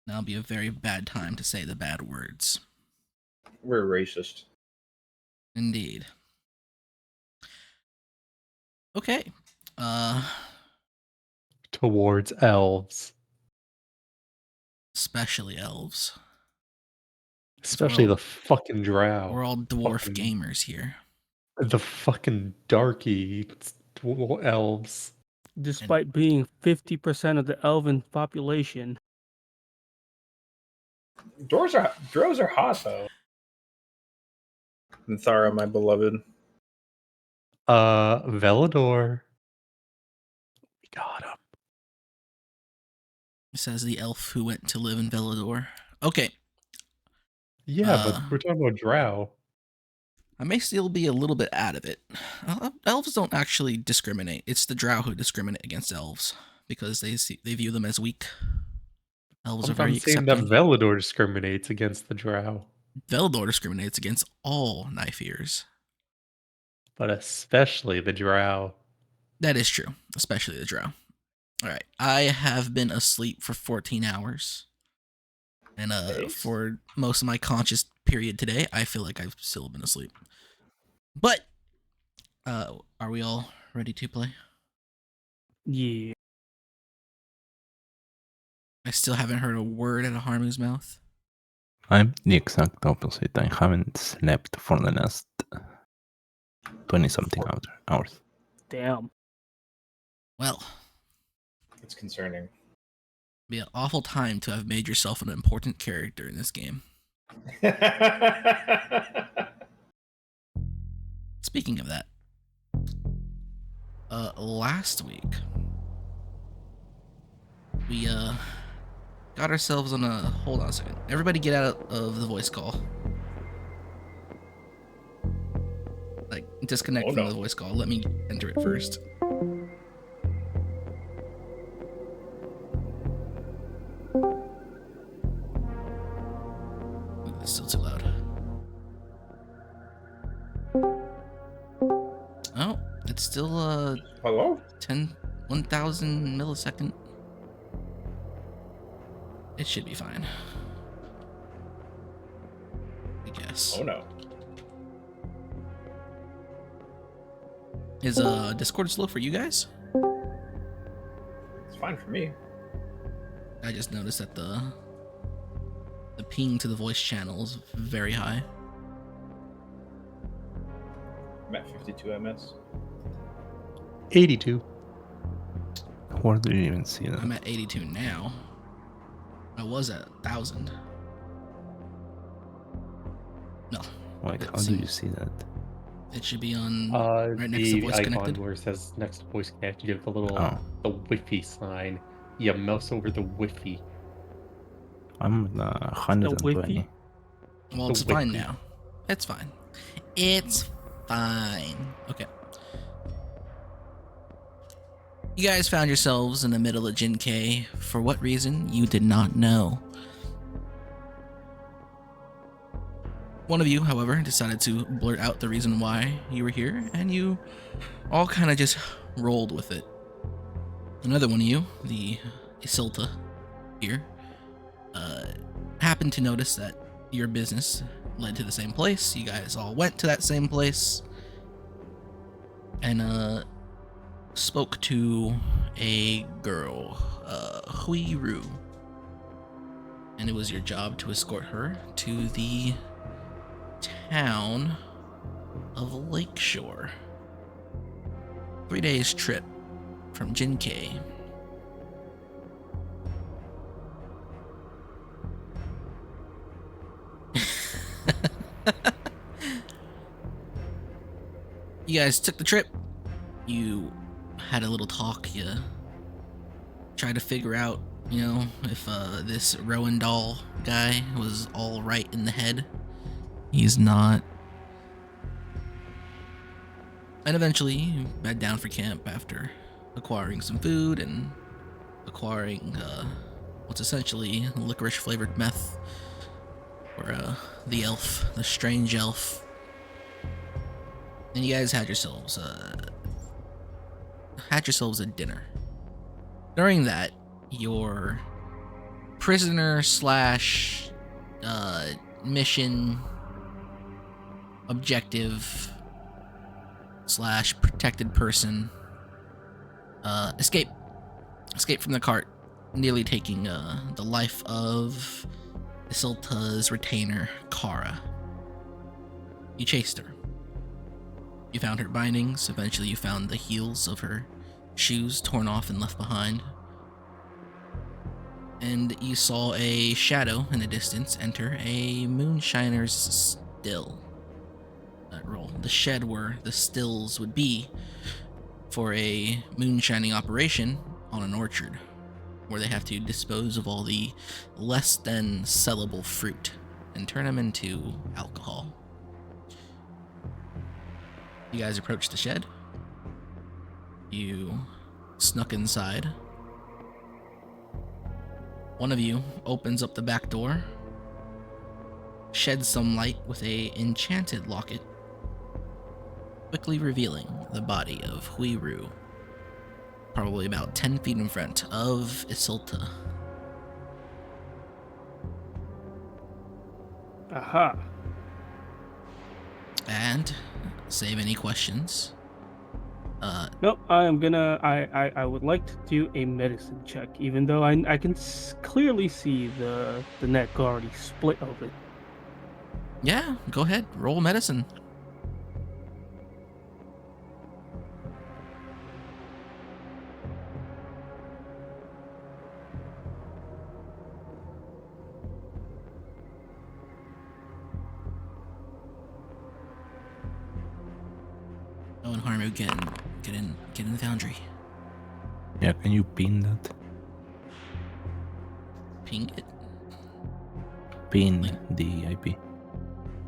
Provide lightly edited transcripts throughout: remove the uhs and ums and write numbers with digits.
That'll be a very bad time to say the bad words. We're racist. Indeed. Okay. Towards elves. Especially elves. Especially the fucking drow. We're all dwarf Fucking- gamers here. The fucking darky elves. Despite being 50% of the elven population. Drows are hot though. And Thara, my beloved. Velador. We got him. Says the elf who went to live in Velador. Okay. Yeah, but we're talking about drow. I may still be a little bit out of it. Elves don't actually discriminate. It's the drow who discriminate against elves because they view them as weak. Elves are very accepting. I'm saying that Velador discriminates against the drow. Velador discriminates against all knife ears. But especially the drow. That is true, especially the drow. All right, I have been asleep for 14 hours. And for most of my conscious period today, I feel like I've still been asleep. But are we all ready to play? Yeah. I still haven't heard a word out of Harmu's mouth. I'm the exact opposite. I haven't slept for the last 20-something hours. Damn. Well, it's concerning. It'd be an awful time to have made yourself an important character in this game. Speaking of that, last week we got ourselves on a hold on a second. Everybody get out of the voice call. Like disconnect from the voice call. Let me enter it first. It's still too loud. Oh, it's still hello? 1,000 millisecond. It should be fine. I guess. Oh no. Is Discord slow for you guys? It's fine for me. I just noticed that the ping to the voice channel is very high. I'm at 52 ms. 82. Where do you even see that? I'm at 82 now. I was at 1,000. No. Like, how do you see that? It should be on right next to voice connected. Where it says next to voice connected, you have the little the Wi-Fi sign. You mouse over the Wi-Fi. I'm 120. Well, it's fine now. It's fine. It's fine. Okay. You guys found yourselves in the middle of Jin K. For what reason, you did not know. One of you, however, decided to blurt out the reason why you were here, and you all kind of just rolled with it. Another one of you, the Isilta here, happened to notice that your business led to the same place. You guys all went to that same place, and spoke to a girl, Hui Ru. And it was your job to escort her to the town of Lakeshore. 3 days trip from Jin K. You guys took the trip. You had a little talk. You tried to figure out, you know, if this Rowan Doll guy was all right in the head. He's not. And eventually you bed down for camp after acquiring some food and acquiring what's essentially licorice flavored meth for the elf, the strange elf. And you guys had yourselves a dinner. During that, your prisoner slash mission objective slash protected person escape from the cart, nearly taking the life of Isilta's retainer, Kara. You chased her. You found her bindings. Eventually you found the heels of her shoes torn off and left behind. And you saw a shadow in the distance enter a moonshiner's still. Roll. The shed where the stills would be for a moonshining operation on an orchard, where they have to dispose of all the less than sellable fruit and turn them into alcohol. You guys approach the shed. You snuck inside. One of you opens up the back door, sheds some light with a enchanted locket, quickly revealing the body of Huiru, probably about 10 feet in front of Isilta. Aha. And save any questions. Nope, I would like to do a medicine check, even though I can clearly see the neck already split open. Yeah, go ahead. Roll medicine. Oh, and Harmu, get in the foundry. Yeah, can you pin that? Ping it. Pin the IP.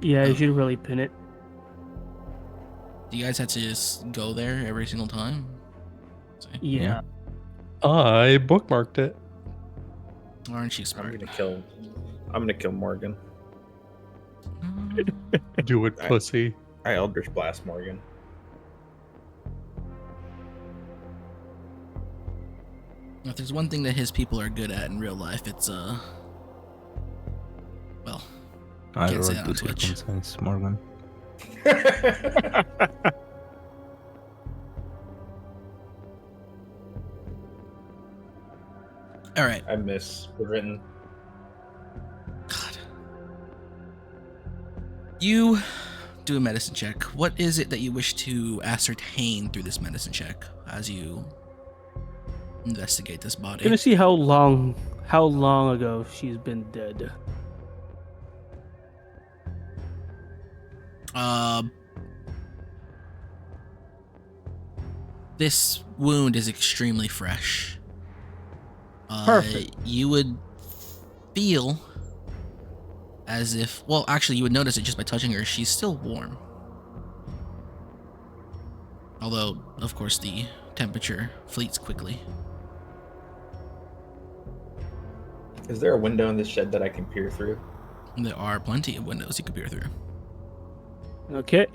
Yeah, Oh. you should really pin it. Do you guys have to just go there every single time? So, Yeah. I bookmarked it. aren't you I'm smart? gonna kill Morgan. Do it, pussy. I Eldritch Blast Morgan. If there's one thing that his people are good at in real life, it's well, I Can't say rolled that on 2 Twitch. circumstance, Morgan. all right. I miss written. God. You do a medicine check. What is it that you wish to ascertain through this medicine check as you investigate this body? Gonna see how long ago she's been dead. This wound is extremely fresh. Perfect. You would feel as if, well, actually, you would notice it just by touching her. She's still warm. Although, of course, the temperature fleets quickly. Is there a window in this shed that I can peer through? There are plenty of windows you could peer through. Okay,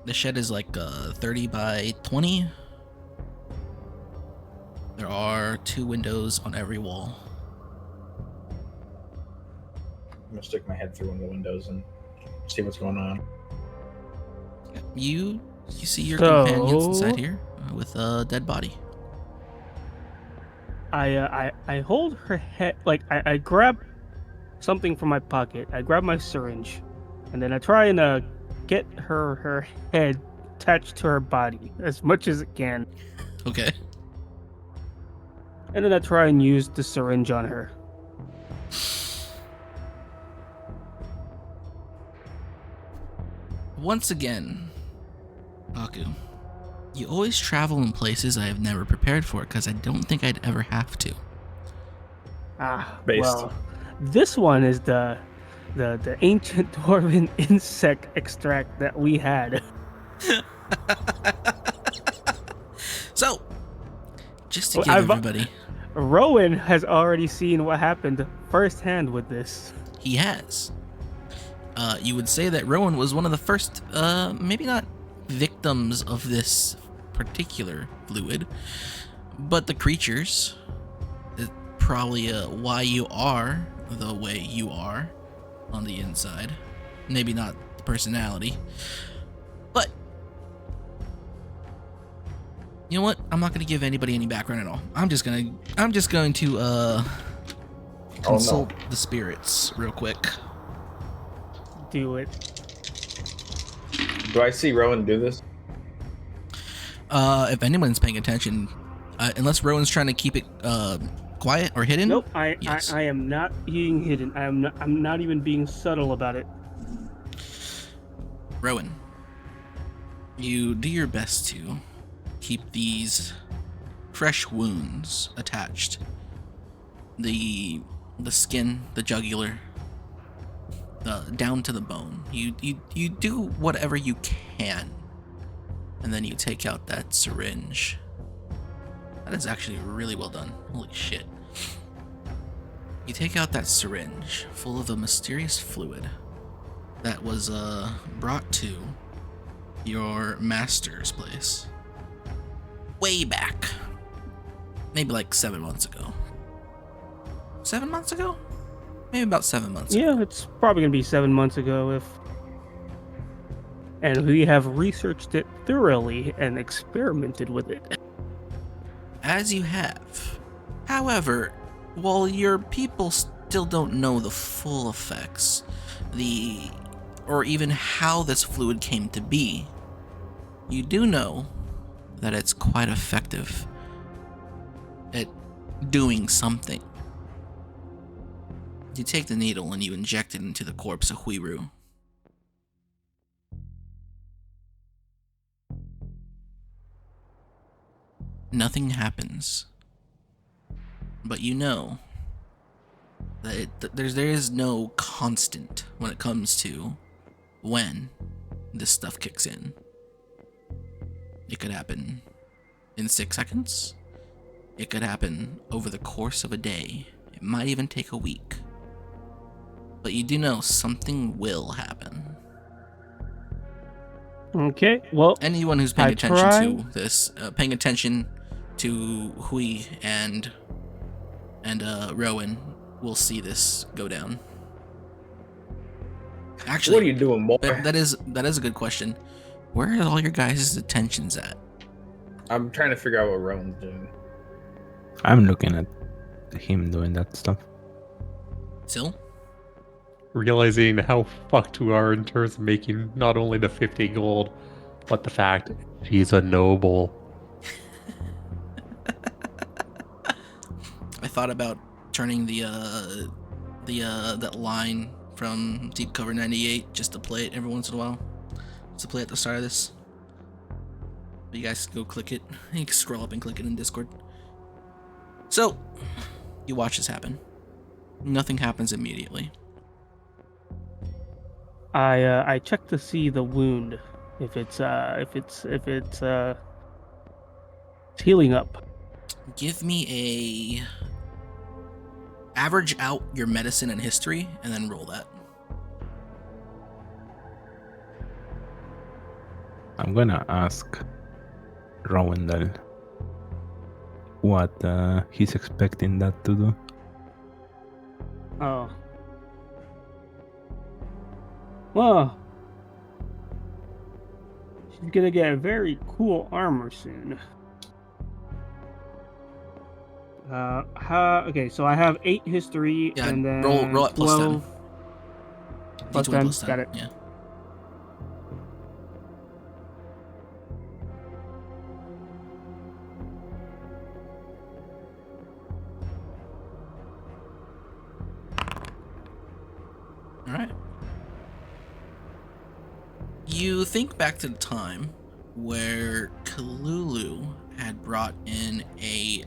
The shed is like 30 by 20. There are 2 windows on every wall. I'm gonna stick my head through one of the windows and see what's going on. You see your So- companions inside here with a dead body. I hold her head, like I grab something from my pocket. I grab my syringe, and then I try and get her head attached to her body as much as it can, Okay. and then I try and use the syringe on her. Once again, Aku, you always travel in places I have never prepared for because I don't think I'd ever have to. Based. Well, this one is the ancient dwarven insect extract that we had. So, just to Well, give I've- everybody, Rowan has already seen what happened firsthand with this. he has. You would say that Rowan was one of the first, maybe not victims of this particular fluid, but the creatures, probably why you are the way you are on the inside. Maybe not the personality, but you know what? I'm not gonna give anybody any background at all. I'm just going to consult the spirits real quick. Do it. Do I see Rowan do this? If anyone's paying attention, unless Rowan's trying to keep it quiet or hidden. Nope. I am not being hidden. I'm not even being subtle about it. Rowan, you do your best to keep these fresh wounds attached. The skin, the jugular, down to the bone. You do whatever you can, and then you take out that syringe. That is actually really well done. Holy shit. You take out that syringe full of a mysterious fluid that was brought to your master's place way back, maybe like 7 months ago. 7 months ago? Maybe about 7 months ago. Yeah, it's probably gonna be 7 months ago and we have researched it thoroughly and experimented with it. As you have. However, while your people still don't know the full effects, or even how this fluid came to be, you do know that it's quite effective at doing something. You take the needle and you inject it into the corpse of Huiru. Nothing happens. But you know that there is no constant when it comes to when this stuff kicks in. It could happen in 6 seconds. It could happen over the course of a day. It might even take a week. But you do know something will happen. Okay, well, Anyone who's paying attention to this, paying attention to Hui and Rowan will see this go down. Actually, What are you doing, boy? that is a good question. Where are all your guys' attentions at? I'm trying to figure out what Rowan's doing. I'm looking at him doing that stuff. Still? Realizing how fucked we are in terms of making not only the 50 gold, but the fact she's a noble. I thought about turning that line from Deep Cover 98 just to play it every once in a while. Just to play at the start of this. But you guys can go click it. You can scroll up and click it in Discord. So, you watch this happen. Nothing happens immediately. I check to see the wound if it's healing up. Give me a average out your medicine and history and then roll that. I'm gonna ask Rowendell what he's expecting that to do. Oh. Well, she's gonna get a very cool armor soon. Okay, so I have 8 history, Yeah, and then roll at plus 10. 12 plus D20 10. plus 10. Got it. Yeah. All right. You think back to the time where Kalulu had brought in a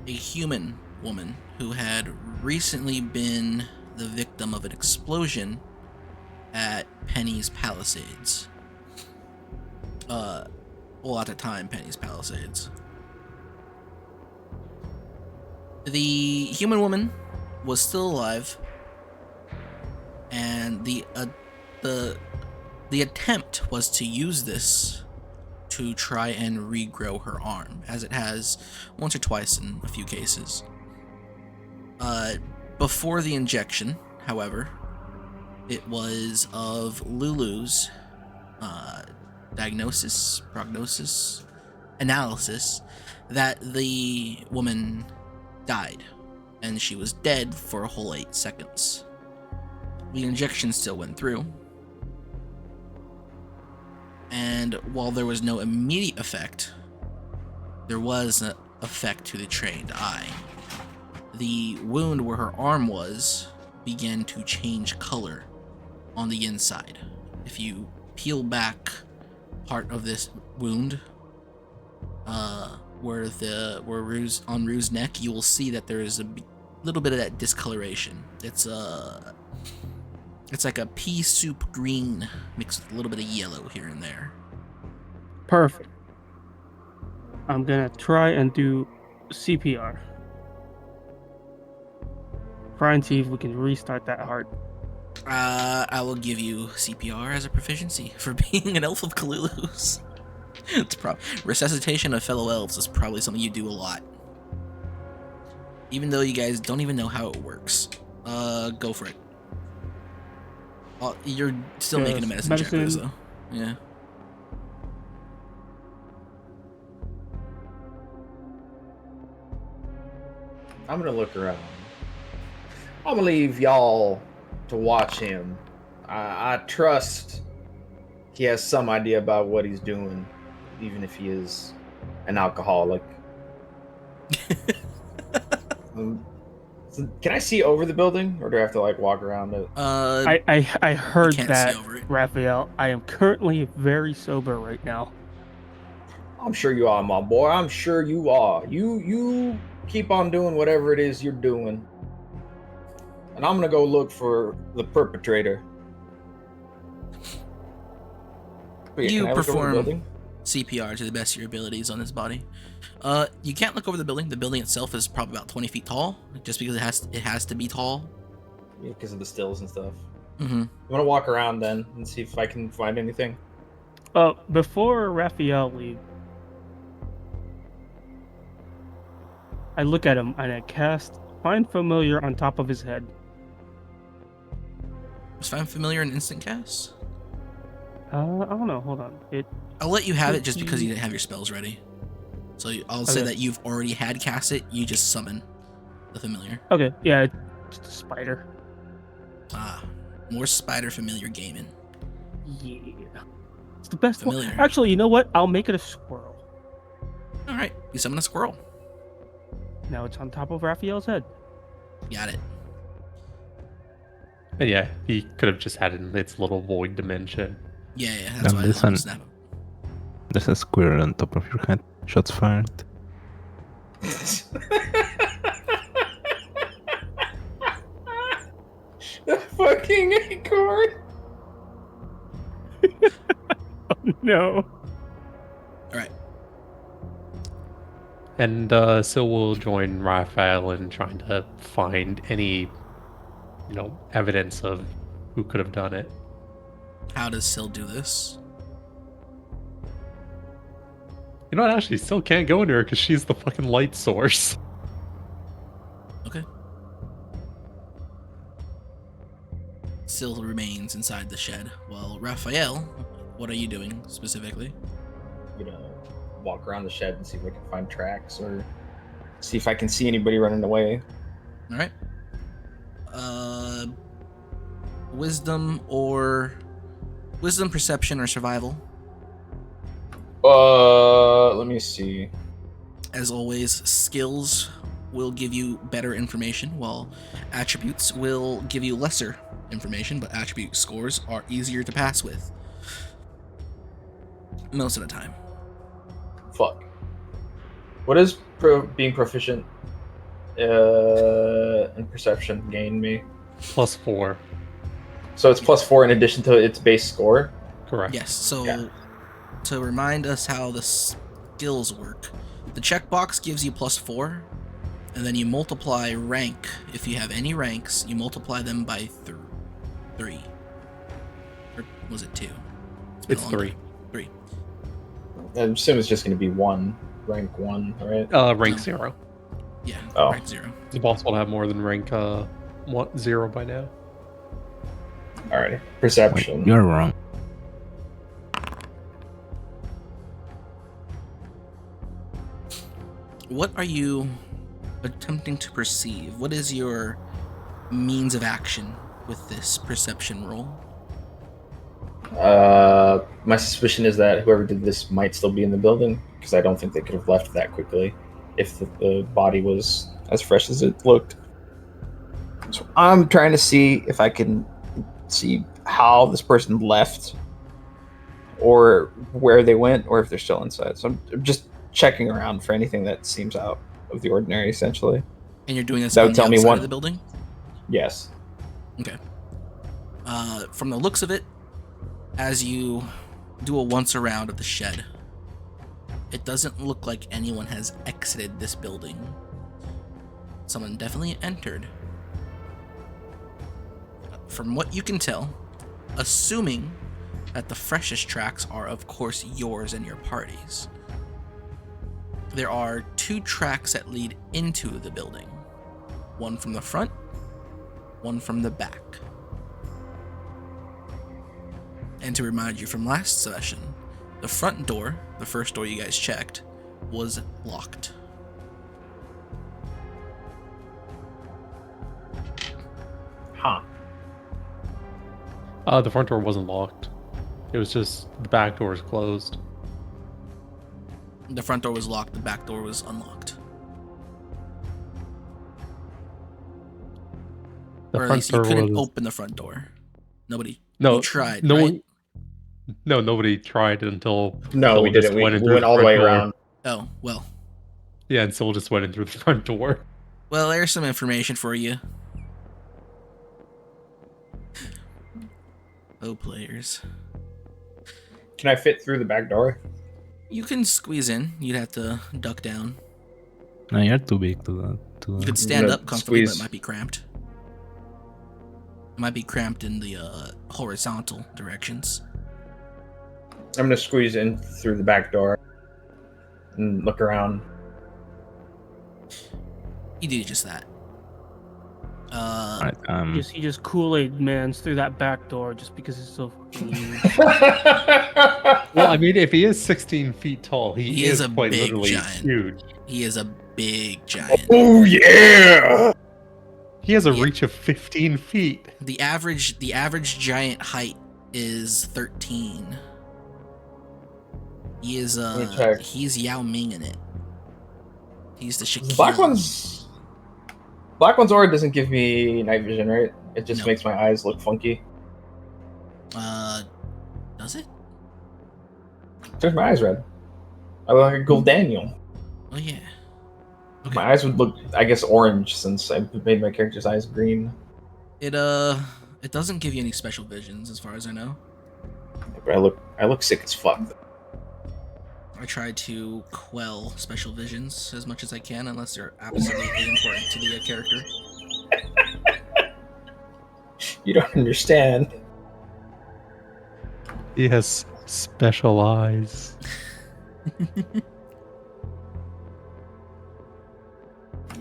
human woman who had recently been the victim of an explosion at Penny's Palisades. Well, at the time, Penny's Palisades. The human woman was still alive, and the attempt was to use this to try and regrow her arm, as it has once or twice in a few cases. Before the injection, however, it was of Lulu's prognosis, analysis that the woman died, and she was dead for a whole 8 seconds. The injection still went through, and while there was no immediate effect, there was an effect to the trained eye. The wound where her arm was began to change color on the inside. If you peel back part of this wound, where on Rue's neck, you will see that there is a little bit of that discoloration. It's like a pea soup green mixed with a little bit of yellow here and there. Perfect. I'm gonna try and do CPR. Try and see if we can restart that heart. I will give you CPR as a proficiency for being an elf of Kalulu's. It's resuscitation of fellow elves is probably something you do a lot. Even though you guys don't even know how it works. Go for it. You're still making a medicine check for this, though. Yeah. I'm gonna look around. I'm gonna leave y'all to watch him. I trust he has some idea about what he's doing, even if he is an alcoholic. Can I see over the building, or do I have to like walk around it? I heard can't that, see over it. Raphael. I am currently very sober right now. I'm sure you are, my boy. I'm sure you are. You keep on doing whatever it is you're doing, and I'm gonna go look for the perpetrator. Wait, You can I look over the perform building? CPR to the best of your abilities on his body. You can't look over the building. The building itself is probably about 20 feet tall, just because it has to be tall. Yeah, because of the stills and stuff. Mm-hmm. I'm gonna walk around then and see if I can find anything. Before Raphael leaves, I look at him and I cast Find Familiar on top of his head. Was Find Familiar an instant cast? I don't know. Hold on. I'll let you have it just because you didn't have your spells ready. So I'll say Okay. that you've already had cast it. You just summon the familiar. Okay. Yeah, it's a spider. More spider familiar gaming. Yeah. It's the best one. Familiar. Actually, you know what? I'll make it a squirrel. All right, you summon a squirrel. Now it's on top of Raphael's head. Got it. And yeah, he could have just had it in its little void dimension. Yeah, that's why I listen. snap him. There's a squirrel on top of your head. Shots fired. The fucking acorn. No. All right. And so we'll join Raphael in trying to find any, evidence of who could have done it. How does Syl do this? You know what? Actually, still can't go into her because she's the fucking light source. Okay. Syl remains inside the shed. Well, Raphael, what are you doing specifically? I'm gonna walk around the shed and see if I can find tracks or see if I can see anybody running away. All right. Wisdom, perception, or survival. Let me see. As always, skills will give you better information, while attributes will give you lesser information, but attribute scores are easier to pass with. Most of the time. Fuck. What does being proficient in perception gain me? +4. So it's +4 in addition to its base score? Correct. Yes, so Yeah. to remind us how the skills work, the checkbox gives you +4, and then you multiply rank. If you have any ranks, you multiply them by 3. Or was it 2? Been It's a long 3. day. 3. I assume it's just going to be one, rank 1, right? Rank No. 0. Yeah, Oh. rank 0. It's possible to have more than rank 0 by now. Alrighty. Wait, Perception. you're wrong. What are you attempting to perceive? What is your means of action with this perception roll? My suspicion is that whoever did this might still be in the building, because I don't think they could have left that quickly if the body was as fresh as it looked. So I'm trying to see if I can see how this person left, or where they went, or if they're still inside. So I'm just checking around for anything that seems out of the ordinary, essentially. And you're doing this That on would the tell me outside one- of the building? Yes. Okay. From the looks of it, as you do a once around of the shed, it doesn't look like anyone has exited this building. Someone definitely entered. From what you can tell, assuming that the freshest tracks are, of course, yours and your party's, there are 2 tracks that lead into the building. One from the front, one from the back. And to remind you from last session, the front door, the first door you guys checked, was locked. Huh. The front door wasn't locked. It was just the back door is closed. The front door was locked, the back door was unlocked. The Or at front least you door couldn't was open the front door. Nobody. no. You tried, no right? one. No, nobody tried until. No, we Syl just didn't. We in through went all the front way door. around. Oh, well. Yeah, and Syl just went in through the front door. Well, there's some information for you. Oh, players. Can I fit through the back door? You can squeeze in. You'd have to duck down. No, you're too big to that. You could stand gonna up comfortably, but squeeze. it might be cramped. It might be cramped in the horizontal directions. I'm gonna squeeze in through the back door and look around. You do just that. Alright, You just Kool-Aid Man's through that back door just because it's so fucking huge. Well, I mean, if he is 16 feet tall, He is is a quite big literally giant. huge. He is a big giant. Oh yeah! He has a Yeah. reach of 15 feet. The average giant height is 13. He is Let me check. he's Yao Ming in it. He's the Shaquille. Black one's aura doesn't give me night vision, right? It just No. makes my eyes look funky. Does it? Turns my eyes red. I look like a gold Daniel. Oh yeah. Okay. My eyes would look, I guess, orange since I made my character's eyes green. It doesn't give you any special visions as far as I know. But I look sick as fuck. I try to quell special visions as much as I can, unless they're absolutely important to the character. You don't understand. He has special eyes.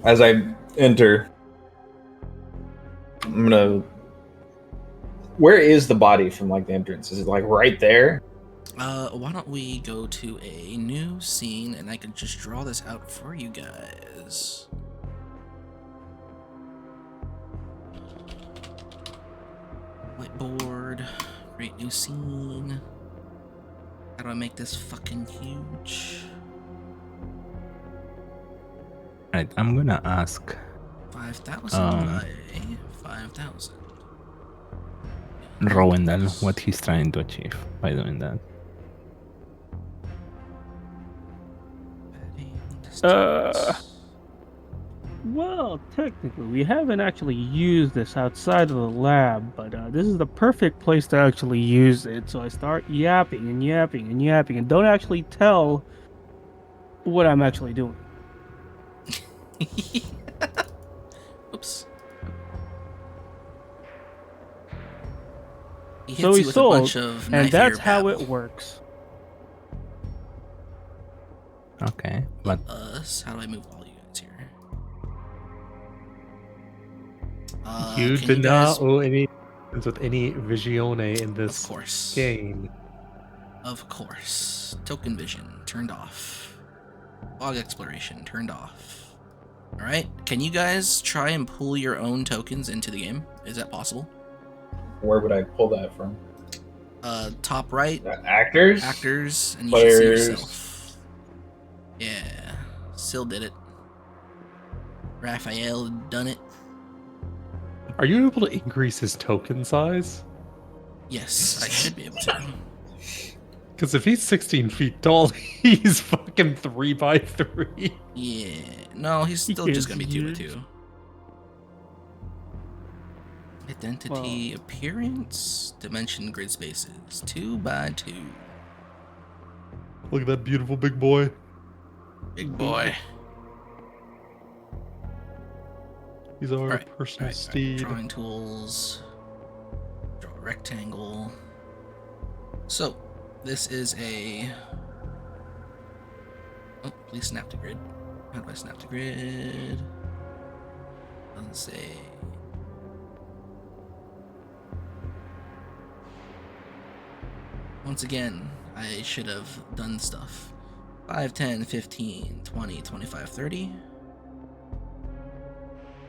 As I enter, I'm gonna. Where is the body from like the entrance? Is it like right there? Why don't we go to a new scene and I can just draw this out for you guys. Whiteboard, create new scene. How do I make this fucking huge? Alright, I'm gonna ask. 5,000 by 5,000. Rowendell what he's trying to achieve by doing that. Well, technically, we haven't actually used this outside of the lab, but this is the perfect place to actually use it. So I start yapping and yapping and yapping and don't actually tell what I'm actually doing. Oops. He hits So you he with sold, a bunch of and knife that's ear how babble. it works. But How do I move all you guys here? You Can do you not guys? owe any with any visione in Of this course. game. Of course. Token vision turned off. Fog exploration turned off. All right. Can you guys try and pull your own tokens into the game? Is that possible? Where would I pull that from? Top right, Actors? actors, and you should see Players. yourself. Yeah. Still did it. Raphael done it. Are you able to increase his token size? Yes, I should be able to. Because if he's 16 feet tall, he's fucking 3x3. Yeah. No, he's still just gonna be 2 by Huge. 2. Identity, appearance, dimension, grid spaces, 2 by 2. Look at that beautiful big boy. Big boy. He's our Alright, personal alright. steed. Drawing tools. Draw a rectangle. So, this is a... Oh, please snap to grid. How do I snap to grid? Doesn't say... Once again, I should have done stuff. 5, 10, 15, 20, 25, 30.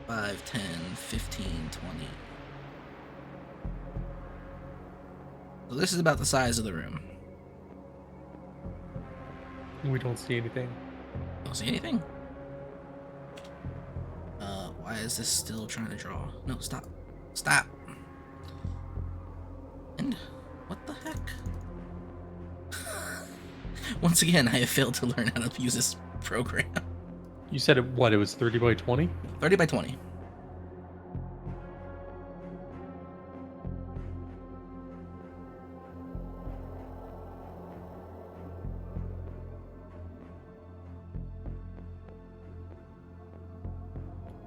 5, 10, 15, 20. So this is about the size of the room. We don't see anything. Don't see anything. Why is this still trying to draw? No, stop. Stop. And what the heck? Once again, I have failed to learn how to use this program. You said it was 30 by 20? 30 by 20.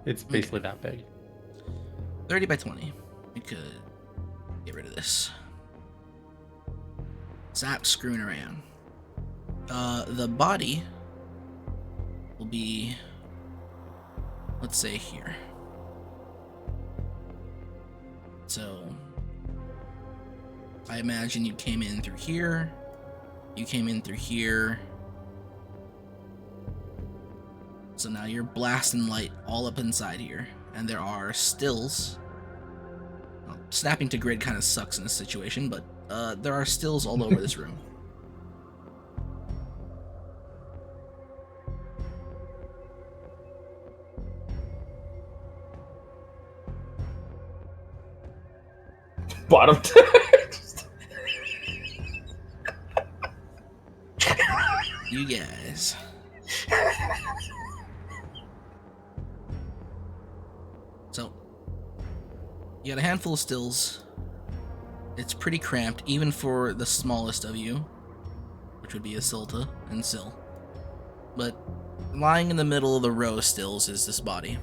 It's basically that big. 30 by 20. We could get rid of this. Stop screwing around. The body will be, let's say, here. So, I imagine you came in through here. You came in through here. So now you're blasting light all up inside here. And there are stills. Well, snapping to grid kind of sucks in this situation, but there are stills all over this room. Bottom text. You guys. So, you got a handful of stills. It's pretty cramped, even for the smallest of you, which would be a Silta and Sil. But lying in the middle of the row of stills is this body.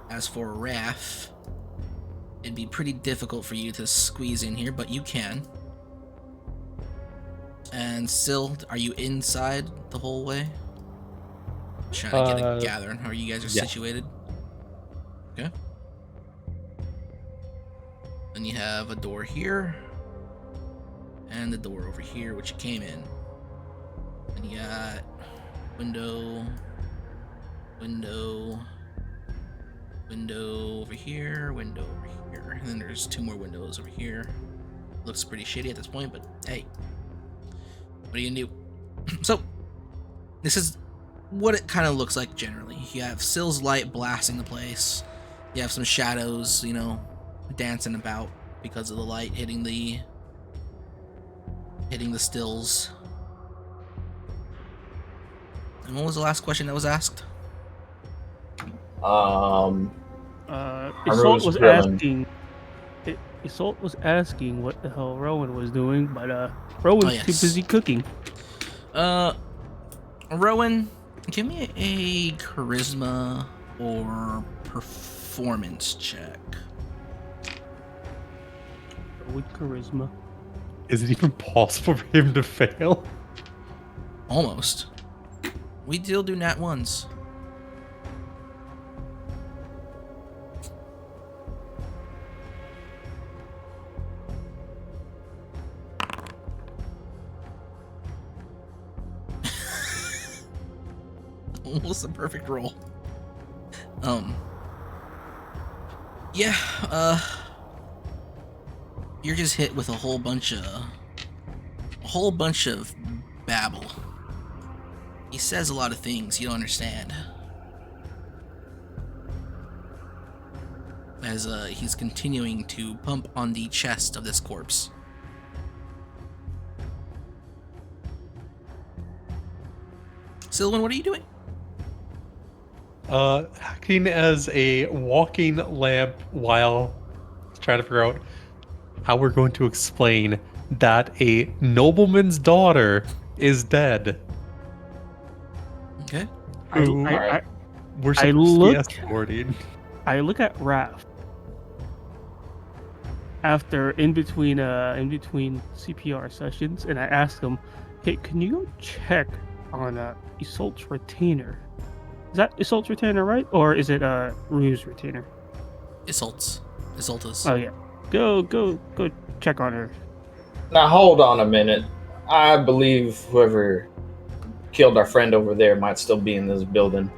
As for Raph, it'd be pretty difficult for you to squeeze in here, but you can. And Sil, are you inside the whole way? Trying to get a gather on how you guys are situated. Okay. Then you have a door here. And the door over here, which you came in. And you got window, window, window over here, window over here. And then there's 2 more windows over here. Looks pretty shitty at this point, but hey. What are you gonna do? So, this is what it kind of looks like generally. You have Sil's light blasting the place. You have some shadows, you know, dancing about because of the light hitting the stills. And what was the last question that was asked? Isolt was grilling. asking. Isolt was asking what the hell Rowan was doing, but Rowan's too busy cooking. Rowan, give me a charisma or performance check. With charisma. Is it even possible for him to fail? Almost. We still do nat ones. Almost a perfect roll. Yeah, you're just hit with a whole bunch of babble. He says a lot of things you don't understand. As he's continuing to pump on the chest of this corpse. Sylvan, what are you doing? Acting as a walking lamp while trying to figure out how we're going to explain that a nobleman's daughter is dead. Okay. Who I we're I supposed to be look- escorting. I look at Raph after in between CPR sessions, and I ask him, "Hey, can you go check on Isolt's retainer? Is that Isolt's retainer, right, or is it Rue's retainer?" Isolt's. Oh yeah, go check on her. Now hold on a minute. I believe whoever killed our friend over there might still be in this building.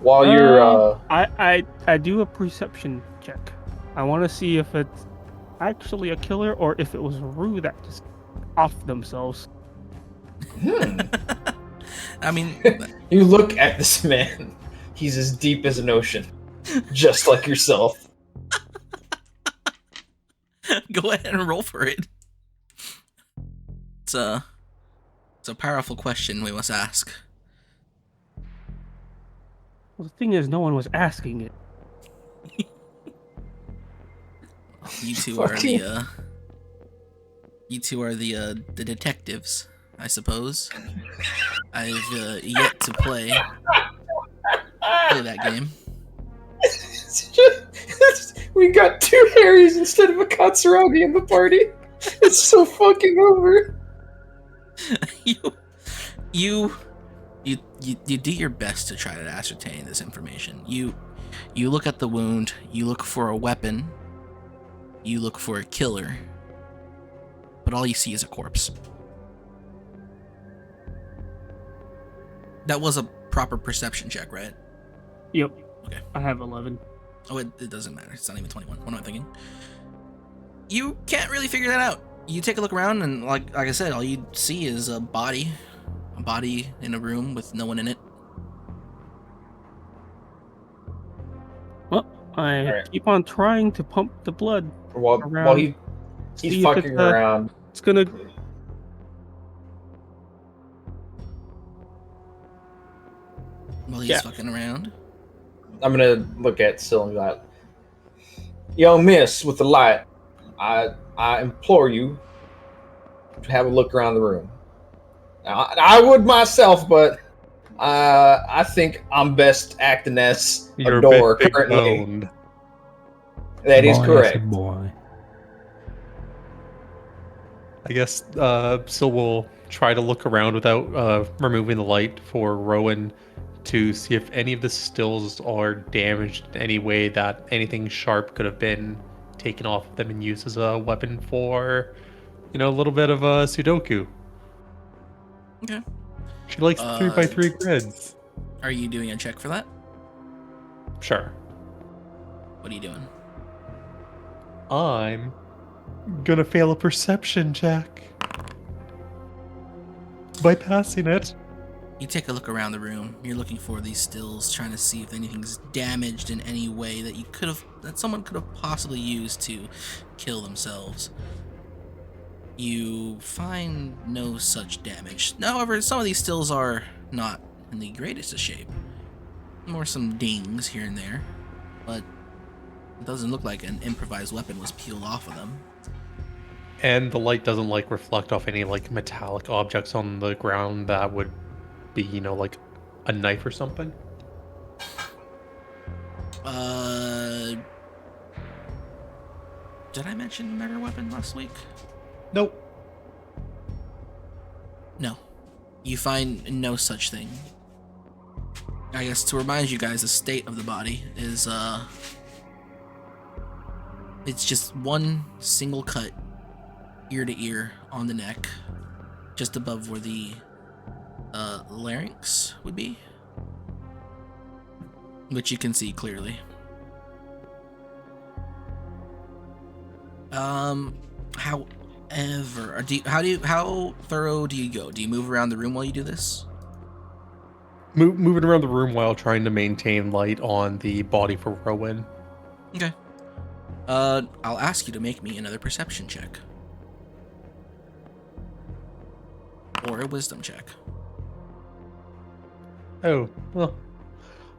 While you're I do a perception check. I want to see if it's actually a killer or if it was Rue that just off themselves. I mean, you look at this man. He's as deep as an ocean, just like yourself. go ahead and roll for it. It's a powerful question we must ask. Well, the thing is, no one was asking it. You two are the detectives, I suppose. I've yet to play that game. We got 2 Harrys instead of a Katsuragi in the party. It's so fucking over. you do your best to try to ascertain this information. You look at the wound, you look for a weapon, you look for a killer, but all you see is a corpse. That was a proper perception check, right? Yep. Okay. I have 11. Oh, it doesn't matter. It's not even 21. What am I thinking? You can't really figure that out. You take a look around, and like I said, all you see is a body in a room with no one in it. Well, I Alright. keep on trying to pump the blood While around. he's see if fucking it's, around. It's gonna. While he's Yeah. fucking around. I'm gonna look at Syl and be like, "Young miss with the light, I implore you to have a look around the room. Now, I would myself, but I think I'm best acting as You're a a door bit big currently. boned. That is Boy, I correct. said boy. I guess Sil will try to look around without removing the light for Rowan to see if any of the stills are damaged in any way that anything sharp could have been taken off them and used as a weapon for, a little bit of a Sudoku. Okay. She likes 3x3 grids. Are you doing a check for that? Sure. What are you doing? I'm gonna fail a perception check by passing it. You take a look around the room. You're looking for these stills, trying to see if anything's damaged in any way that someone could have possibly used to kill themselves. You find no such damage. However, some of these stills are not in the greatest of shape. More some dings here and there, but it doesn't look like an improvised weapon was peeled off of them. And the light doesn't reflect off any metallic objects on the ground that would be, like a knife or something. Did I mention murder weapon last week? Nope. No. You find no such thing. I guess to remind you guys, the state of the body is it's just one single cut, ear to ear, on the neck, just above where the larynx would be, which you can see clearly. However, how thorough do you go? Do you move around the room while you do this? Moving around the room while trying to maintain light on the body for Rowan. Okay. I'll ask you to make me another perception check. Or a wisdom check. Oh, well,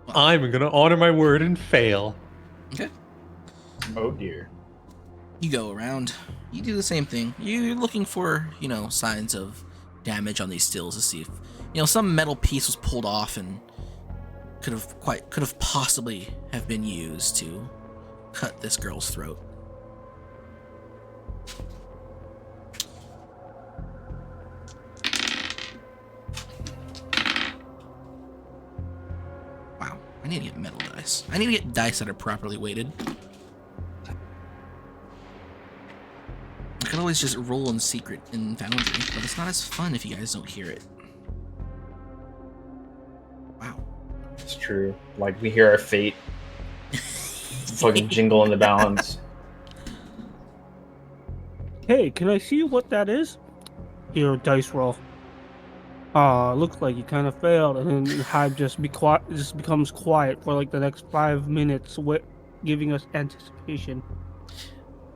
Well, I'm gonna honor my word and fail. okay. Oh dear. You go around. You do the same thing. You're looking for, signs of damage on these stills to see if, some metal piece was pulled off and could have possibly have been used to cut this girl's throat. Wow, I need to get metal dice. I need to get dice that are properly weighted. I could always just roll in secret in Foundry, but it's not as fun if you guys don't hear it. Wow. It's true. Like we hear our fate fucking jingle in the balance. Hey, can I see what that is? Here, dice roll. Looks like you kind of failed, and then Hive just becomes quiet for like the next 5 minutes, giving us anticipation.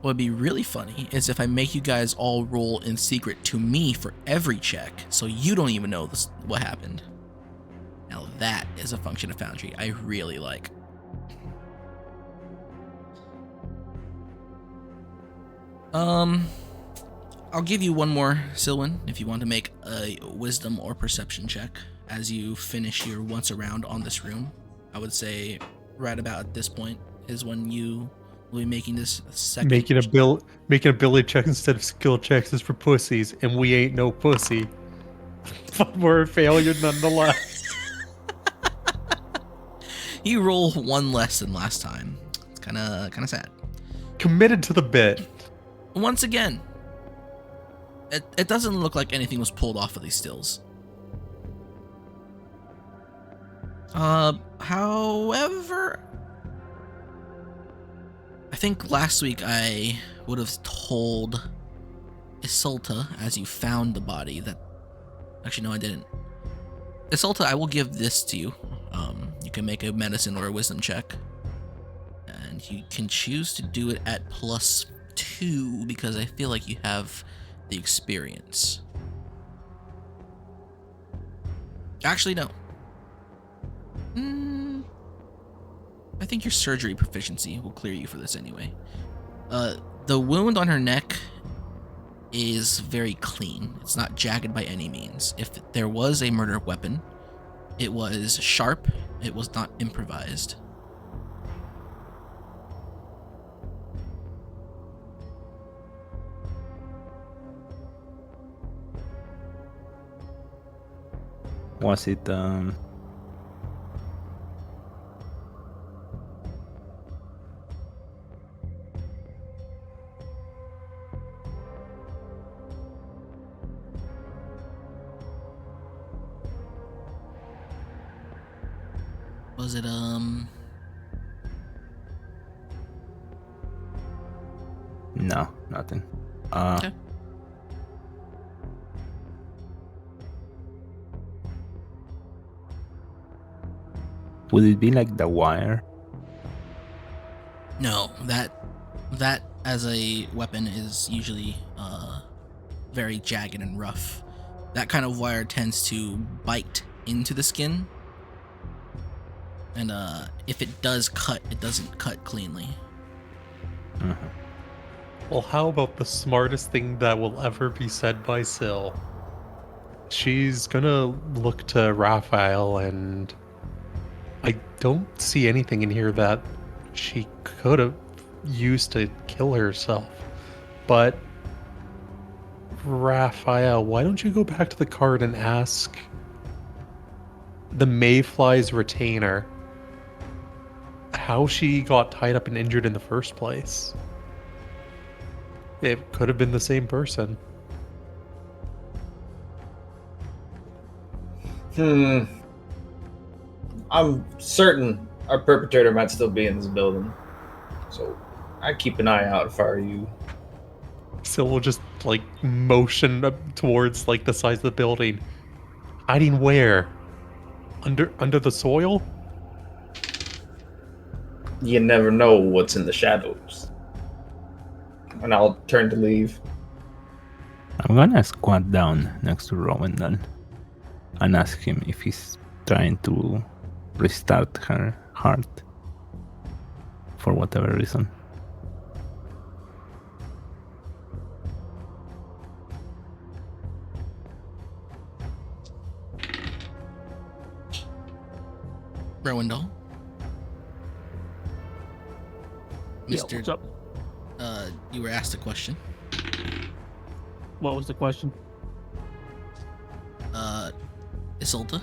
What would be really funny is if I make you guys all roll in secret to me for every check, so you don't even know what happened. Now that is a function of Foundry I really like. I'll give you one more, Silwyn, if you want to make a wisdom or perception check as you finish your once around on this room. I would say right about at this point is when you will be making this second. Making ability checks instead of skill checks is for pussies, and we ain't no pussy. But we're a failure nonetheless. You roll one less than last time. It's kind of sad. Committed to the bit. Once again, it doesn't look like anything was pulled off of these stills. However, I think last week I would have told Isolta as you found the body that... Actually, no, I didn't. Isolta, I will give this to you. You can make a medicine or a wisdom check. And you can choose to do it at +2 because I feel like you have the experience. Actually, no. I think your surgery proficiency will clear you for this anyway. The wound on her neck is very clean. It's not jagged by any means. If there was a murder weapon, it was sharp. It was not improvised. Was it Was it no, nothing. Okay. Would it be like the wire? No, that as a weapon is usually very jagged and rough. That kind of wire tends to bite into the skin, and if it does cut, it doesn't cut cleanly. Well, how about the smartest thing that will ever be said by Syl? She's gonna look to Raphael, and I don't see anything in here that she could have used to kill herself. But Raphael, why don't you go back to the card and ask the Mayfly's retainer how she got tied up and injured in the first place? It could have been the same person. I'm certain our perpetrator might still be in this building. So I'd keep an eye out if I were you. Syl will just like motion up towards like the sides of the building. Hiding where? Under the soil? You never know what's in the shadows. And I'll turn to leave. I'm gonna squat down next to Rowan then and ask him if he's trying to restart her heart for whatever reason. Rowendell. Yeah, Mr. what's up? You were asked a question. What was the question? Isolde.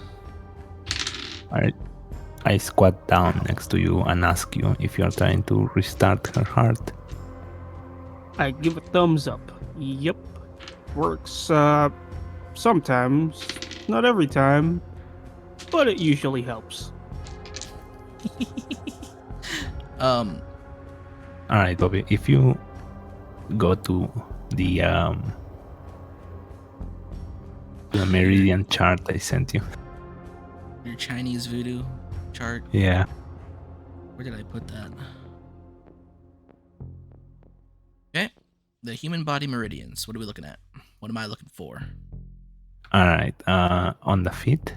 I squat down next to you and ask you if you're trying to restart her heart. I give a thumbs up. Yep. Works sometimes, not every time, but it usually helps. Alright, Bobby, if you go to the meridian chart I sent you. Your Chinese voodoo chart. Yeah. Where did I put that? Okay. The human body meridians. What are we looking at? What am I looking for? Alright, on the feet,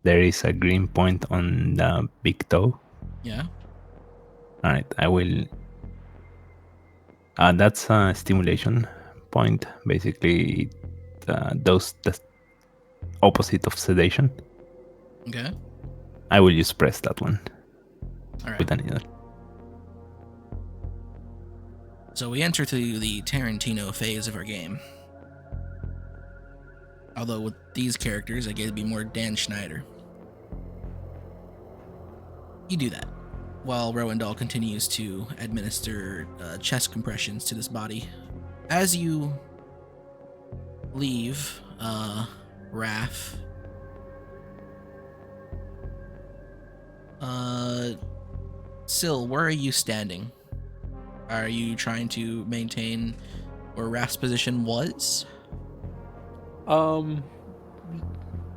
there is a green point on the big toe. Yeah. Alright, I will. That's a stimulation point. Basically, it does the opposite of sedation. Okay. I will just press that one All right. with a needle. So we enter to the Tarantino phase of our game. Although with these characters, I get to be more Dan Schneider. You do that, while Rowendell continues to administer chest compressions to this body. As you leave, Raph, Syl, where are you standing? Are you trying to maintain where Raph's position was?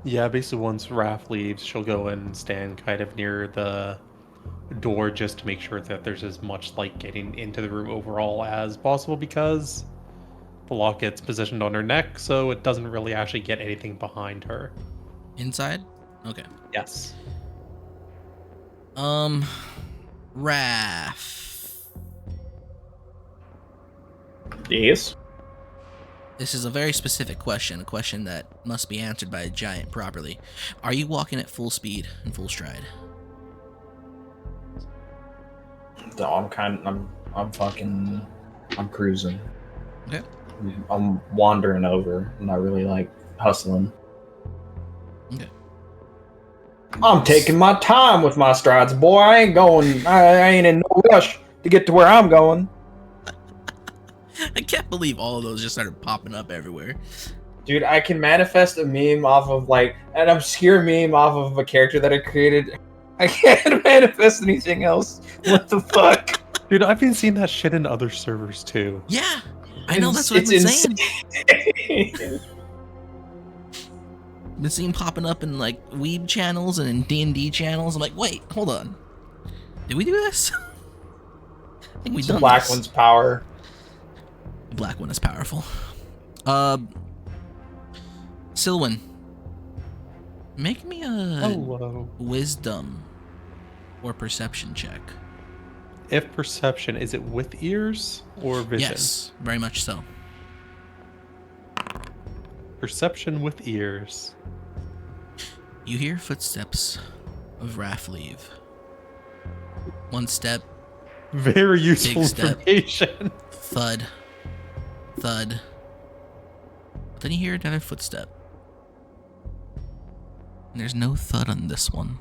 Yeah, basically once Raph leaves, she'll go and stand kind of near the door just to make sure that there's as much light getting into the room overall as possible, because the locket's positioned on her neck, so it doesn't really actually get anything behind her. Inside? Okay. Yes. Raph. Yes. This is a very specific question, a question that must be answered by a giant properly. Are you walking at full speed and full stride? No, I'm cruising. Okay. I'm wandering over. I'm not really like hustling. Okay. I'm taking my time with my strides, boy. I ain't in no rush to get to where I'm going. I can't believe all of those just started popping up everywhere. Dude, I can manifest a meme off of like an obscure meme off of a character that I created. I can't manifest anything else. What the fuck? Dude, I've been seeing that shit in other servers too. Yeah, I know, that's what I've been saying. saying. Been seeing popping up in like Weeb channels and in D&D channels. I'm like, wait, hold on. Did we do this? I think we The done black this. one's power. The black one is powerful. Silwyn, make me a Hello. wisdom or perception check. If perception, is it with ears or vision? Yes, very much so. Perception with ears. You hear footsteps of Raph leave. One step, Very useful Big step. information. thud, thud, Then you hear another footstep. And there's no thud on this one.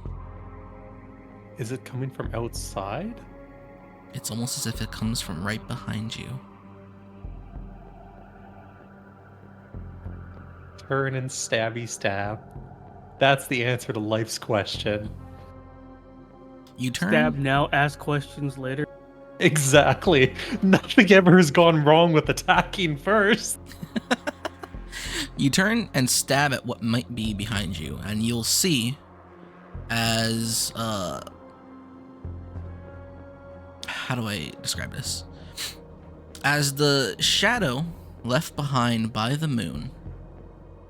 Is it coming from outside? It's almost as if it comes from right behind you. Turn and stabby stab. That's the answer to life's question. You turn. Stab now, ask questions later. Exactly. Nothing ever has gone wrong with attacking first. You turn and stab at what might be behind you, and you'll see as how do I describe this? As the shadow left behind by the moon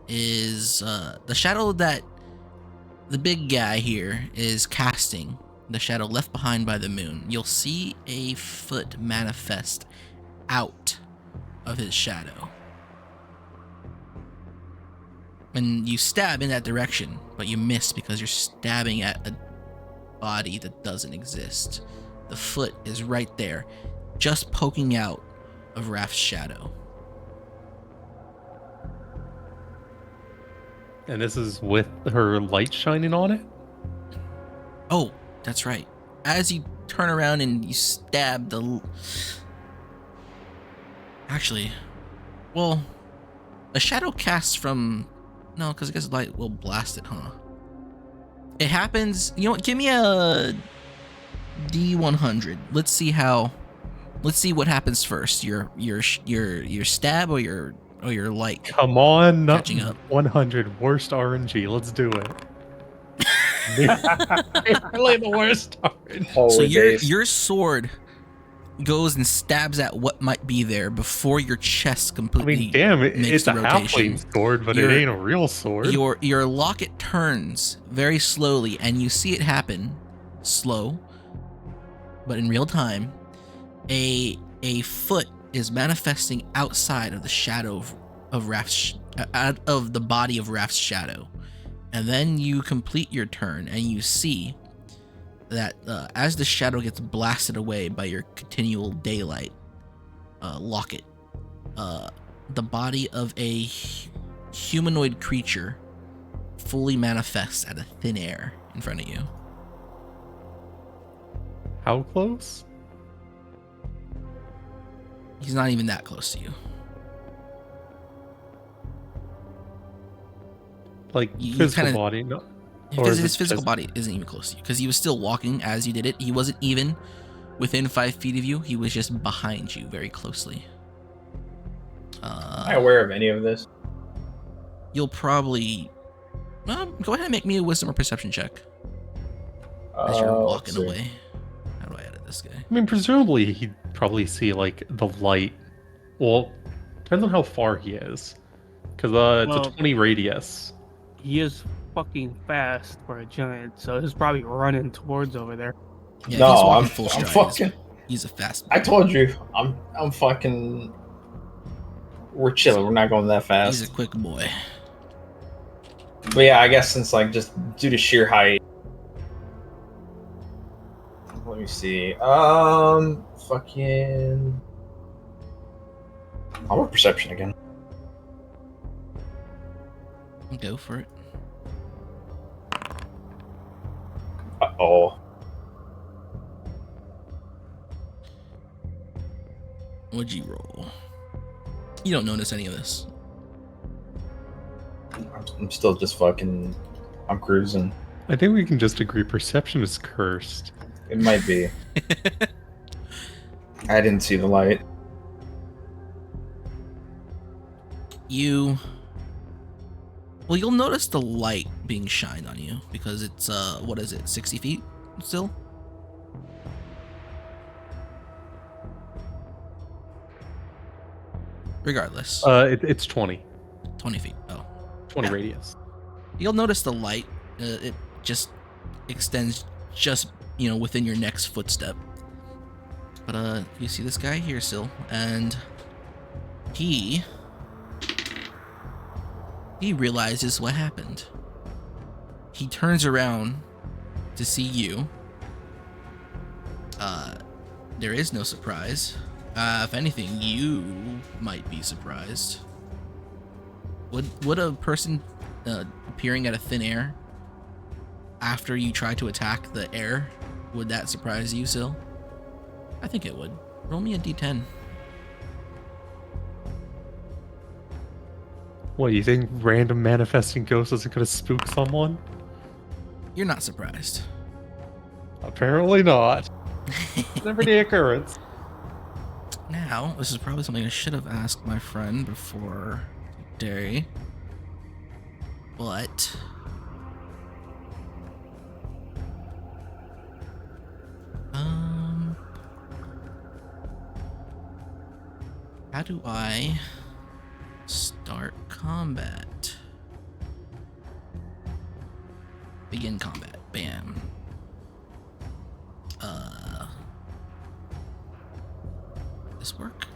is the shadow that the big guy here is casting, the shadow left behind by the moon. You'll see a foot manifest out of his shadow. And you stab in that direction, but you miss because you're stabbing at a body that doesn't exist. The foot is right there, just poking out of Raph's shadow. And this is with her light shining on it? Oh, that's right. As you turn around and you stab the... Actually, well, a shadow casts from... No, because I guess light will blast it, huh? It happens... You know what? Give me a D100. Let's see what happens first. Your stab or your light. Come on, not Catching up. 100 worst RNG. Let's do it. Really the worst RNG. Holy So days. your sword goes and stabs at what might be there before your chest I completely mean, damn, makes it's the a rotation. halfling sword, but Your- it ain't a real sword. Your locket turns very slowly, and you see it happen slow, but in real time. A foot is manifesting outside of the shadow of Raph's out of the body of Raph's shadow, and then you complete your turn, and you see that as the shadow gets blasted away by your continual daylight locket, the body of a humanoid creature fully manifests out of thin air in front of you. How close? He's not even that close to you. Like You physical kinda- body? No. Or Because is his it physical just- body isn't even close to you. Because he was still walking as you did it. He wasn't even within 5 feet of you. He was just behind you very closely. Am I aware of any of this? You'll probably... go ahead and make me a wisdom or perception check as you're walking let's see. away. How do I edit this guy? I mean, presumably he'd probably see like the light. Well, depends on how far he is, because it's Well- a 20 radius. He is fucking fast for a giant, so he's probably running towards over there. Yeah, No, he's walking I'm full stride. fucking. He's a fast... I told you, I'm fucking. We're chilling. We're not going that He's a fast. quick boy. But yeah, I guess since like just due to sheer height. Let me see. Fucking. I want perception again. Go for it. Oh. What'd you roll? You don't notice any of this. I'm still just fucking. I'm cruising. I think we can just agree perception is cursed. It might be. I didn't see the light. Well, you'll notice the light being shined on you because it's, what is it, 60 feet still? Regardless, It's 20. 20 feet. Oh. 20 radius. You'll notice the light, it just extends just, within your next footstep. But, you see this guy here still, and he realizes what happened. He turns around to see you. There is no surprise. If anything, you might be surprised. Would a person appearing out of thin air after you try to attack the air, would that surprise you, Sil? I think it would. Roll me a d10. What, you think random manifesting ghost isn't going to spook someone? You're not surprised. Apparently not. Never the occurrence. Now, this is probably something I should have asked my friend before today. But how do I start combat? Begin combat. Bam. This work?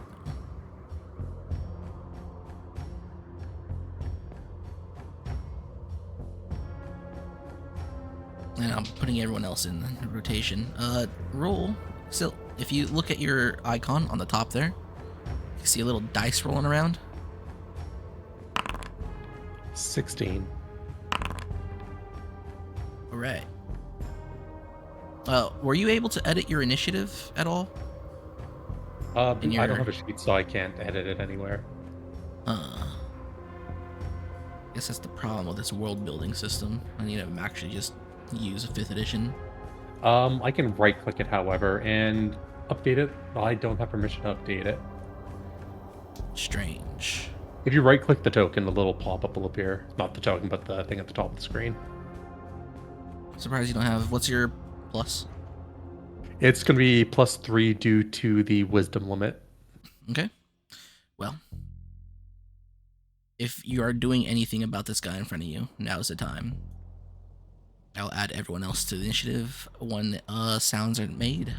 And I'm putting everyone else in the rotation. Roll. So if you look at your icon on the top there, you see a little dice rolling around. 16. All right. Were you able to edit your initiative at all? I In don't your- have a sheet, so I can't edit it anywhere. I guess that's the problem with this world building system. I need to actually just use a 5th edition. I can right-click it, however, and update it. I don't have permission to update it. Strange. If you right-click the token, the little pop-up will appear. Not the token, but the thing at the top of the screen. Surprised you don't have. What's your plus? It's going to be +3 due to the wisdom limit. Okay. Well, if you are doing anything about this guy in front of you, now's the time. I'll add everyone else to the initiative when sounds are made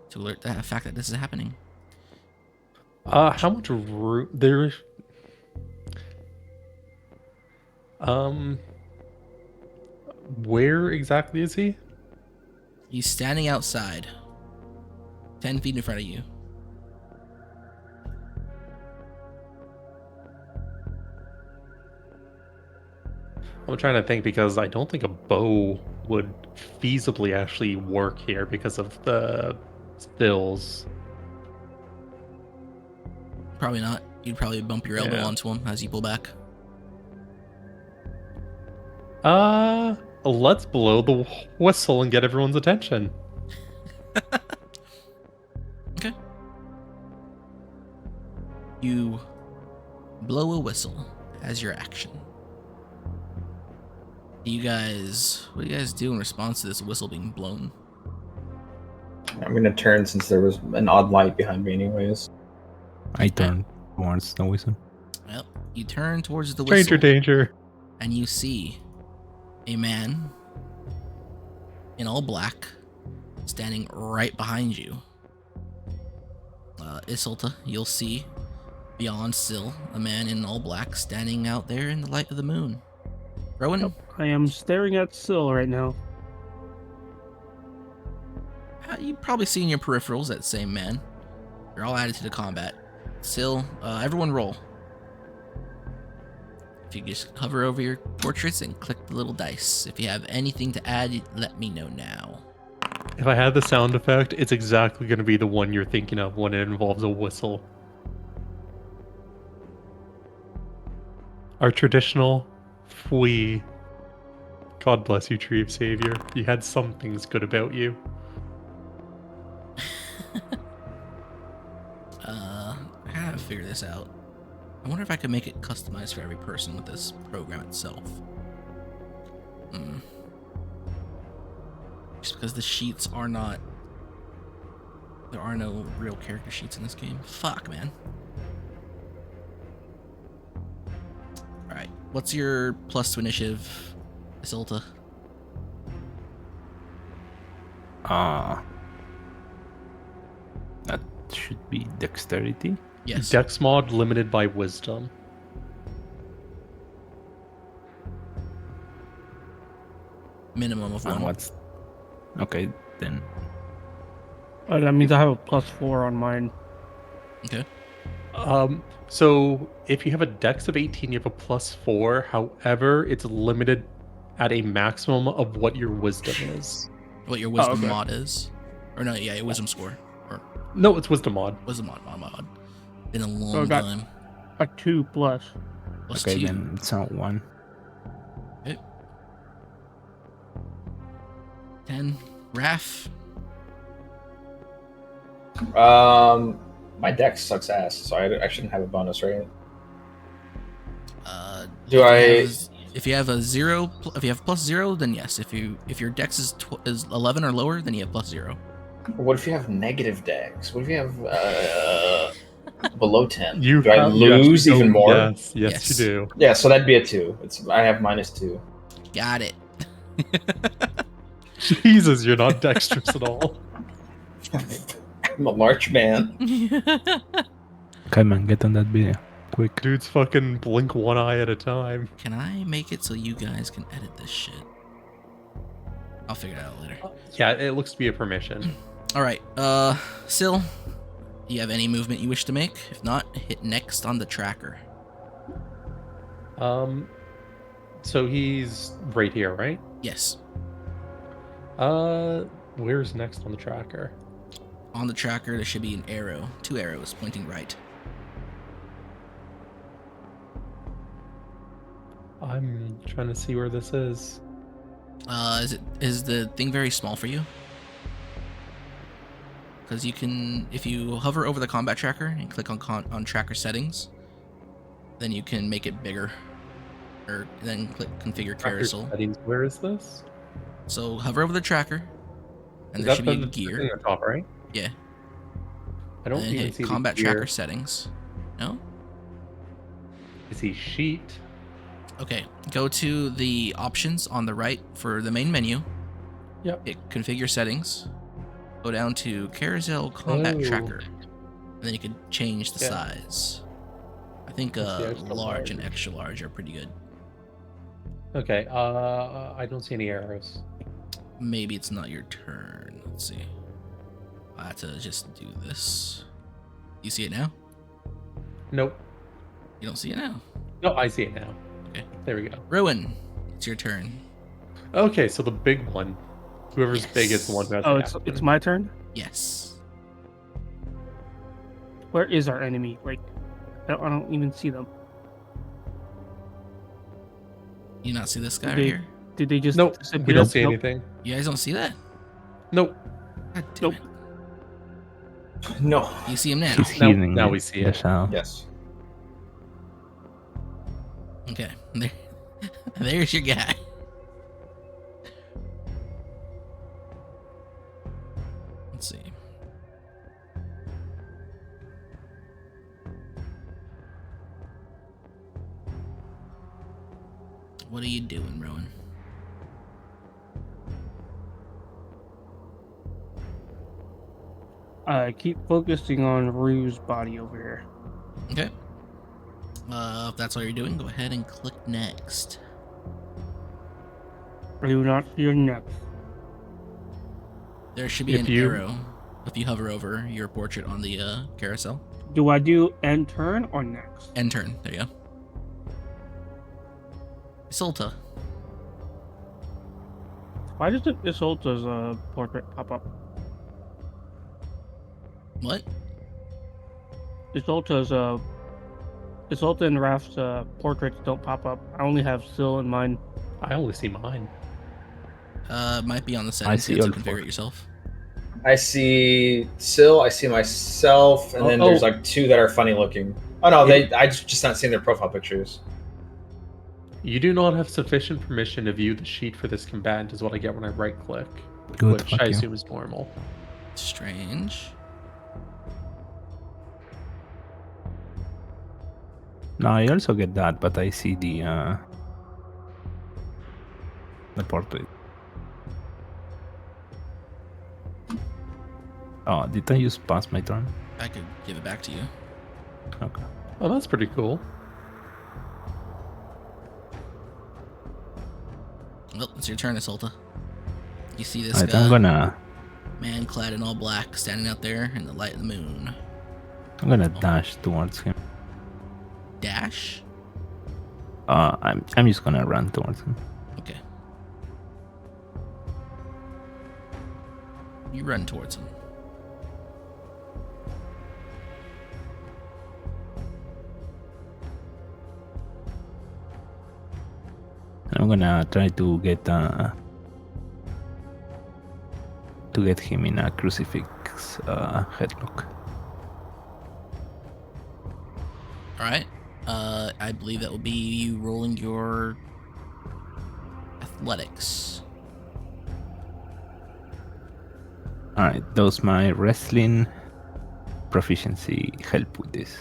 to alert the fact that this is happening. How much room there? Where exactly is he? He's standing outside, 10 feet in front of you. I'm trying to think because I don't think a bow would feasibly actually work here because of the stills. Probably not. You'd probably bump your elbow Yeah. onto him as you pull back. Let's blow the whistle and get everyone's attention. Okay. You blow a whistle as your action. What do you guys do in response to this whistle being blown? I'm gonna turn since there was an odd light behind me, anyways. I turn towards the whistle. Well, you turn towards the Stranger whistle danger. and you see a man in all black standing right behind you. Isolta, you'll see beyond Sil a man in all black standing out there in the light of the moon. Rowan, Yep, I am staring at Syl right now. you've probably seen your peripherals that same man. You're all added to the combat. Sil, everyone roll. If you just hover over your portraits and click the little dice. If you have anything to add, let me know now. If I had the sound effect, it's exactly going to be the one you're thinking of when it involves a whistle. Our traditional fwee. God bless you, Tree of Savior. You had some things good about you. I gotta figure this out. I wonder if I could make it customized for every person with this program itself. Just because the sheets are not... There are no real character sheets in this game. Fuck, man. Alright, what's your plus to initiative, Isilta? That should be dexterity. Yes. Dex mod limited by wisdom. Minimum of And one. what's okay then? That means I have a +4 on mine. Okay. So if you have a dex of 18, you have a +4. However, it's limited at a maximum of what your wisdom is. What your wisdom okay. mod is. Or no, yeah, your wisdom score. Or No, it's wisdom mod. wisdom mod. Been a So I long got time. a 2+. Plus Okay, 2. then it's a 1. Okay. 10. Raph. My dex sucks ass, so I shouldn't have a bonus, right? Do if you have a 0, if you have +0, then yes. If your dex is 11 or lower, then you have +0. What if you have negative dex? What if you have below 10? You Do I have you actually lose even go- more? Yes, Yes. you do. Yeah, so that'd be a 2. I have -2. Got it. Jesus, you're not dexterous at all. I'm a large man. Okay, man, get on that video. Quick. Dude's fucking blink one eye at a time. Can I make it so you guys can edit this shit? I'll figure it out later. Yeah, it looks to be a permission. All right. Syl, do you have any movement you wish to make? If not, hit next on the tracker. So he's right here, right? Yes. Where's next on the tracker? On the tracker, there should be an arrow. 2 arrows pointing right. I'm trying to see where this is. Is the thing very small for you? Because you can, if you hover over the combat tracker and click on tracker settings, then you can make it bigger. Or then click configure Tracker carousel. settings. Where is this? So hover over the tracker, and Is there that should be the a gear. thing on top, right? Yeah. I don't And then even hit see combat the gear. tracker settings. No? I see sheet. Okay. Go to the options on the right for the main menu. Yep. Hit configure settings. Go down to carousel combat Oh. tracker. And then you can change the Yeah. size. I think Let's see, extra large and large. extra large are pretty good. Okay. I don't see any arrows. Maybe it's not your turn. Let's see. I have to just do this. You see it now? Nope. You don't see it now. No, I see it now. Okay. There we go. Rowan, it's your turn. Okay, so the big one. Whoever's big is the one who has Oh, the it's action. my turn. Yes. Where is our enemy? Like, I don't even see them. You not see this guy right They- here? Did they just Nope. disappear? We don't see Nope. anything. You guys don't see that? Nope. God damn Nope. No. it. You see him now. He's Now- healing now the- we see the it. shadow. Yes. Okay. There, there's your guy. Let's see. What are you doing, Rowan? I keep focusing on Rue's body over here. Okay. If that's all you're doing, go ahead and click next. Rue, not your next. There should be If an you- arrow if you hover over your portrait on the carousel. Do I do end turn or next? End turn. There you go. Isolta. Why doesn't Isolta's portrait pop up? What? Isolta's Isolta and Raph's portraits don't pop up. I only have Syl in mine. I only see mine. Might be on the settings. see You have all to configure four. it yourself. I see Syl, I see myself, and then there's like 2 that are funny looking. Oh no, I just not seeing their profile pictures. You do not have sufficient permission to view the sheet for this combatant, is what I get when I right click, Good, which fuck I you. assume is normal. Strange. No, I also get that, but I see the portrait. Oh, did I just pass my turn? I could give it back to you. Okay. Oh, that's pretty cool. Well, it's your turn, Isolta. You see this Alright, guy, I'm gonna. man clad in all black, standing out there in the light of the moon. I'm gonna dash towards him. Dash? I'm just gonna run towards him. Okay. You run towards him. I'm gonna try to get him in a crucifix headlock. All right. I believe that will be you rolling your athletics. Alright, does my wrestling proficiency help with this?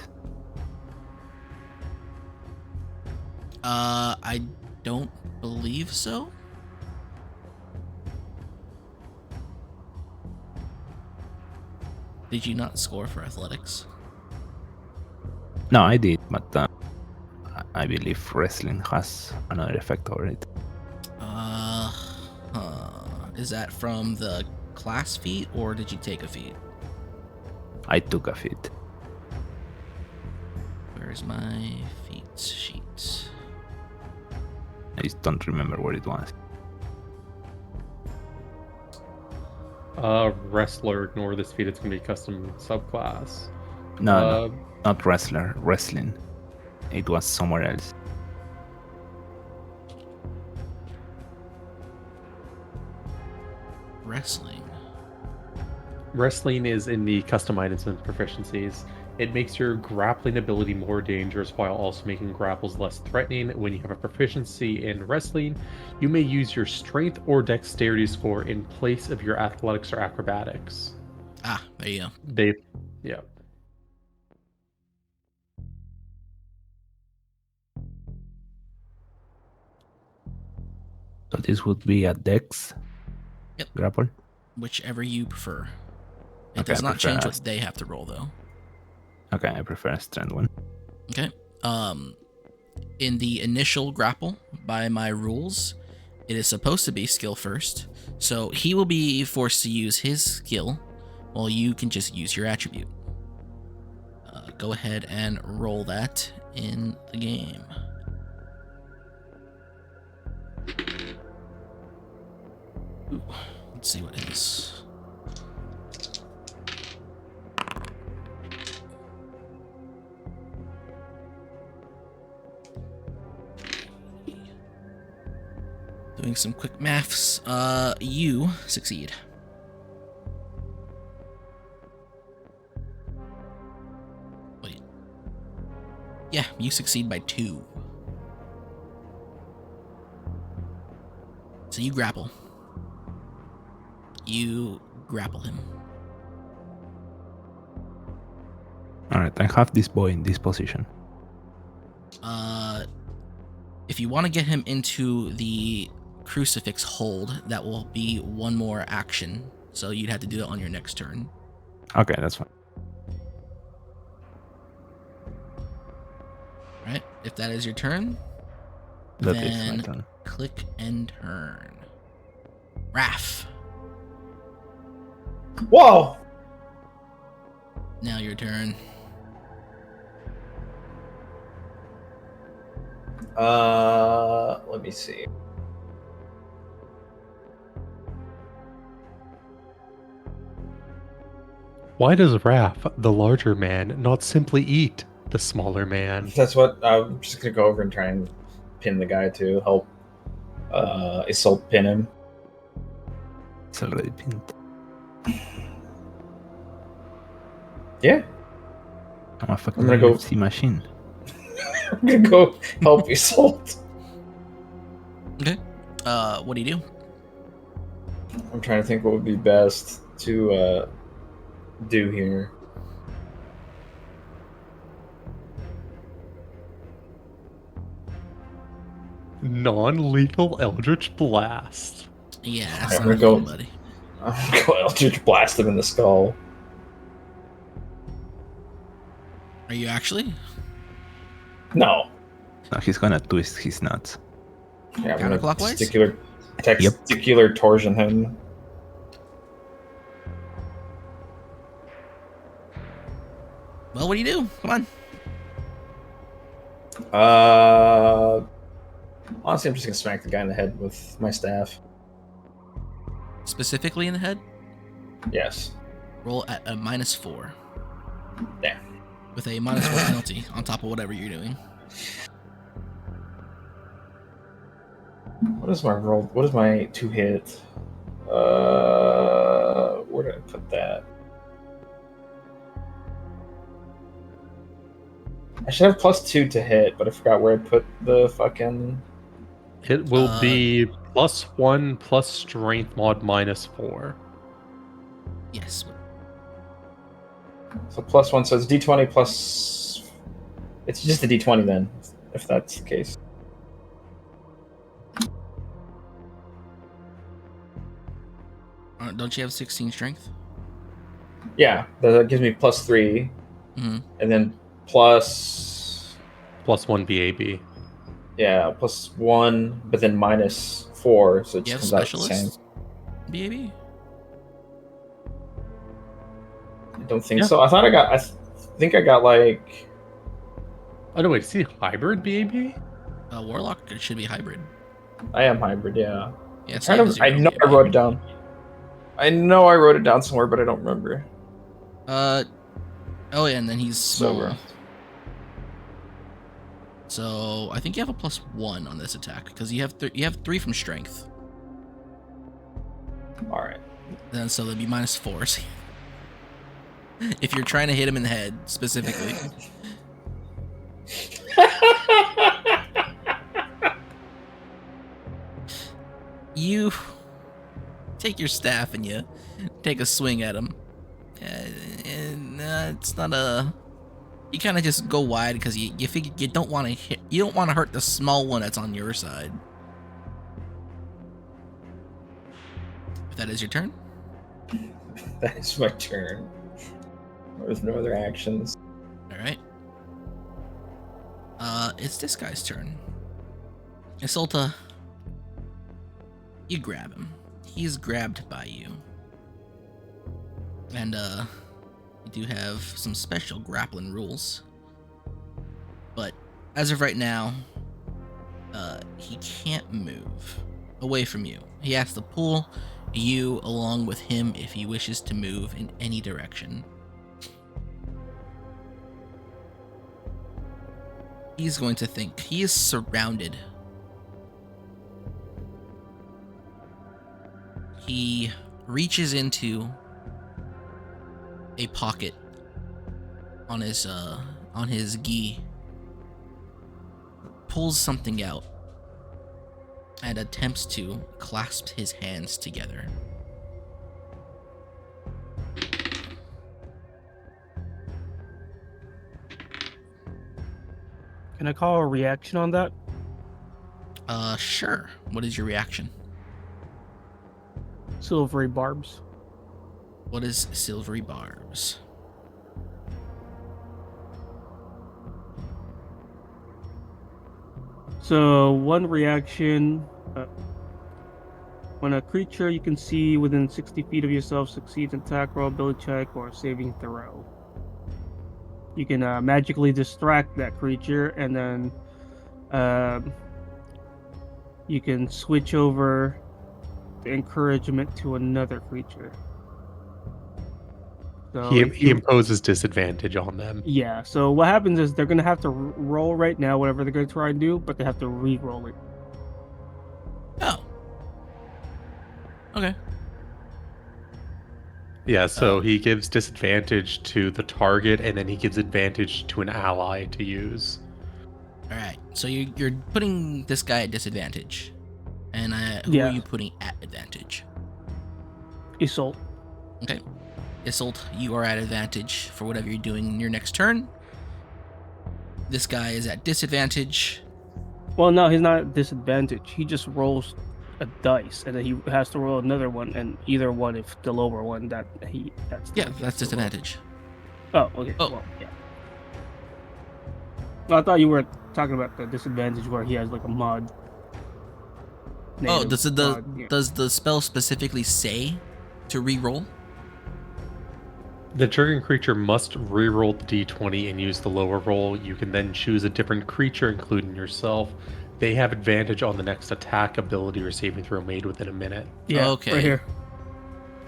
I don't believe so. Did you not score for athletics? No, I did, but I believe wrestling has another effect over it. Is that from the class feat or did you take a feat? I took a feat. Where's my feat sheet? I just don't remember what it was. Wrestler, ignore this feat. It's going to be custom subclass. No, not wrestler, wrestling. It was somewhere else. Wrestling. Wrestling is in the custom items and proficiencies. It makes your grappling ability more dangerous while also making grapples less threatening. When you have a proficiency in wrestling, you may use your strength or dexterity score in place of your athletics or acrobatics. Ah, there you go. Yeah. So this would be a dex Yep. grapple. Whichever you prefer. It Okay, does I not change prefer what they have to roll though. Okay, I prefer a strength one. Okay. In the initial grapple, by my rules, it is supposed to be skill first. So he will be forced to use his skill, while you can just use your attribute. Go ahead and roll that in the game. Ooh, let's see what it is. Doing some quick maths. You succeed. Wait. Yeah, you succeed by 2. So you grapple. You grapple him. Alright, I have this boy in this position. If you want to get him into the crucifix hold, that will be one more action. So you'd have to do that on your next turn. Okay, that's fine. Right? If that is your turn, That is my then turn. click and turn. Raph, Whoa! now your turn. Let me see. Why does Raph, the larger man, not simply eat the smaller man? That's what I'm just gonna go over and try and pin the guy to help Isolde pin him. It's already pinned. Yeah, I'm a fucking I'm gonna go- UFC machine. I'm gonna go help Isolde. Okay. What do you do? I'm trying to think what would be best to do here. Non-lethal Eldritch Blast. Yeah, I'm that's gonna not go- you, buddy. I'm gonna go Eldritch blast him in the skull. Are you actually? No. No, he's gonna twist his nuts. Yeah, I'm gonna Counterclockwise? testicular torsion him. Well, what do you do? Come on. Honestly, I'm just gonna smack the guy in the head with my staff. Specifically in the head. Yes. Roll at a -4 Yeah. with a -4 penalty on top of whatever you're doing. What is my roll? What is my 2 hit? Where did I put that? I should have +2 to hit, but I forgot where I put the fucking. It will Uh, be +1 plus strength mod -4. Yes. So +1, so it's D20 plus. It's just a D20 then, if that's the case. Don't you have 16 strength? Yeah, that gives me +3, Mm-hmm. and then plus. +1 BAB. Yeah, +1, but then -4, so it You just have comes out the same. specialist, BAB? I don't think Yeah. so. I thought I got. I think I got like. Oh no, wait, see hybrid BAB? Warlock should be hybrid. I am hybrid, yeah. Yeah, so Kind of. I know I wrote it down. I know I wrote it down somewhere, but I don't remember. Oh yeah, and then he's small. Sober. So I think you have a +1 on this attack because you have 3 from strength. All right. Then so that'd be -4. So if you're trying to hit him in the head specifically, you take your staff and you take a swing at him. It's not a. You kind of just go wide because you figure you don't want to hit. You don't want to hurt the small one that's on your side. If that is your turn. That is my turn. There's no other actions. All right. It's this guy's turn. Isolta, you grab him. He's grabbed by you. And, you do have some special grappling rules. But, as of right now, he can't move away from you. He has to pull you along with him if he wishes to move in any direction. He's going to think he is surrounded. He reaches into a pocket on his gi, pulls something out, and attempts to clasp his hands together. Can I call a reaction on that? Sure. What is your reaction? Silvery barbs. What is silvery barbs? So one reaction, when a creature you can see within 60 feet of yourself succeeds an attack roll, ability check, or saving throw, you can magically distract that creature, and then you can switch over the encouragement to another creature. So He imposes disadvantage on them. Yeah, so what happens is they're going to have to roll right now, whatever they're going to try and do, but they have to re-roll it. Oh. Okay. Yeah, so he gives disadvantage to the target, and then he gives advantage to an ally to use. All right. So you're putting this guy at disadvantage, and who are you putting at advantage? Isolt. Okay. Isolt, you are at advantage for whatever you're doing in your next turn. This guy is at disadvantage. Well, no, he's not at disadvantage. He just rolls a dice, and then he has to roll another one, and either one, if the lower one, that's That's disadvantage. Oh, okay. Oh. Well, yeah. Well, I thought you were talking about the disadvantage where he has like a mod. Oh, Native mod, yeah. does the spell specifically say to re-roll? The triggering creature must reroll the d20 and use the lower roll. You can then choose a different creature, including yourself. They have advantage on the next attack, ability, or saving throw made within a minute. Yeah, Okay. right here.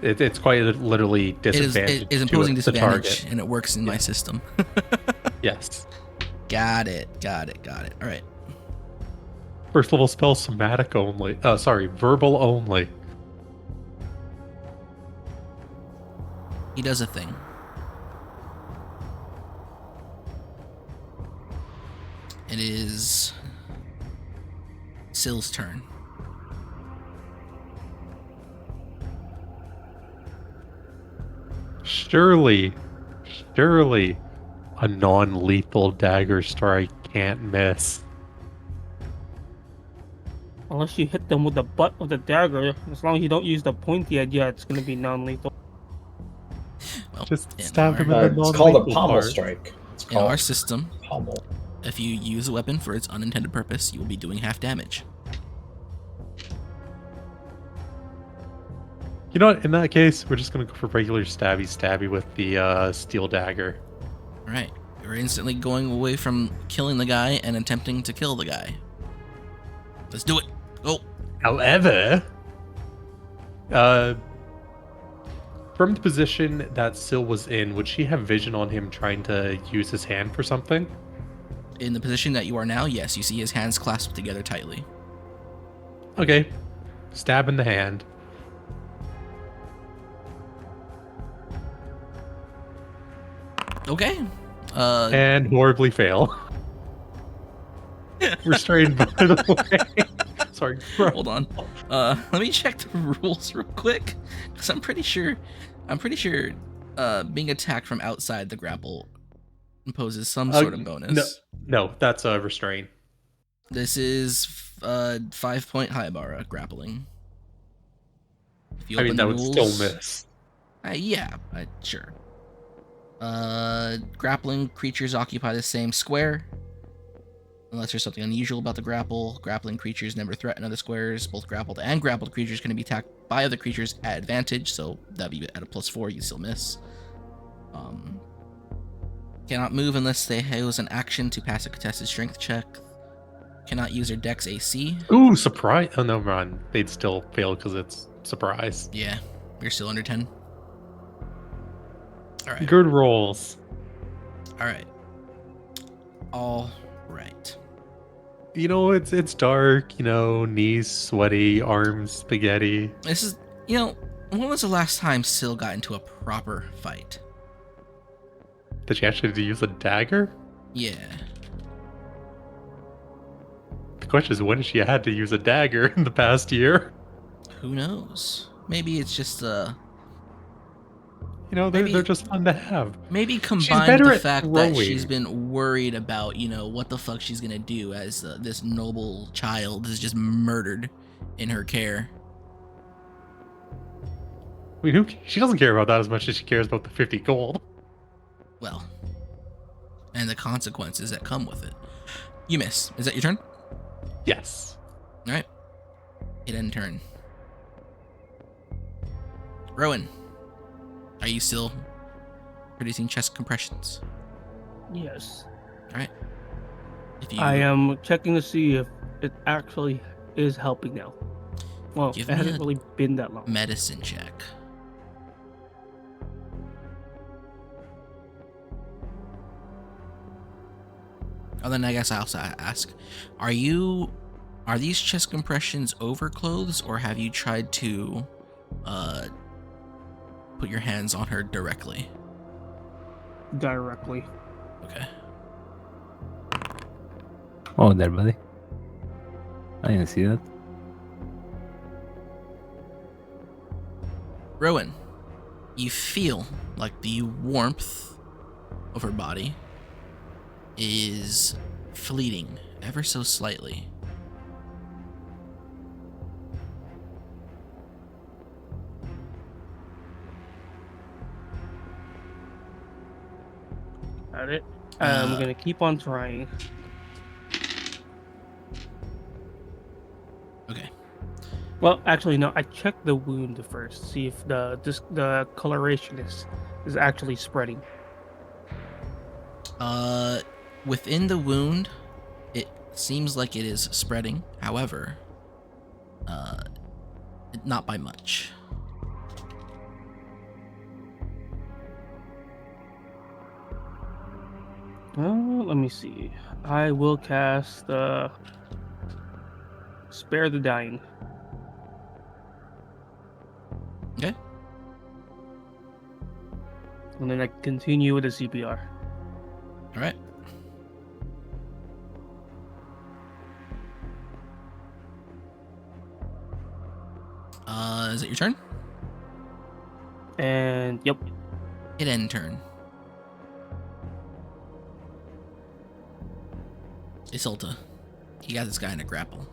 It's quite literally It disadvantage is to imposing the disadvantage, target. and it works in my Yeah. system. Yes. Got it. All right. First level spell, somatic only. Verbal only. He does a thing. It is Sill's turn. Surely, a non-lethal dagger strike can't miss. Unless you hit them with the butt of the dagger, as long as you don't use the pointy edge, yeah, it's gonna be non-lethal. Well, Just in stab him in our, the It's called a non-lethal pommel part. strike. It's in our called system, pommel. if you use a weapon for its unintended purpose, you will be doing half damage. You know what? In that case, we're just gonna go for regular stabby with the steel dagger. All right. You're instantly going away from killing the guy and attempting to kill the guy. Let's do it. Go. However, from the position that Syl was in, would she have vision on him trying to use his hand for something? In the position that you are now, yes, you see his hands clasped together tightly. Okay. Stab in the hand. Okay. And horribly fail. Restrained, by the way. Sorry. Hold on. Let me check the rules real quick, because I'm pretty sure, being attacked from outside the grapple imposes some sort of bonus. No, that's a restrain. This is 5-point Haibara grappling. If you I open mean, the that would rules, still miss. Yeah, sure. Grappling creatures occupy the same square. Unless there's something unusual about the grapple, grappling creatures never threaten other squares. Both grappled and grappled creatures can be attacked by other creatures at advantage, so that'd be at a +4, you still miss. Cannot move unless they use an action to pass a contested strength check. Cannot use their dex AC. Ooh, surprise! Oh no, run. They'd still fail because it's surprise. Yeah, you're still under 10. Alright. Good rolls. Alright. All right. You know, it's dark. You know, knees sweaty, arms spaghetti. This is, when was the last time Syl got into a proper fight? Did she actually have to use a dagger? Yeah. The question is, when has she had to use a dagger in the past year? Who knows? Maybe it's just You know, they're just fun to have. maybe combined better with the at fact that she's throwing. been worried about, what the fuck she's gonna do as this noble child is just murdered in her care. I mean, she doesn't care about that as much as she cares about the 50 gold. Well, and the consequences that come with it. You miss. Is that your turn? Yes. All right. Hit end turn. Rowan, are you still producing chest compressions? Yes. All right. If you I am checking to see if it actually is helping now. Well, Give it me hasn't a- really been that long. medicine check. Oh, then I guess I also ask, are these chest compressions over clothes, or have you tried to put your hands on her directly? Directly. Okay. Oh, there, buddy. I didn't see that. Rowan, you feel like the warmth of her body is fleeting ever so slightly. Got it. I'm Uh, gonna keep on trying. Okay. Well, actually, no. I checked the wound first, see if the coloration is actually spreading. Within the wound, it seems like it is spreading. However, not by much. Let me see. I will cast Spare the Dying. Okay. And then I continue with the CPR. All right. Is it your turn? And yep. It end turn. Isolta, you got this guy in a grapple.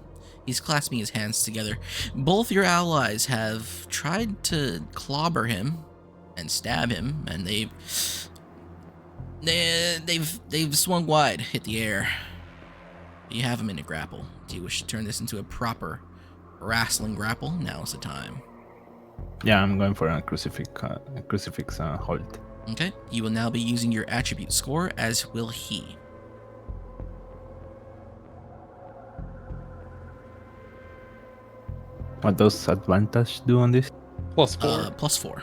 He's clasping his hands together. Both your allies have tried to clobber him and stab him, and they've swung wide, hit the air. You have him in a grapple. Do you wish to turn this into a proper wrestling grapple? Now's the time. Yeah, I'm going for a crucifix hold. Okay. You will now be using your attribute score, as will he. What does advantage do on this? +4. +4.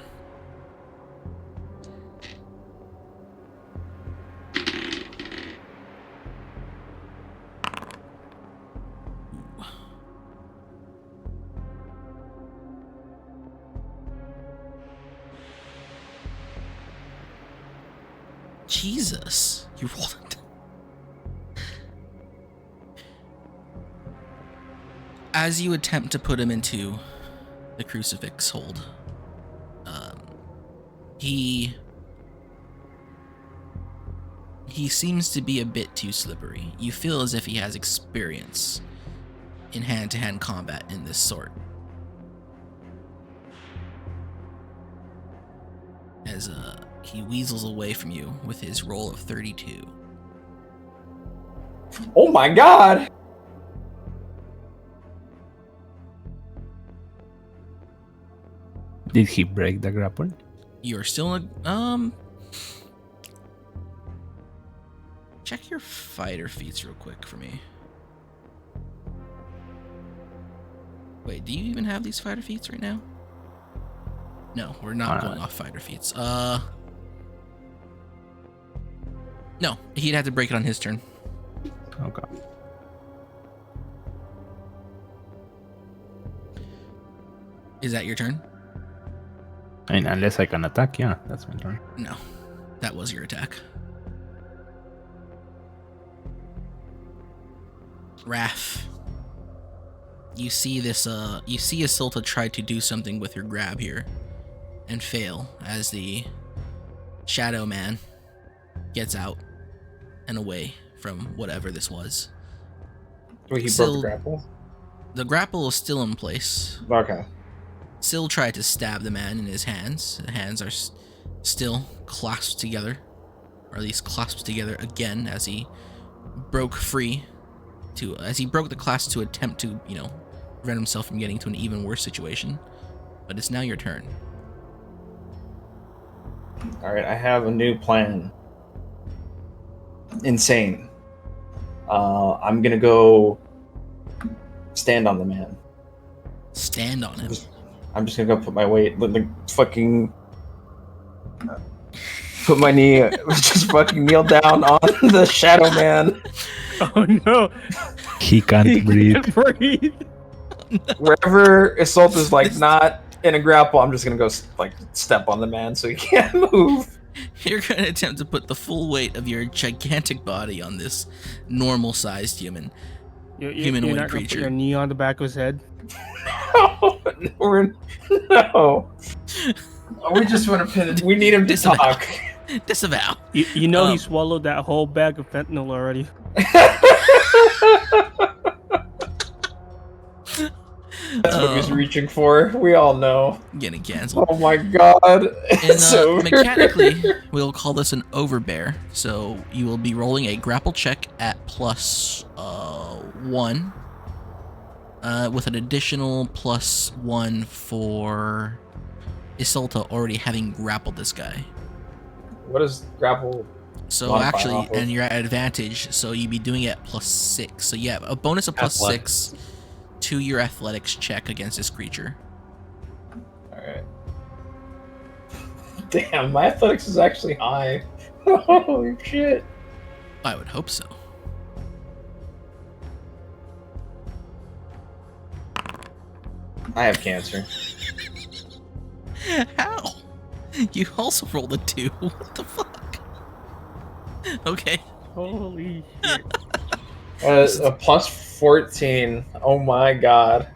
Jesus, you rolled it. As you attempt to put him into the crucifix hold, he seems to be a bit too slippery. You feel as if he has experience in hand-to-hand combat in this sort. As he weasels away from you with his roll of 32. Oh my god! Did he break the grapple? You're still in check your fighter feats real quick for me. Wait, do you even have these fighter feats right now? No, we're not going off fighter feats. No, he'd have to break it on his turn. Okay. Is that your turn? I mean, unless I can attack, yeah, that's my turn. No, that was your attack. Raph, you see this, you see Isilta try to do something with her grab here and fail as the Shadow Man gets out and away from whatever this was. Wait, he broke Still- the grapple? The grapple is still in place. Okay. Syl tried to stab the man in his hands. The hands are still clasped together, or at least clasped together again as he broke free. As he broke the clasp to attempt to, prevent himself from getting to an even worse situation. But it's now your turn. Alright, I have a new plan. Insane. I'm gonna go stand on the man. Stand on him. I'm just gonna go put my weight, fucking put my knee, just fucking kneel down on the Shadow Man. Oh no! He can't breathe. Can't breathe. Wherever Isolta's not in a grapple, I'm just gonna go step on the man so he can't move. You're going to attempt to put the full weight of your gigantic body on this normal-sized human. Humanoid Humanoid not gonna creature. Put your knee on the back of his head. No. We just want to pin it. We need him to Disavow. talk. Disavow. You know he swallowed that whole bag of fentanyl already. That's what he's reaching for. We all know. Getting canceled. Oh my god. And It's over. mechanically, we'll call this an overbear. So you will be rolling a grapple check at +1. with an additional +1 for Isolta already having grappled this guy. What is grapple? So Modify actually, off of? and you're at advantage, so you'd be doing it at +6. So you have a bonus of +6 to your athletics check against this creature. All right. Damn, my athletics is actually high. Holy shit. I would hope so. I have cancer. How? You also rolled a 2. What the fuck? Okay. Holy shit. A +14. Oh my god.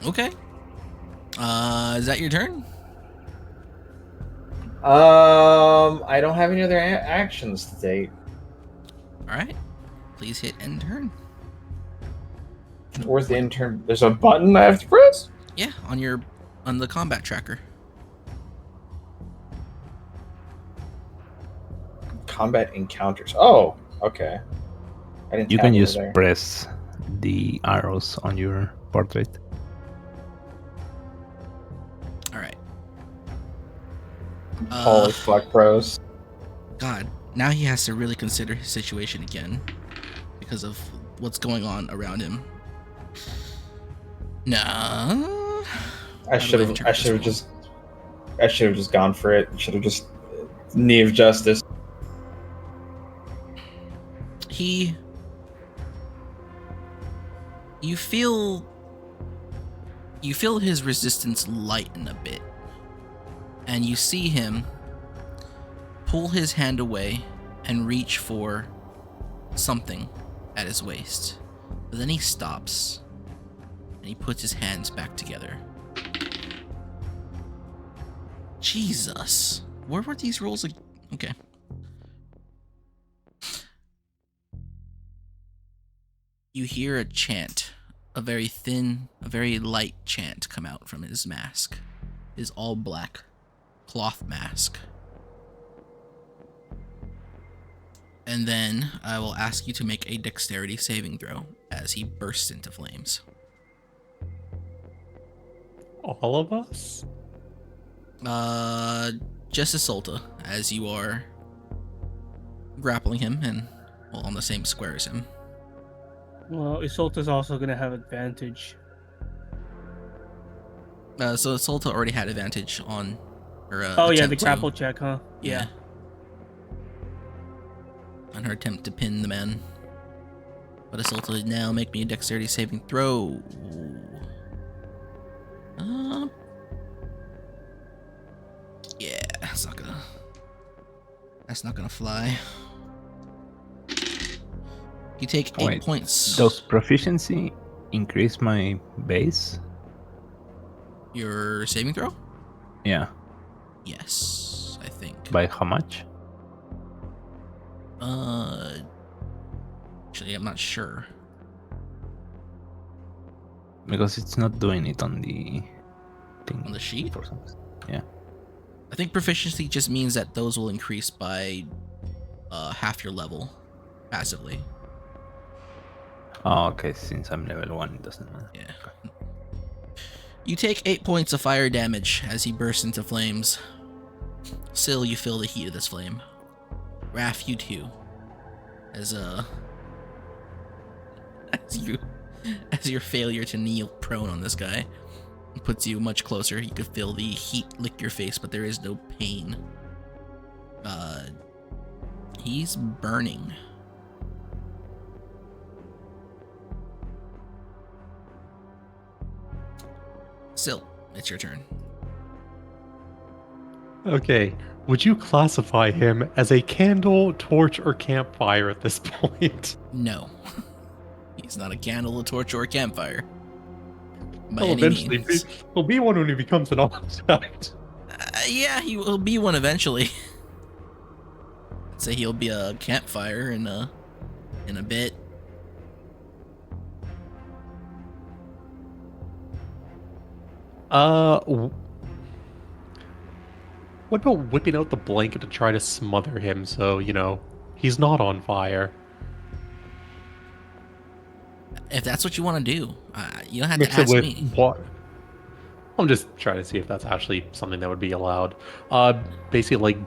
Okay. Is that your turn? I don't have any other actions to take. All right. Please hit end turn. Where's the intern? There's a button I have to press? Yeah, on the combat tracker. Combat encounters. Oh, okay. I didn't You tab can over just there. press the arrows on your portrait. All right. Holy fuck, bros. God, now he has to really consider his situation again because of what's going on around him. No. I should have just gone for it. Should have just knee of justice. You feel his resistance lighten a bit, and you see him pull his hand away and reach for something at his waist. But then he stops and he puts his hands back together. Jesus, where were these rolls? Okay. You hear a chant, a very thin, a very light chant come out from his mask, his all black cloth mask. And then I will ask you to make a dexterity saving throw as he bursts into flames. All of us? Just Isolta, as you are grappling him and, well, on the same square as him. Well, Isolta's also gonna have advantage. So Isolta already had advantage on her Oh yeah, attempt the to- grapple check, huh? Yeah. On her attempt to pin the man. But Isolta now make me a dexterity saving throw. Yeah, that's not gonna fly. You take 8 Wait, points. Does proficiency increase my base? Your saving throw? Yeah. Yes, I think. By how much? Actually, I'm not sure. Because it's not doing it on the thing. On the sheet? For some reason. Yeah. I think proficiency just means that those will increase by half your level passively. Oh, okay. Since I'm level 1, it doesn't matter. Yeah. You take 8 points of fire damage as he bursts into flames. Still, you feel the heat of this flame. Raph, you too. As your failure to kneel prone on this guy puts you much closer. You could feel the heat lick your face, but there is no pain. He's burning. Still, it's your turn. Okay. Would you classify him as a candle, torch, or campfire at this point? No. He's not a candle, a torch, or a campfire. By Well, any eventually, means. he'll be one when he becomes an object. Yeah, he will be one eventually. I'd say he'll be a campfire in a bit. What about whipping out the blanket to try to smother him so, he's not on fire? If that's what you want to do, you don't have Mix to it ask with me. water. I'm just trying to see if that's actually something that would be allowed. Basically, like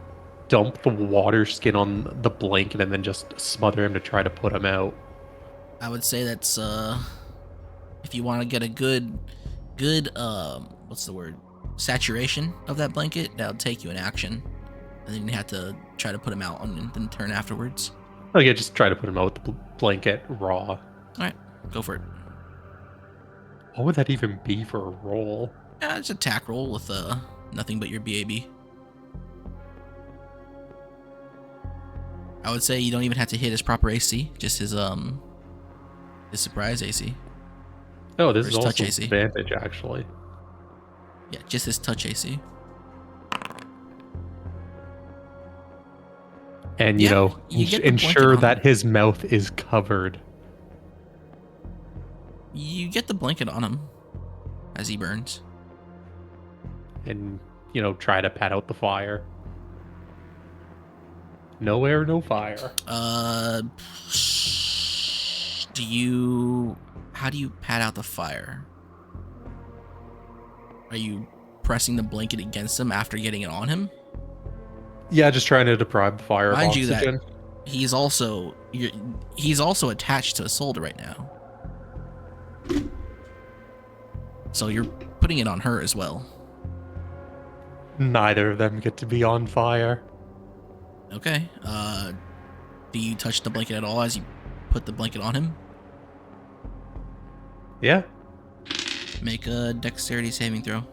dump the water skin on the blanket and then just smother him to try to put him out. I would say that's if you want to get a good what's the word, saturation of that blanket, that'll take you an action, and then you have to try to put him out and then turn afterwards. Okay, just try to put him out with the blanket raw. All right, go for it. What would that even be for a roll? It's a attack roll with nothing but your BAB. I would say you don't even have to hit his proper AC, just his surprise AC. Oh, this Or is his also touch AC. advantage actually. Yeah, just his touch AC. And Yeah, you get the blanket ensure on that him. his mouth is covered. You get the blanket on him as he burns. And try to pat out the fire. No air, no fire. How do you pat out the fire? Are you pressing the blanket against him after getting it on him? Yeah, just trying to deprive the fire of Mind you that oxygen. he's also attached to a soldier right now. So you're putting it on her as well. Neither of them get to be on fire. Okay. Do you touch the blanket at all as you put the blanket on him? Yeah. Make a dexterity saving throw.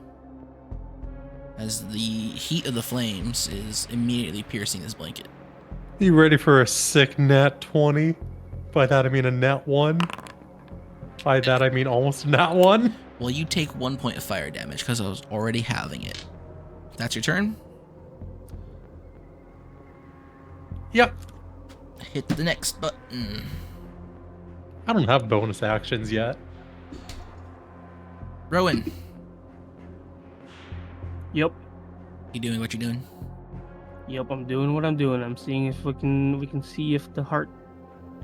As the heat of the flames is immediately piercing his blanket. You ready for a sick nat 20? By that I mean a nat 1. By that I mean almost a nat 1. Well, you take 1 point of fire damage because I was already having it. That's your turn. Yep. Hit the next button. I don't have bonus actions yet. Rowan, Yep. you doing what you're doing? Yep, I'm doing what I'm doing. I'm seeing if we can see if the heart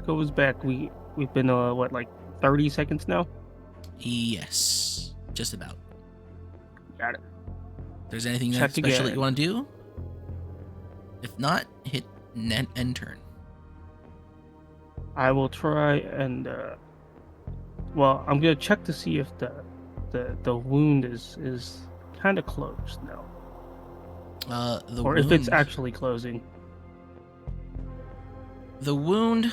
goes back. We've been what, like 30 seconds now? Yes, just about. Got it. If there's anything Check special that again. you want to do? If not, hit end turn. I will try and well, I'm gonna check to see if the wound is kind of closed now, or if it's actually closing. The wound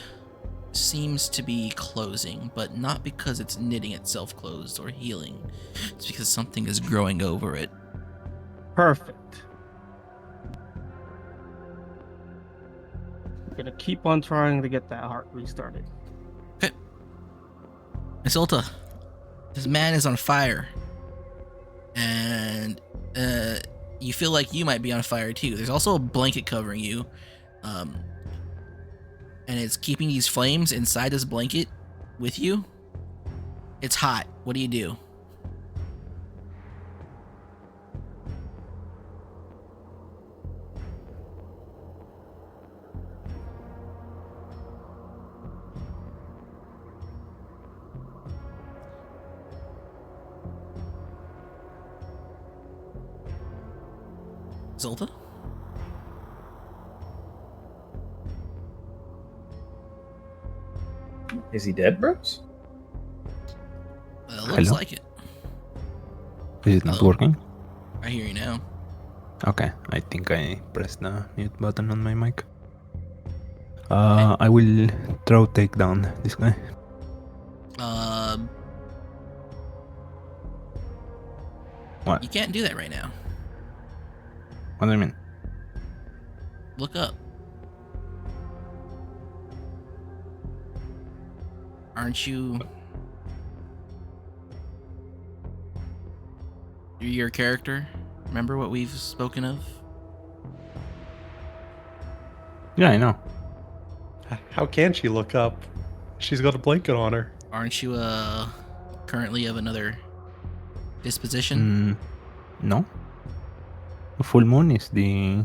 seems to be closing, but not because it's knitting itself closed or healing. It's because something is growing over it. Perfect. I'm gonna keep on trying to get that heart restarted. Okay. Isolta, this man is on fire. And you feel like you might be on fire too. There's also a blanket covering you. And it's keeping these flames inside this blanket with you. It's hot. What do you do? Zolta? Is he dead, bros? Looks Hello? like it. Is it not Hello? working? I hear you now. Okay, I think I pressed the mute button on my mic. I will take down this guy. What? You can't do that right now. What do you mean? Look up. Aren't you... You're your character? Remember what we've spoken of? Yeah, I know. How can she look up? She's got a blanket on her. Aren't you currently of another disposition? No. The full moon is the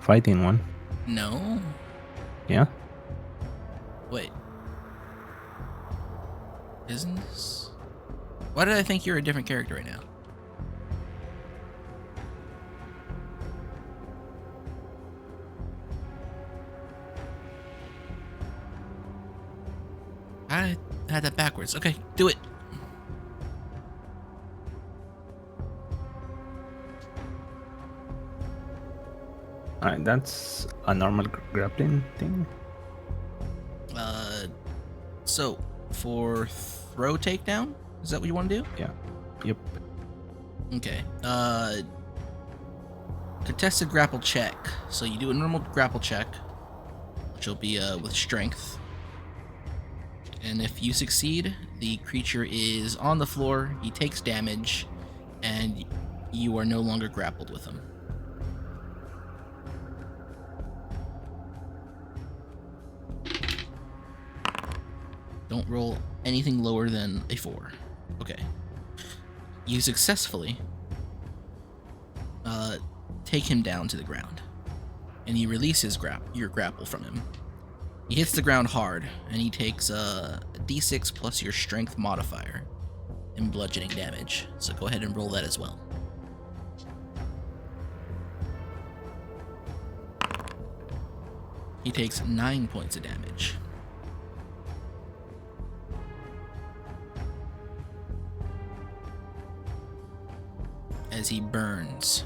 fighting one. No. Yeah. Wait. Isn't this? Why did I think you're a different character right now? I had that backwards. Okay, do it. Alright, that's a normal grappling thing. So for throw takedown, is that what you want to do? Yeah. Yep. Okay. Contested grapple check. So you do a normal grapple check, which will be with strength. And if you succeed, the creature is on the floor, he takes damage, and you are no longer grappled with him. Don't roll anything lower than a 4. Okay. You successfully take him down to the ground, and you release your grapple from him. He hits the ground hard, and he takes a d6 plus your strength modifier in bludgeoning damage. So go ahead and roll that as well. He takes 9 points of damage. As he burns.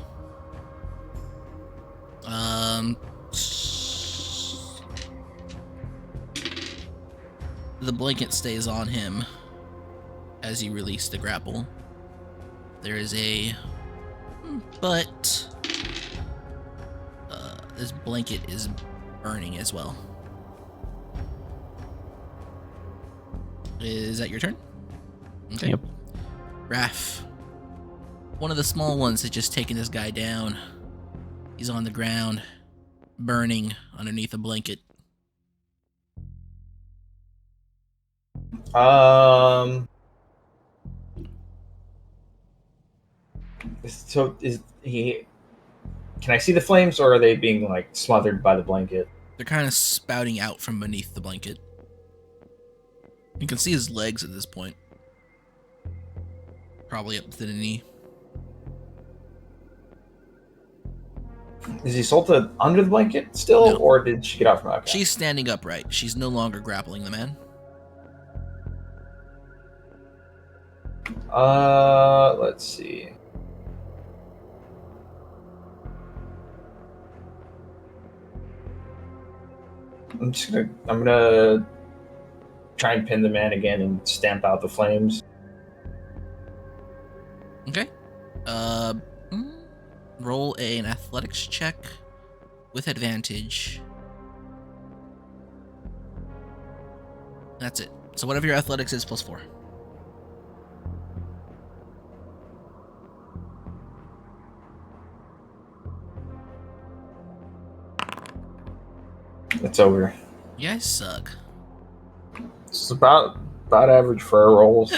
The blanket stays on him as you release the grapple. There is but this blanket is burning as well. Is that your turn? Okay. Yep. Raph. One of the small ones has just taken this guy down. He's on the ground, burning underneath a blanket. So is he? Can I see the flames, or are they being like smothered by the blanket? They're kind of spouting out from beneath the blanket. You can see his legs at this point. Probably up to the knee. Is Isolta under the blanket still, No. or did she get out from out? She's standing upright. She's no longer grappling the man. Let's see. I'm gonna try and pin the man again and stamp out the flames. Okay. Roll an athletics check with advantage. That's it. So whatever your athletics is, +4. It's over. You guys suck. It's about average for our rolls.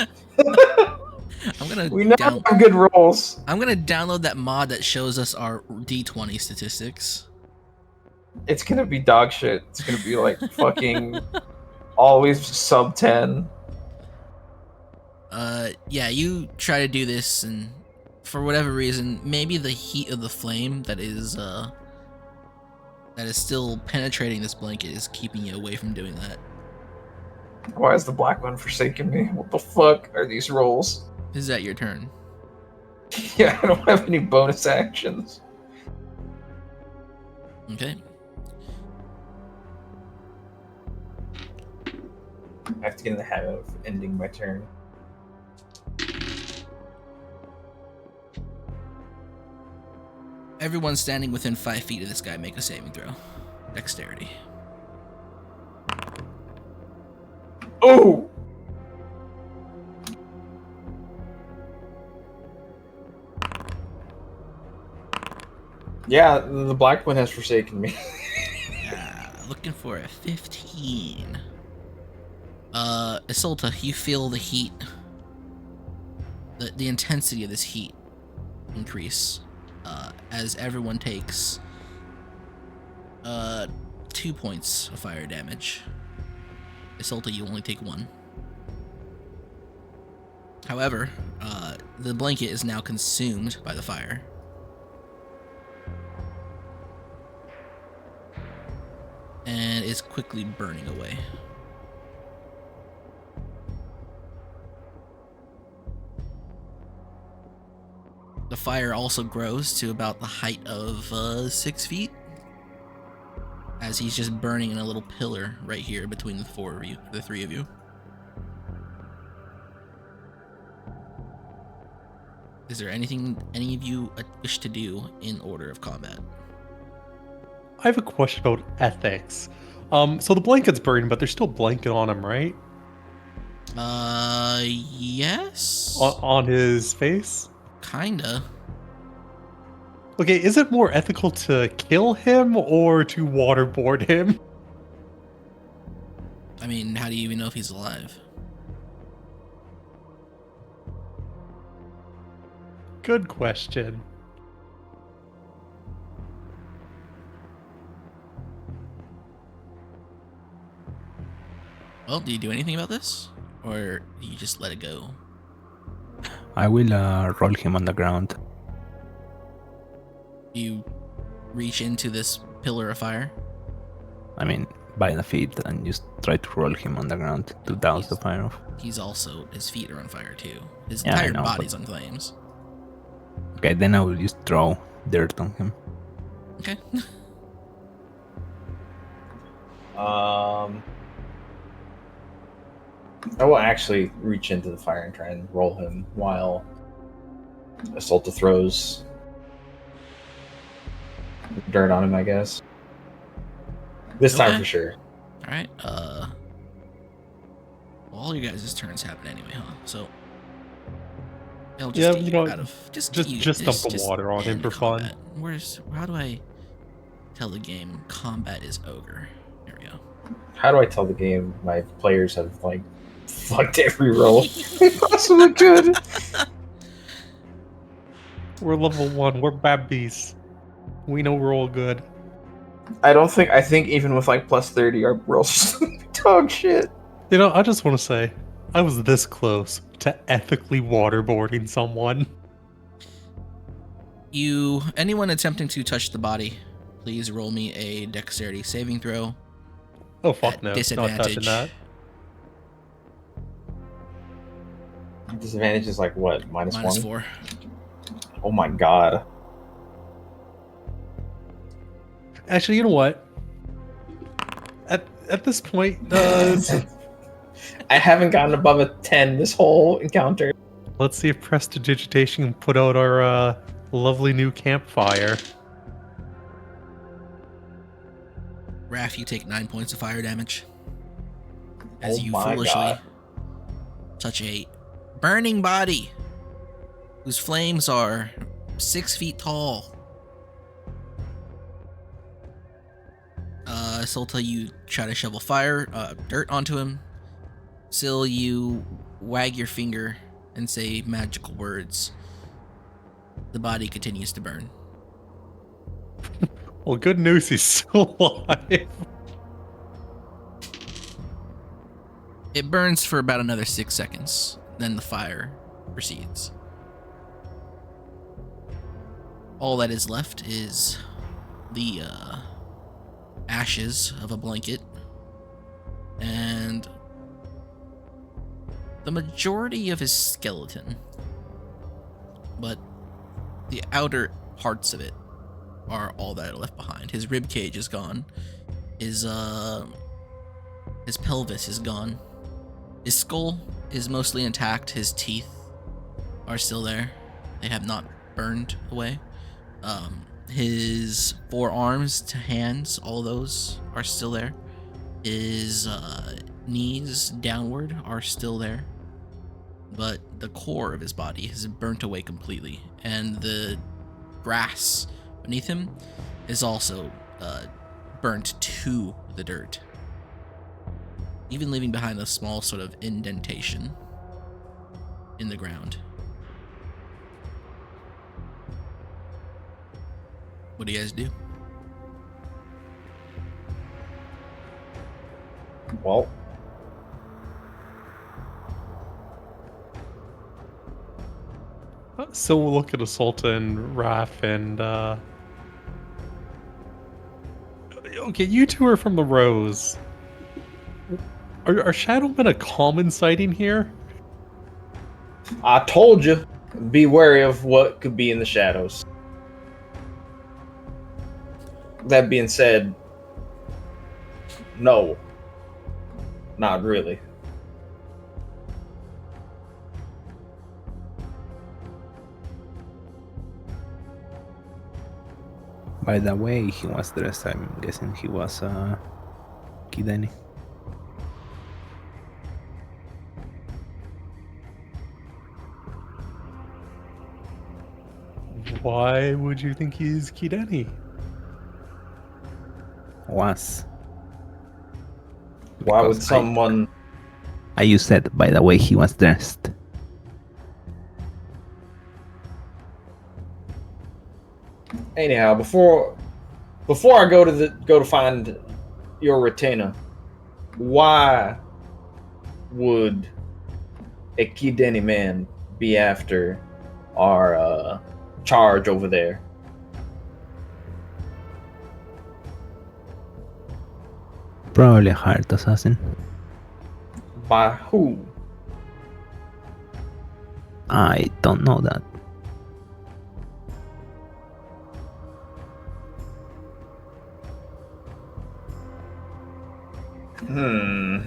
I'm gonna We never have good rolls. I'm gonna download that mod that shows us our D20 statistics. It's gonna be dog shit. It's gonna be like fucking always sub 10. Yeah, you try to do this, and for whatever reason, maybe the heat of the flame that is still penetrating this blanket is keeping you away from doing that. Why is the black one forsaking me? What the fuck are these rolls? Is that your turn? Yeah, I don't have any bonus actions. Okay. I have to get in the habit of ending my turn. Everyone standing within 5 feet of this guy, make a saving throw. Dexterity. Oh! Yeah, the black one has forsaken me. Yeah, looking for a 15. Isolta, you feel the heat, the intensity of this heat increase, as everyone takes 2 points of fire damage. Isolta, you only take 1. However, the blanket is now consumed by the fire. And is quickly burning away. The fire also grows to about the height of 6 feet, as he's just burning in a little pillar right here between the three of you. Is there anything any of you wish to do in order of combat? I have a question about ethics. So the blanket's burning, but there's still blanket on him, right? Yes. On his face? Kinda. Okay, is it more ethical to kill him or to waterboard him? I mean, how do you even know if he's alive? Good question. Well, do you do anything about this? Or do you just let it go? I will roll him on the ground. You reach into this pillar of fire? I mean, by the feet, and just try to roll him on the ground to douse the fire off. He's also, his feet are on fire too. His Yeah, I entire know, body's on flames. Okay, then I will just throw dirt on him. Okay. I will actually reach into the fire and try and roll him while Assaulta throws dirt on him, I guess. This time Okay. for sure. Alright, well, all your guys' turns happen anyway, huh? So I'll just Yeah, get you you know, out of just just dump the water on him end for fun. combat. How do I tell the game combat is ogre? Here we go. How do I tell the game my players have like fucked every roll they possibly could? We're level 1, we're bad beasts. We know we're all good. I think even with like plus 30 our rolls dog shit. You know, I just want to say, I was this close to ethically waterboarding someone. Anyone attempting to touch the body, please roll me a dexterity saving throw. Oh fuck At no, not disadvantage. touching that. Disadvantage is like what, minus Minus 1? 4. Oh my god. Actually, you know what? At this point, I haven't gotten above a 10 this whole encounter. let's see if Prestidigitation can put out our lovely new campfire. Raph, you take 9 points of fire damage. As Oh you my foolishly God. touch a burning body whose flames are 6 feet tall. Solta, you try to shovel dirt onto him. Sil, you wag your finger and say magical words. The body continues to burn. Well, good news, he's still alive. It burns for about another 6 seconds, then the fire proceeds. All that is left is the ashes of a blanket and the majority of his skeleton, but the outer parts of it are all that are left behind. His rib cage is gone. His pelvis is gone. His skull is mostly intact. His teeth are still there. They have not burned away. His forearms to hands, all those are still there. His knees downward are still there. But the core of his body has burnt away completely. And the grass beneath him is also burnt to the dirt, even leaving behind a small sort of indentation in the ground. What do you guys do? Well, So we'll look at Asulta and Raph and okay, you two are from the Rose. Are Shadowmen a common sighting here? I told you, be wary of what could be in the shadows. That being said, no, not really. By the way he was dressed, I'm guessing he was Kidani. Why would you think he's Kidani? Was. Why would Because someone? you said by the way he was dressed. Anyhow, before I go to find your retainer, why would a Kideni man be after our charge over there? Probably a hired assassin. By who? I don't know that. Hmm.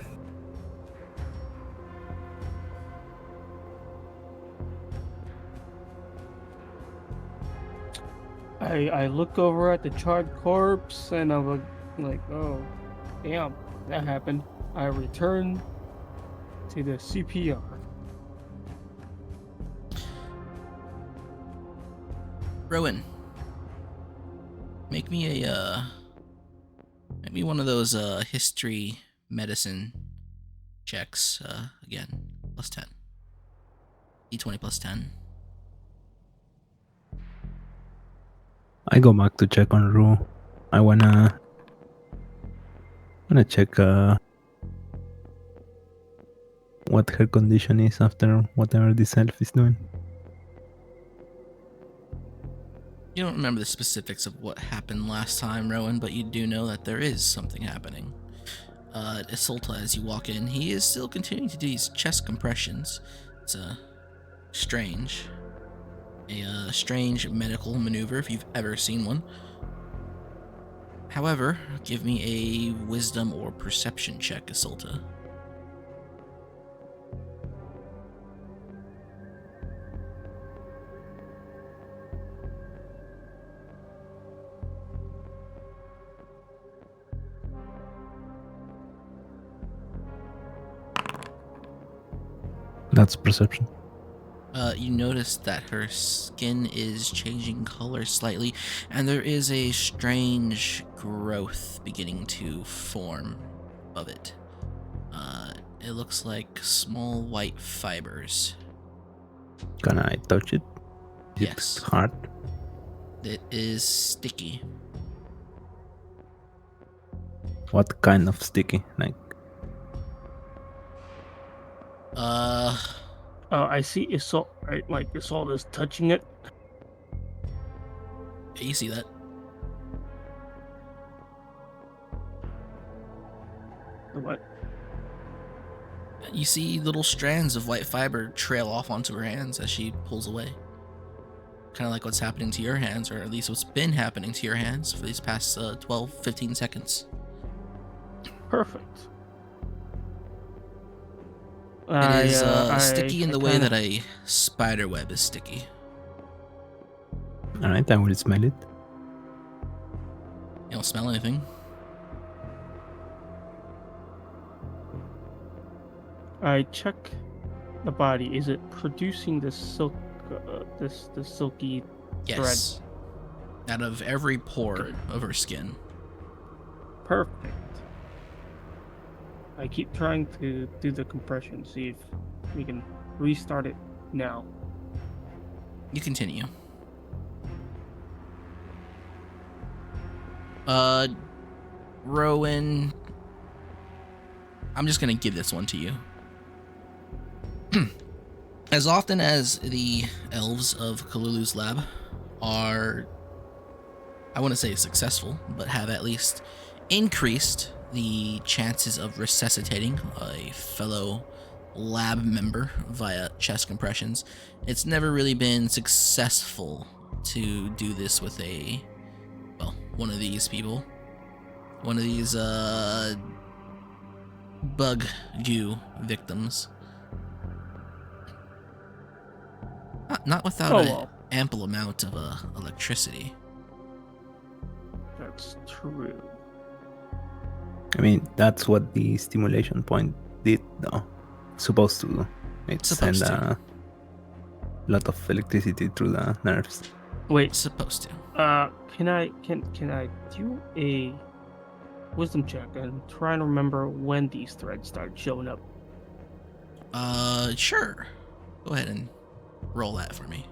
I look over at the charred corpse and I'm like, oh, damn, that happened. I return to the CPR. Rowan, make me one of those history medicine checks again. Plus 10. D20 plus 10. I go back to check on Rue. I wanna check what her condition is after whatever this elf is doing. You don't remember the specifics of what happened last time, Rowan, but you do know that there is something happening. Isolta, as you walk in, he is still continuing to do these chest compressions. It's strange. A strange medical maneuver if you've ever seen one. However, give me a wisdom or perception check, Isolta. That's perception. You notice that her skin is changing color slightly, and there is a strange growth beginning to form of it. It looks like small white fibers. Can I touch it? Is Yes. it hard? It is sticky. What kind of sticky? Like I see Isolde, right? Like Isolde is touching it. Yeah, you see that. What? You see little strands of white fiber trail off onto her hands as she pulls away. Kind of like what's happening to your hands, or at least what's been happening to your hands for these past 12, 15 seconds. Perfect. It is sticky in the way that a spider web is sticky. alright, I will smell it. You don't smell anything. I check the body. Is it producing the silk? This silky Yes. Out of every pore of her skin. Perfect. I keep trying to do the compression, see if we can restart it now. You continue. Rowan, I'm just gonna give this one to you. As often as the elves of Kalulu's lab are, I want to say successful, but have at least increased the chances of resuscitating a fellow lab member via chest compressions, it's never really been successful to do this with one of these people. One of these, bug goo victims. Not without Oh an well, ample amount of electricity. that's true. I mean, that's what the stimulation point did, though. Supposed to do. It Supposed sent to. a lot of electricity through the nerves. Wait, Supposed to. can I do a wisdom check and try and remember when these threads started showing up? Sure. Go ahead and roll that for me.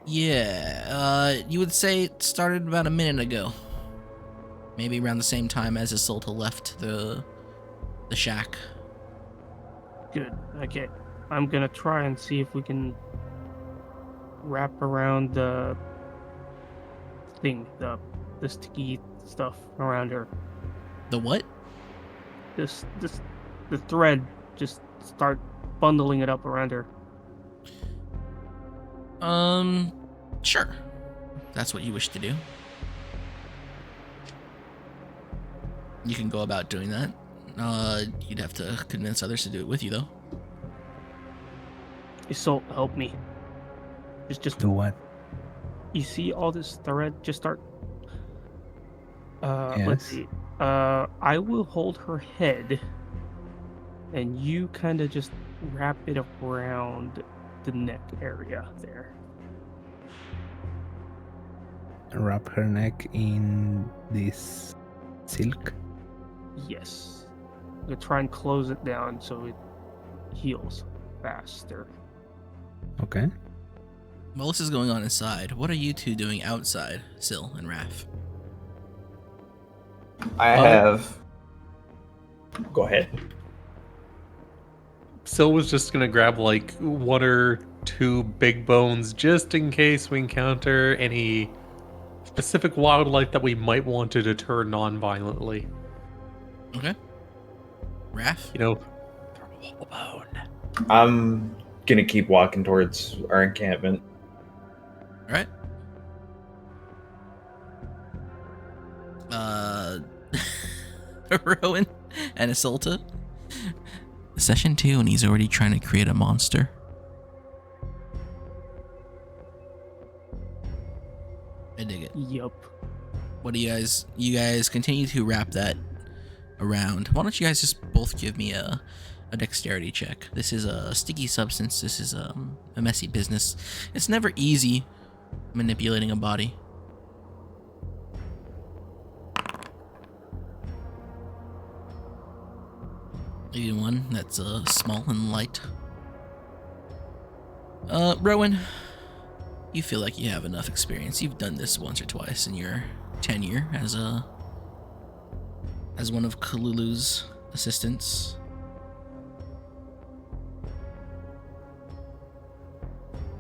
Yeah, you would say it started about a minute ago. Maybe around the same time as Isolta left the shack. Good. Okay. I'm gonna try and see if we can wrap around the thing, the sticky stuff around her. The what? This the thread. Just start bundling it up around her. Sure. That's what you wish to do. You can go about doing that. You'd have to convince others to do it with you, though. So help me. Just Do what? you see all this thread? Just start. Let's Yes. see. I will hold her head, and you kind of just wrap it around the neck area there. Wrap her neck in this silk. Yes. I'm gonna try and close it down so it heals faster. Okay. While this is going on inside, what are you two doing outside, Sil and Raph? I have. Go ahead. Sil was just gonna grab like one or two big bones just in case we encounter any specific wildlife that we might want to deter non-violently. Okay. Raph? You know, throw a whole bone. I'm gonna keep walking towards our encampment. All right. Rowan and Isolta. Session 2, and he's already trying to create a monster. I dig it. Yup. What do you guys continue to wrap that around? Why don't you guys just both give me a dexterity check? This is a sticky substance. This is a messy business. It's never easy manipulating a body. Maybe one that's small and light. Rowan, you feel like you have enough experience. You've done this once or twice in your tenure as one of Kalulu's assistants.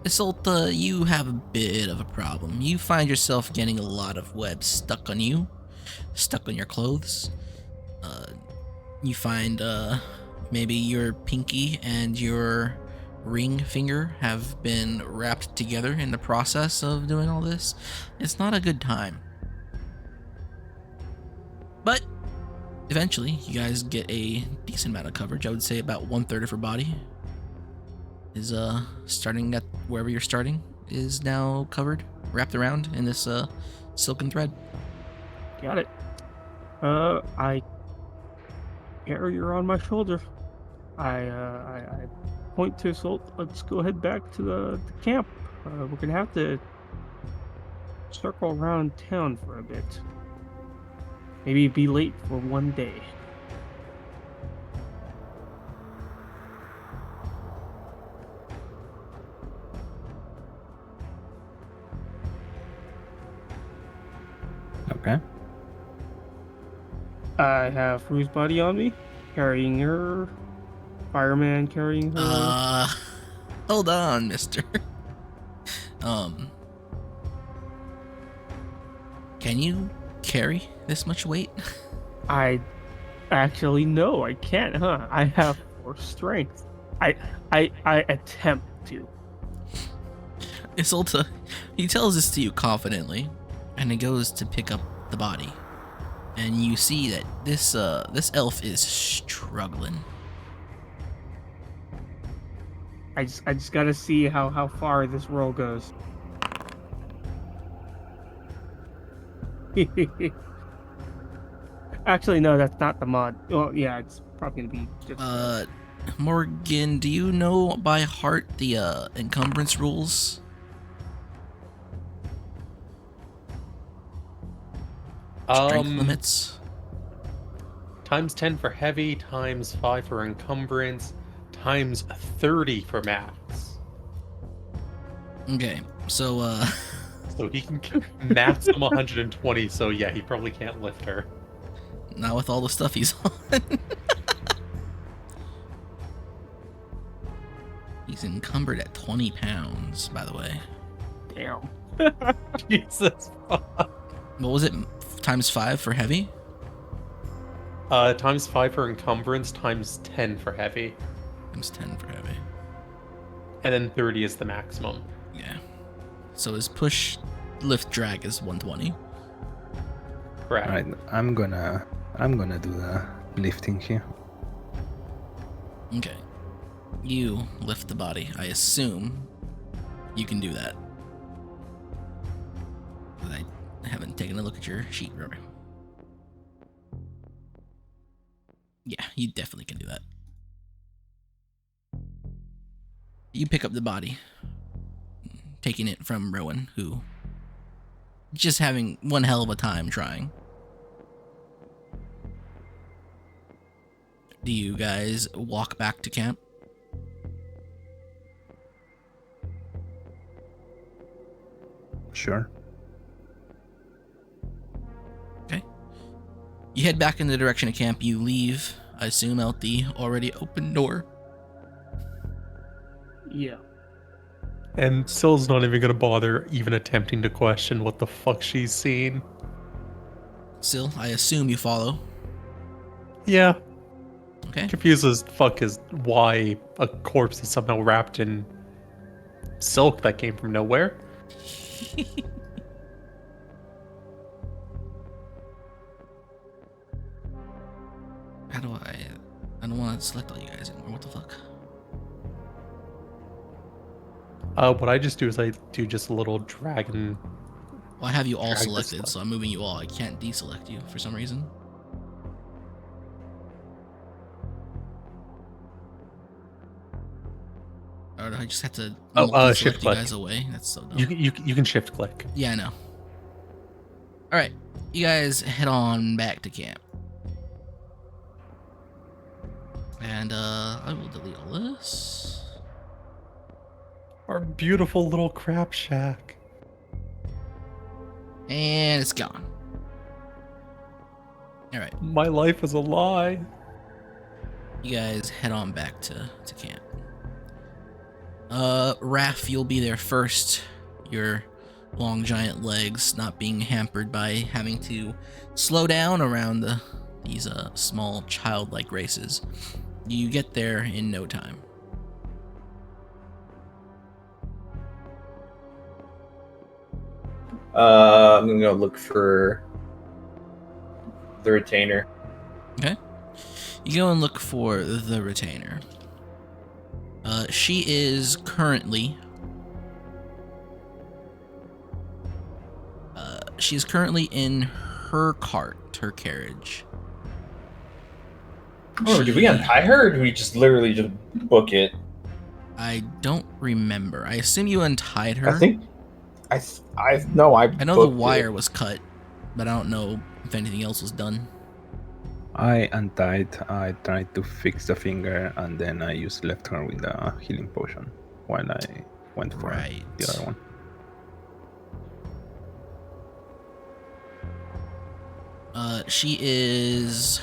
Isolta, you have a bit of a problem. You find yourself getting a lot of webs stuck on you, stuck on your clothes. You find maybe your pinky and your ring finger have been wrapped together in the process of doing all this. It's not a good time. But eventually, you guys get a decent amount of coverage. I would say about 1/3 of her body is starting at wherever you're starting is now covered, wrapped around in this silken thread. Got it. I carry her on my shoulder. I point to Salt. Let's go head back to the camp. We're gonna have to circle around town for a bit. Maybe be late for one day. Okay. I have Rue's body on me, carrying her. Fireman carrying her. Hold on, mister. Um, can you carry this much weight? I actually no, I can't, huh? I have 4 strength. I attempt to. Isolta, he tells this to you confidently, and he goes to pick up the body. And you see that this elf is struggling. I just gotta see how far this roll goes. Actually, no, that's not the mod. Well, yeah, it's probably gonna be just. Morgan, do you know by heart the encumbrance rules? Strength limits? Times 10 for heavy, times 5 for encumbrance, times 30 for max. Okay, so So he can maximum 120, so yeah, he probably can't lift her. not with all the stuff he's on. He's encumbered at 20 pounds, by the way. Damn. Jesus fuck. What was it? Times 5 for heavy? Times 5 for encumbrance, times 10 for heavy. Times 10 for heavy. And then 30 is the maximum. Yeah. So his push, lift, drag is 120. Correct. All right. I'm gonna do the lifting here. Okay. You lift the body. I assume you can do that. But I haven't taken a look at your sheet, remember? Yeah, you definitely can do that. You pick up the body, taking it from Rowan, who just having one hell of a time trying. Do you guys walk back to camp? Sure. Okay. You head back in the direction of camp. You leave, I assume, out the already open door. Yeah. And Syl's not even gonna bother even attempting to question what the fuck she's seen. Still, I assume you follow. Yeah, Okay. confused as fuck as why a corpse is somehow wrapped in silk that came from nowhere. How do I don't want to select all you guys anymore. What the fuck? What I just do is I do just a little dragon. Well, I have you all Drag this selected, one. so I'm moving you all. I can't deselect you for some reason. Or do I just have to Oh, deselect shift you click. guys away? That's so dumb. You can shift click. Yeah, I know. Alright, you guys head on back to camp. And, I will delete all this. Our beautiful little crap shack. And it's gone. Alright, My life is a lie. you guys head on back to camp. Raph, you'll be there first. Your long giant legs not being hampered by having to slow down around these small childlike races. You get there in no time. I'm gonna go look for the retainer. Okay. You go and look for the retainer. She is currently in her cart, her carriage. Oh, did we untie her, or did we just literally just book it? I don't remember. I assume you untied her. I think I know the booked wire it. was cut, but I don't know if anything else was done. I untied. I tried to fix the finger, and then I just left her with the healing potion while I went for Right. the other one. She is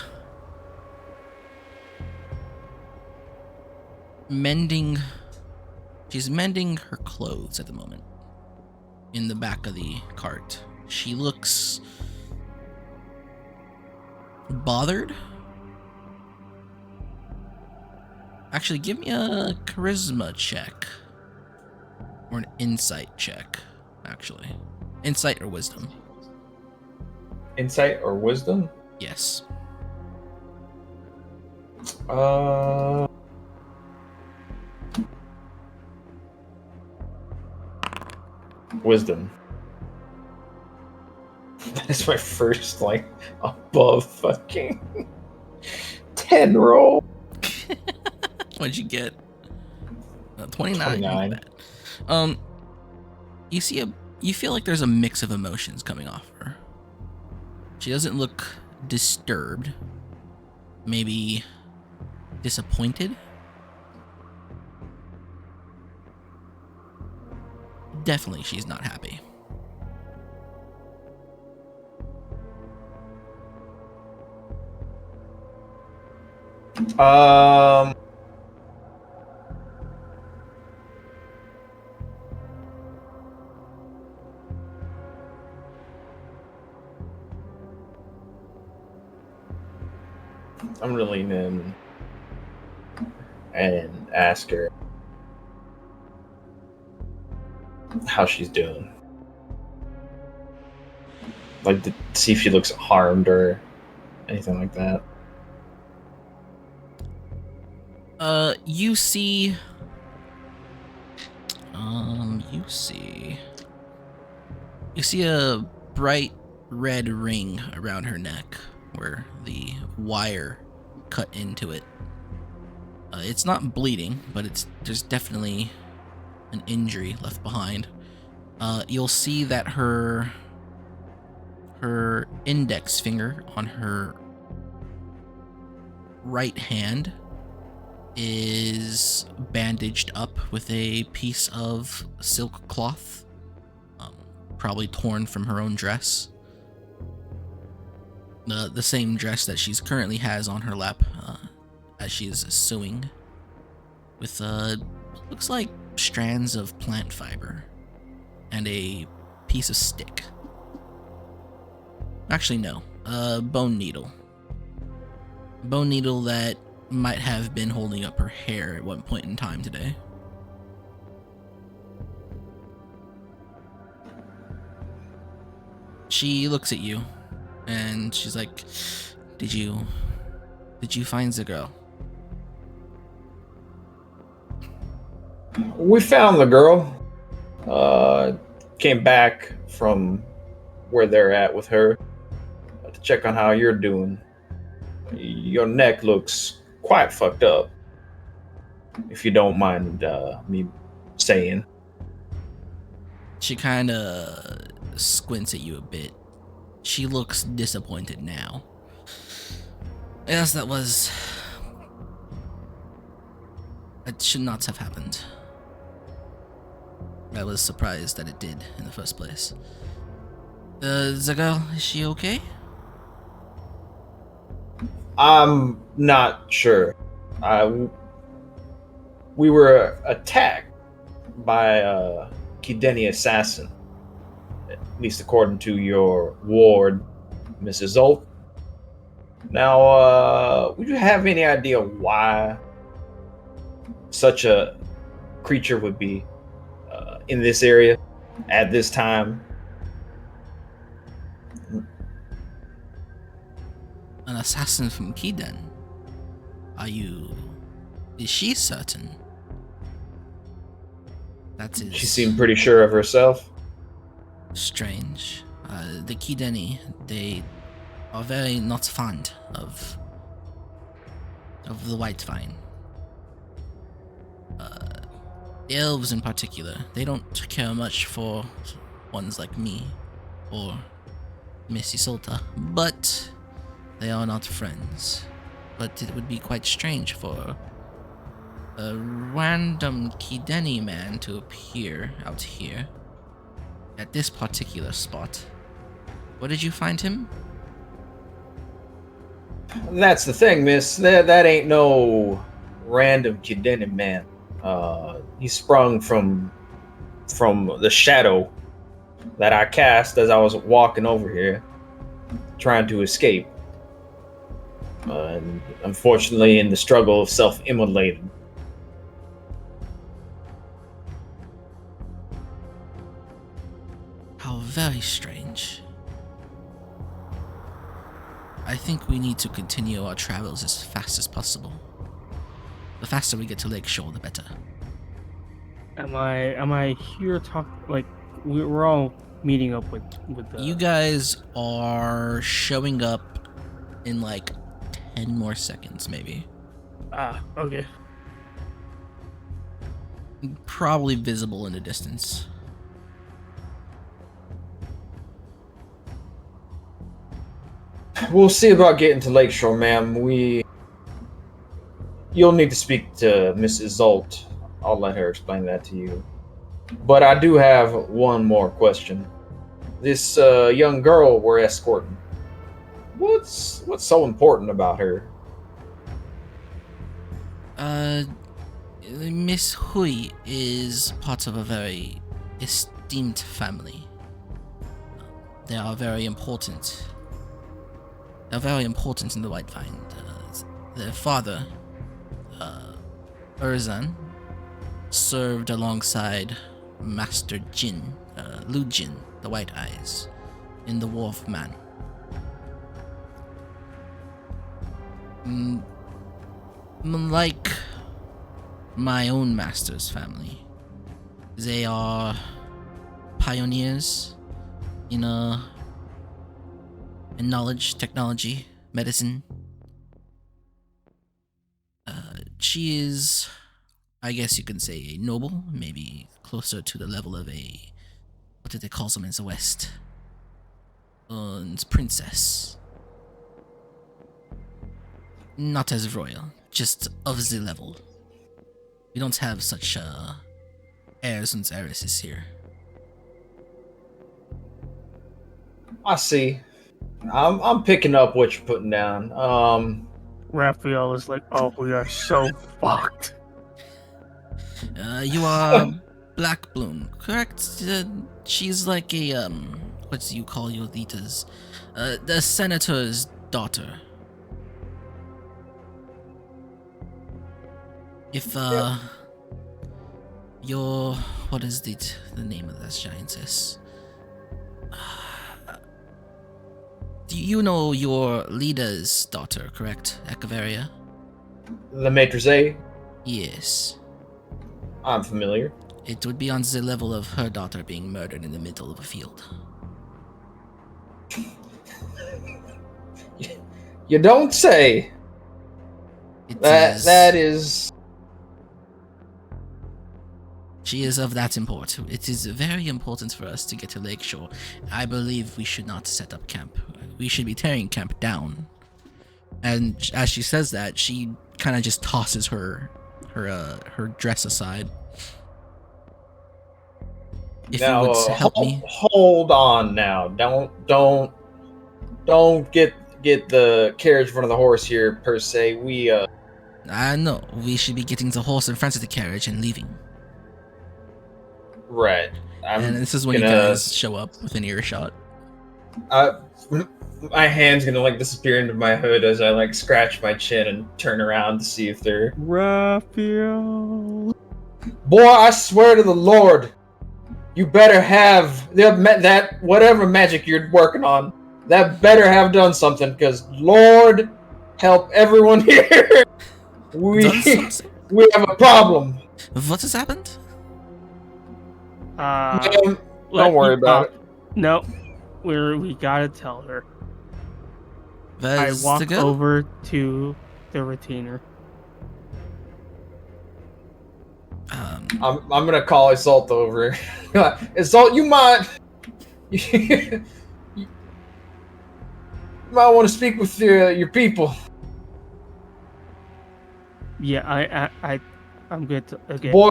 mending. She's mending her clothes at the moment in the back of the cart. She looks bothered. Actually, give me a charisma check or an insight check. Actually, insight or wisdom. Insight or wisdom? Yes. Wisdom. That is my first, like, above fucking 10 roll. What'd you get? 29. 29. Not bad. You feel like there's a mix of emotions coming off her. She doesn't look disturbed. Maybe disappointed. Definitely she's not happy. I'm gonna lean in and ask her how she's doing. Like, to see if she looks harmed or anything like that. You see a bright red ring around her neck where the wire cut into it. It's not bleeding, but there's definitely an injury left behind. You'll see that her index finger on her right hand is bandaged up with a piece of silk cloth, probably torn from her own dress. The same dress that she's currently has on her lap as she's sewing with looks like strands of plant fiber and a piece of stick. Actually, no, a bone needle. Bone needle that might have been holding up her hair at one point in time today. She looks at you and she's like, Did you find the girl? We found the girl. Came back from where they're at with her to check on how you're doing. Your neck looks quite fucked up, if you don't mind me saying. She kind of squints at you a bit. She looks disappointed now. Yes, that should not have happened. I was surprised that it did in the first place. The girl, is she okay? I'm not sure. We were attacked by a Kideni assassin, at least according to your ward, Mrs. Zolt. Now, would you have any idea why such a creature would be in this area at this time? An assassin from Kiden? Is she certain? That is... She seemed pretty sure of herself. Strange. The Kideni, they are very not fond of the white vine. Elves in particular, they don't care much for ones like me or Missy Solta, but they are not friends. But it would be quite strange for a random Kideni man to appear out here at this particular spot. Where did you find him? That's the thing, miss. That ain't no random Kideni man. He sprung from the shadow that I cast as I was walking over here, trying to escape. And unfortunately, in the struggle of self-immolated. How very strange. I think we need to continue our travels as fast as possible. The faster we get to Lakeshore, the better. Am I here we're all meeting up with You guys are showing up in like 10 more seconds, maybe. Okay. Probably visible in the distance. We'll see about getting to Lakeshore, ma'am. You'll need to speak to Mrs. Zolt. I'll let her explain that to you. But I do have one more question. This young girl we're escorting. What's so important about her? Miss Hui is part of a very esteemed family. They are very important. They're very important in the Whitevine. Their father, Urzan, served alongside Master Jin, Lu Jin, the White Eyes, in the War of Man. Like my own master's family, they are pioneers in knowledge, technology, medicine. She is, I guess you can say, a noble, maybe closer to the level of a, what did they call them in the West? Princess. Not as royal, just of the level. We don't have such heirs and heiresses here. I see. I'm picking up what you're putting down. Raphael is like, oh, we are so fucked. You are Black Bloom, correct? She's like a what do you call your leaders? The senator's daughter. If your what is the name of that giantess? Do you know your leader's daughter, correct? Echeveria? The Maîtrise? Yes. I'm familiar. It would be on the level of her daughter being murdered in the middle of a field. You don't say. That is. She is of that import. It is very important for us to get to Lakeshore. I believe we should not set up camp. We should be tearing camp down. And as she says that, she kind of just tosses her dress aside. If now, you would help me. Hold on now. Don't get the carriage in front of the horse here per se. I know. We should be getting the horse in front of the carriage and leaving. Right. And this is when you guys show up within earshot. My hand's gonna like disappear into my hood as I like scratch my chin and turn around to see if they're. Raphael. Boy, I swear to the Lord, you better have that whatever magic you're working on. That better have done something, because Lord help everyone here. We have a problem. What has happened? Don't worry about it. No, we gotta tell her. I That's walk over to the retainer. I'm gonna call Isolt over. Isolt, you might want to speak with your people. Yeah, I'm good to, okay. Boy,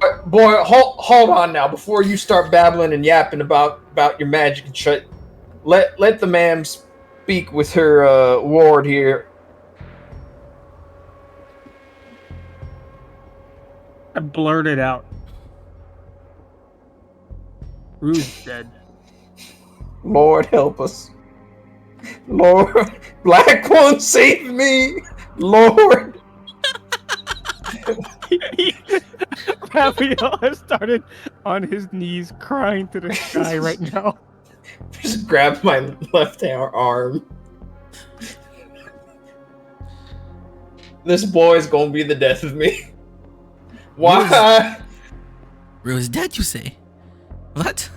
hold on now. Before you start babbling and yapping about your magic and shit, let the ma'am speak with her ward here. I blurted out. Rue's dead. Lord help us. Lord, Black One, save me. Lord. Raphael has started on his knees crying to the sky right now. Just grab my left arm. This boy's gonna be the death of me. Why? Rue is dead, you say? What?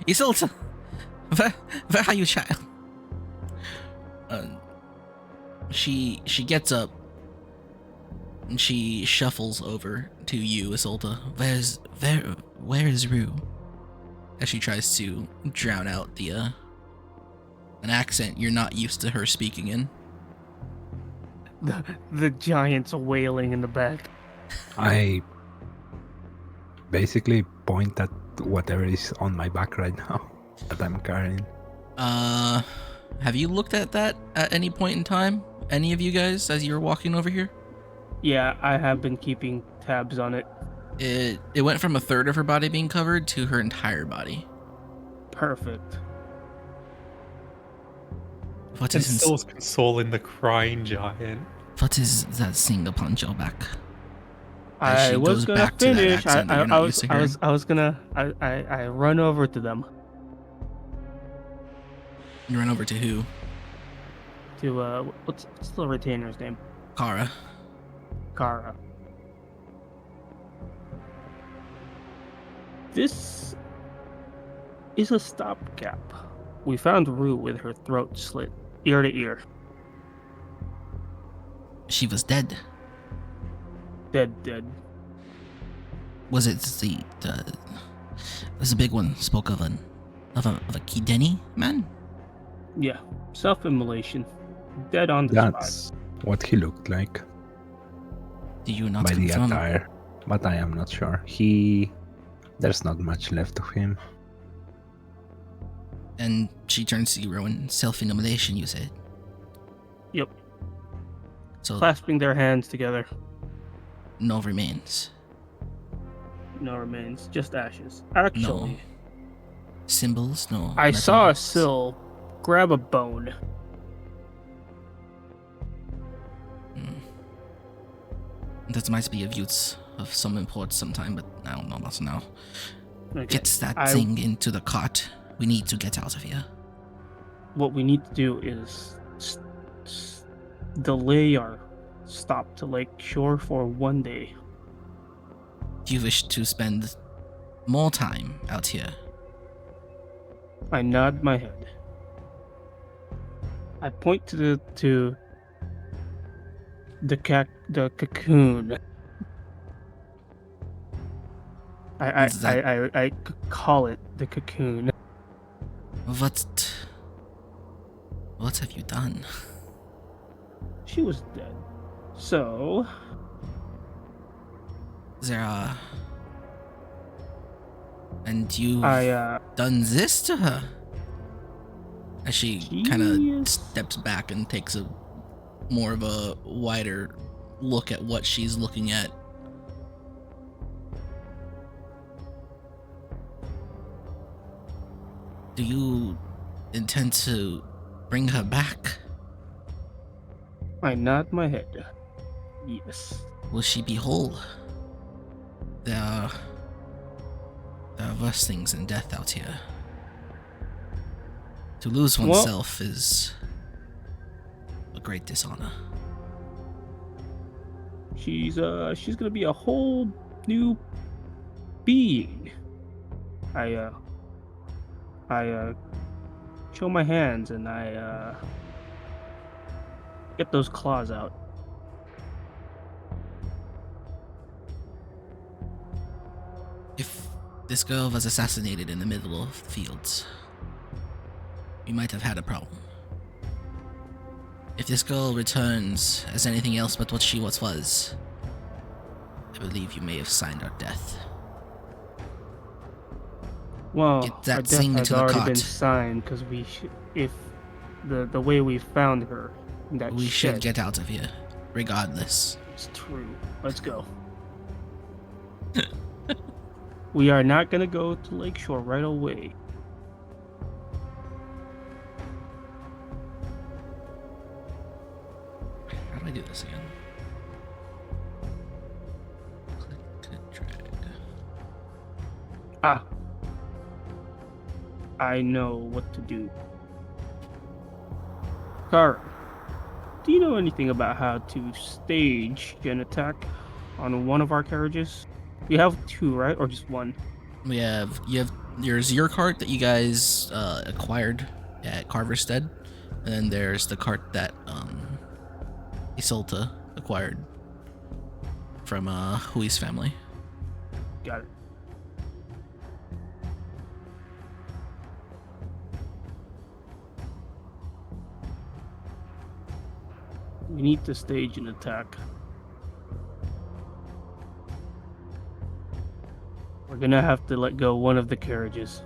Isolde, where are you, child? She gets up and she shuffles over to you, Isolde. Where is Rue? As she tries to drown out the an accent you're not used to her speaking in. The giant's wailing in the back. I basically point at whatever is on my back right now that I'm carrying. Have you looked at that at any point in time? Any of you guys, as you were walking over here? Yeah, I have been keeping tabs on it. It went from a third of her body being covered to her entire body. Perfect. What And is Still's consoling the crying giant. what is that thing upon your back? As I she was goes gonna back to that finish. accent that you're not used to hearing. I was gonna. I run over to them. You run over to who? To what's the retainer's name? Kara. Kara. This is a stopgap. We found Rue with her throat slit, ear to ear. She was dead. Dead. Was it there's a big one spoke of a Kideni man? Yeah, self-immolation. Dead on the spot. That's what he looked like Do you not by the confirm? attire, but I am not sure. There's not much left of him. And she turns to you, Rowan. Self-immolation, you said. Yep. So Clasping their hands together. no remains. No remains, just ashes. Actually, Symbols, no. I nothing saw a else. sill grab a bone. That might be of use of some import sometime, but I don't know about now. Okay. Get that I- thing into the cart. We need to get out of here. What we need to do is delay our stop to Lake Shore for 1 day. Do you wish to spend more time out here? I nod my head. I point to the cocoon. I call it the cocoon. What have you done? She was dead. So There are... And you I done this to her? As she kind Jeez. of steps back and takes a more of a wider look at what she's looking at. Do you intend to bring her back? I nod my head. Yes. Will she be whole? There are worse things than death out here. To lose Well- oneself is a great dishonor. She's gonna be a whole new being. I show my hands and I get those claws out. If this girl was assassinated in the middle of the fields, we might have had a problem. If this girl returns as anything else but what she once was, I believe you may have signed our death. Well, Get that our death thing has into the already been cart. signed because if the way we found her, in that We should shed get out of here, regardless. is true. Let's go. We are not gonna go to Lakeshore right away. How do I do this again? Click to drag. Ah, I know what to do. Kara, do you know anything about how to stage an attack on one of our carriages? We have two, right? Or just one? There's your cart that you guys acquired at Carverstead, and then there's the cart that Isolta acquired from Hui's family. Got it. We need to stage an attack. We're gonna have to let go one of the carriages.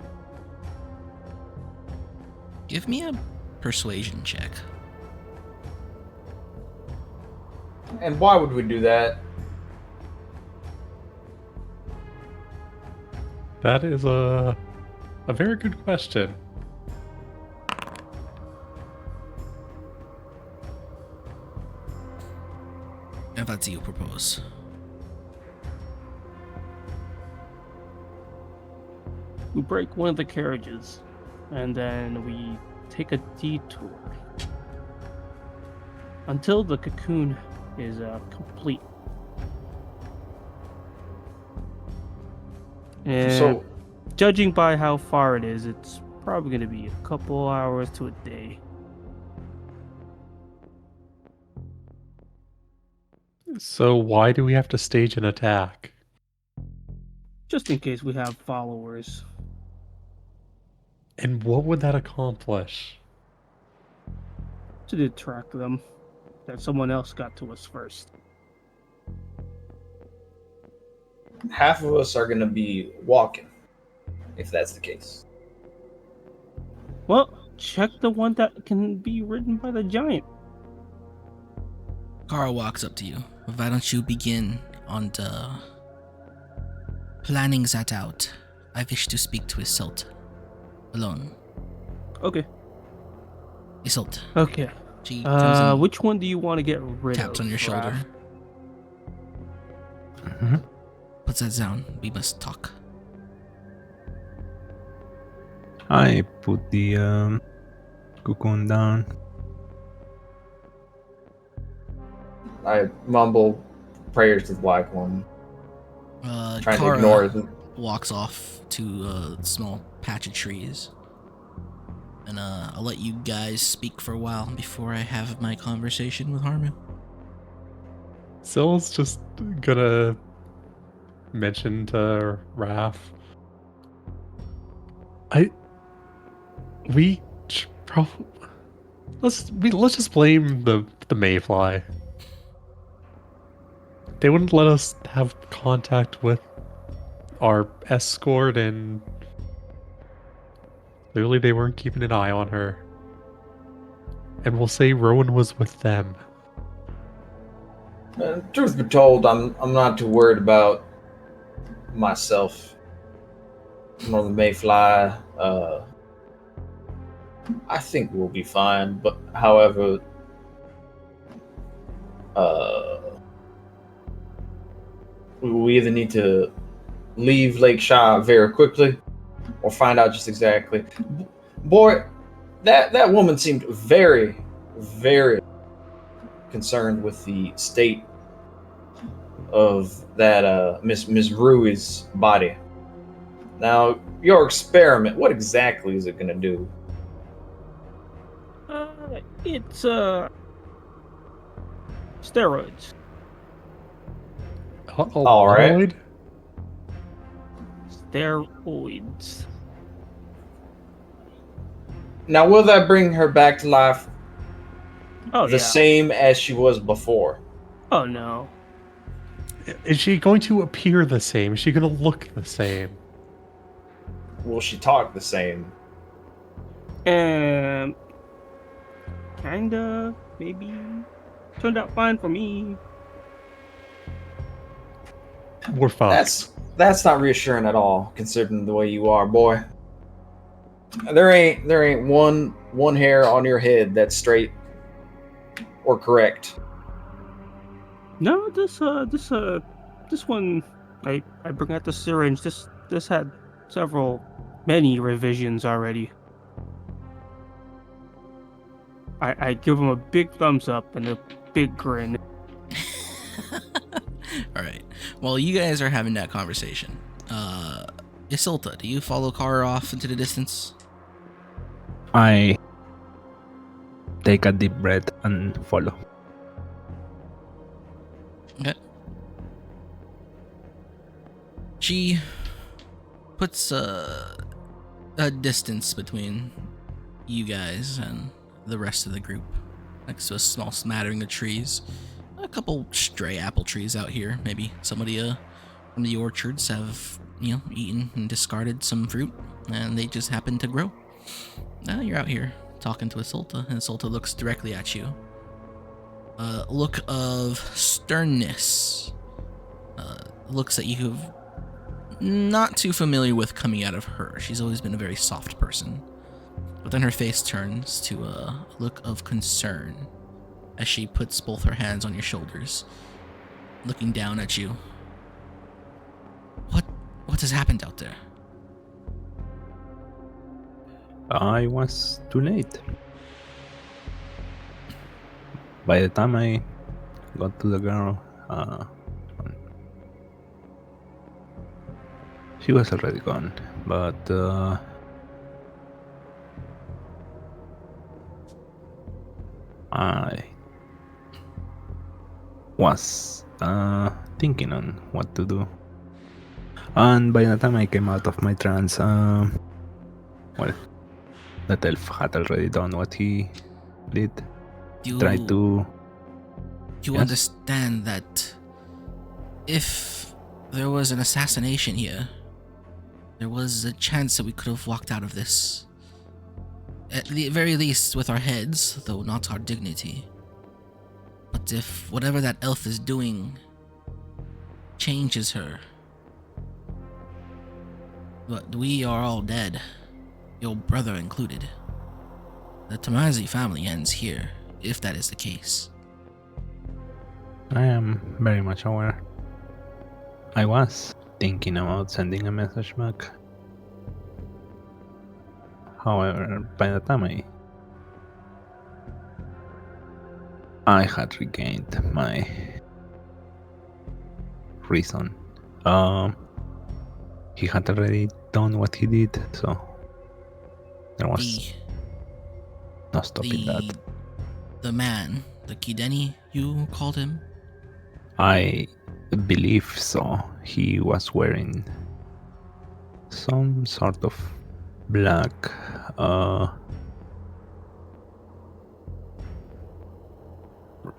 Give me a persuasion check. And why would we do that? That is a very good question. If that's you propose. We break one of the carriages, and then we take a detour until the cocoon is complete. And So, judging by how far it is, it's probably going to be a couple hours to a day. So why do we have to stage an attack? Just in case we have followers. And what would that accomplish? To detract them, that someone else got to us first. half of us are going to be walking, if that's the case. Well, check the one that can be ridden by the giant. Carl walks up to you. Why don't you begin on the planning that out? I wish to speak to Isolt alone. Okay. Isolt. Okay. She comes and Which one do you want to get rid of? taps on your shoulder. Raph? Mm-hmm. Put that down. We must talk. I put the cocoon down. I mumble prayers to the Black One, trying to Kara ignore it. walks off to a small patch of trees. And I'll let you guys speak for a while before I have my conversation with Harmu. Syl's just gonna mention to Raph. Let's just blame the Mayfly. They wouldn't let us have contact with our escort, and clearly they weren't keeping an eye on her. And we'll say Rowan was with them. Truth be told, I'm not too worried about myself nor the Mayfly. I think we'll be fine. But however, we either need to leave Lake Shah very quickly, or find out just exactly. Boy, that woman seemed very, very concerned with the state of that Miss Rui's body. Now, your experiment, what exactly is it going to do? It's steroids. All right. Alloid? Steroids. Now, will that bring her back to life Oh the yeah. same as she was before? Oh no. Is she going to appear the same? Is she going to look the same? Will she talk the same? Kinda, maybe. Turned out fine for me. We're fucked. That's not reassuring at all, considering the way you are, boy. There ain't one hair on your head that's straight or correct. No, this one, I bring out the syringe. This had many revisions already. I give him a big thumbs up and a big grin. All right. While you guys are having that conversation, Isilta, do you follow Kara off into the distance? I take a deep breath and follow. Okay. She puts a distance between you guys and the rest of the group, next to a small smattering of trees. A couple stray apple trees out here. Maybe somebody from the orchards have, eaten and discarded some fruit, and they just happen to grow. Now you're out here talking to Isilta, and Isilta looks directly at you. Look of sternness. Looks that you've not too familiar with coming out of her. She's always been a very soft person. But then her face turns to a look of concern as she puts both her hands on your shoulders, looking down at you. What has happened out there? I was too late. By the time I got to the girl, she was already gone. But I was thinking on what to do. And by the time I came out of my trance, well, that elf had already done what he did. Try to. You Yes? understand that if there was an assassination here, there was a chance that we could have walked out of this. At the very least with our heads, though not our dignity. But if whatever that elf is doing changes her, but we are all dead, your brother included. The Tamazi family ends here, if that is the case. I am very much aware. I was thinking about sending a message back. However, by the time I had regained my reason, he had already done what he did, so there was no stopping that. The man, the Kideni, you called him? I believe so. He was wearing some sort of black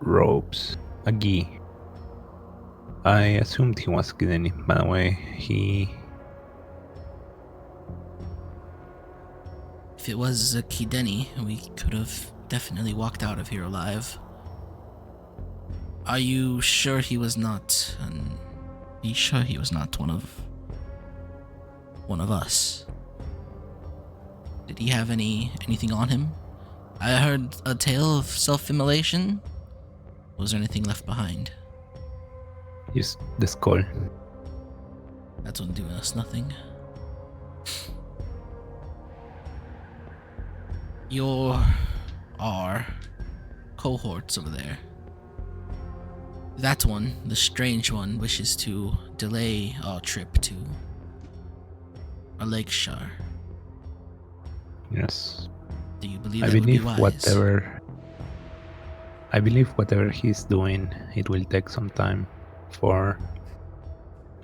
robes, a gi. I assumed he was Kideni. By the way, If it was a Kideni, we could have definitely walked out of here alive. Are you sure he was not? Are you sure he was not one of us? Did he have anything on him? I heard a tale of self-immolation. Was there anything left behind? use the skull. That's one doing us nothing. Our cohorts over there. That one, the strange one, wishes to delay our trip to a Lakeshire. Yes. Do you believe I that would be believe wise? whatever he's doing, it will take some time for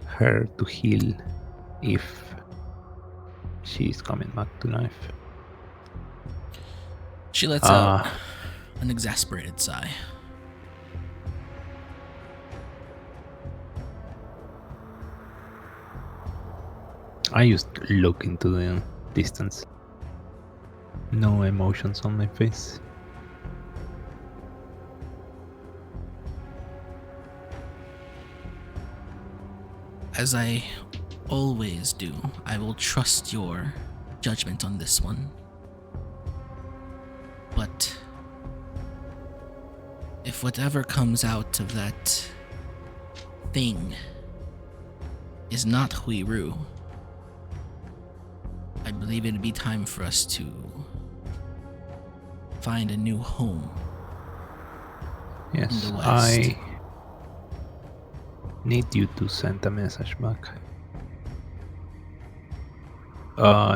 her to heal if she's coming back to life. She lets out an exasperated sigh. I just look into the distance. No emotions on my face. As I always do. I will trust your judgment on this one. But if whatever comes out of that thing is not Huiru, I believe it'd be time for us to find a new home. Yes, in the West. I need you to send a message back.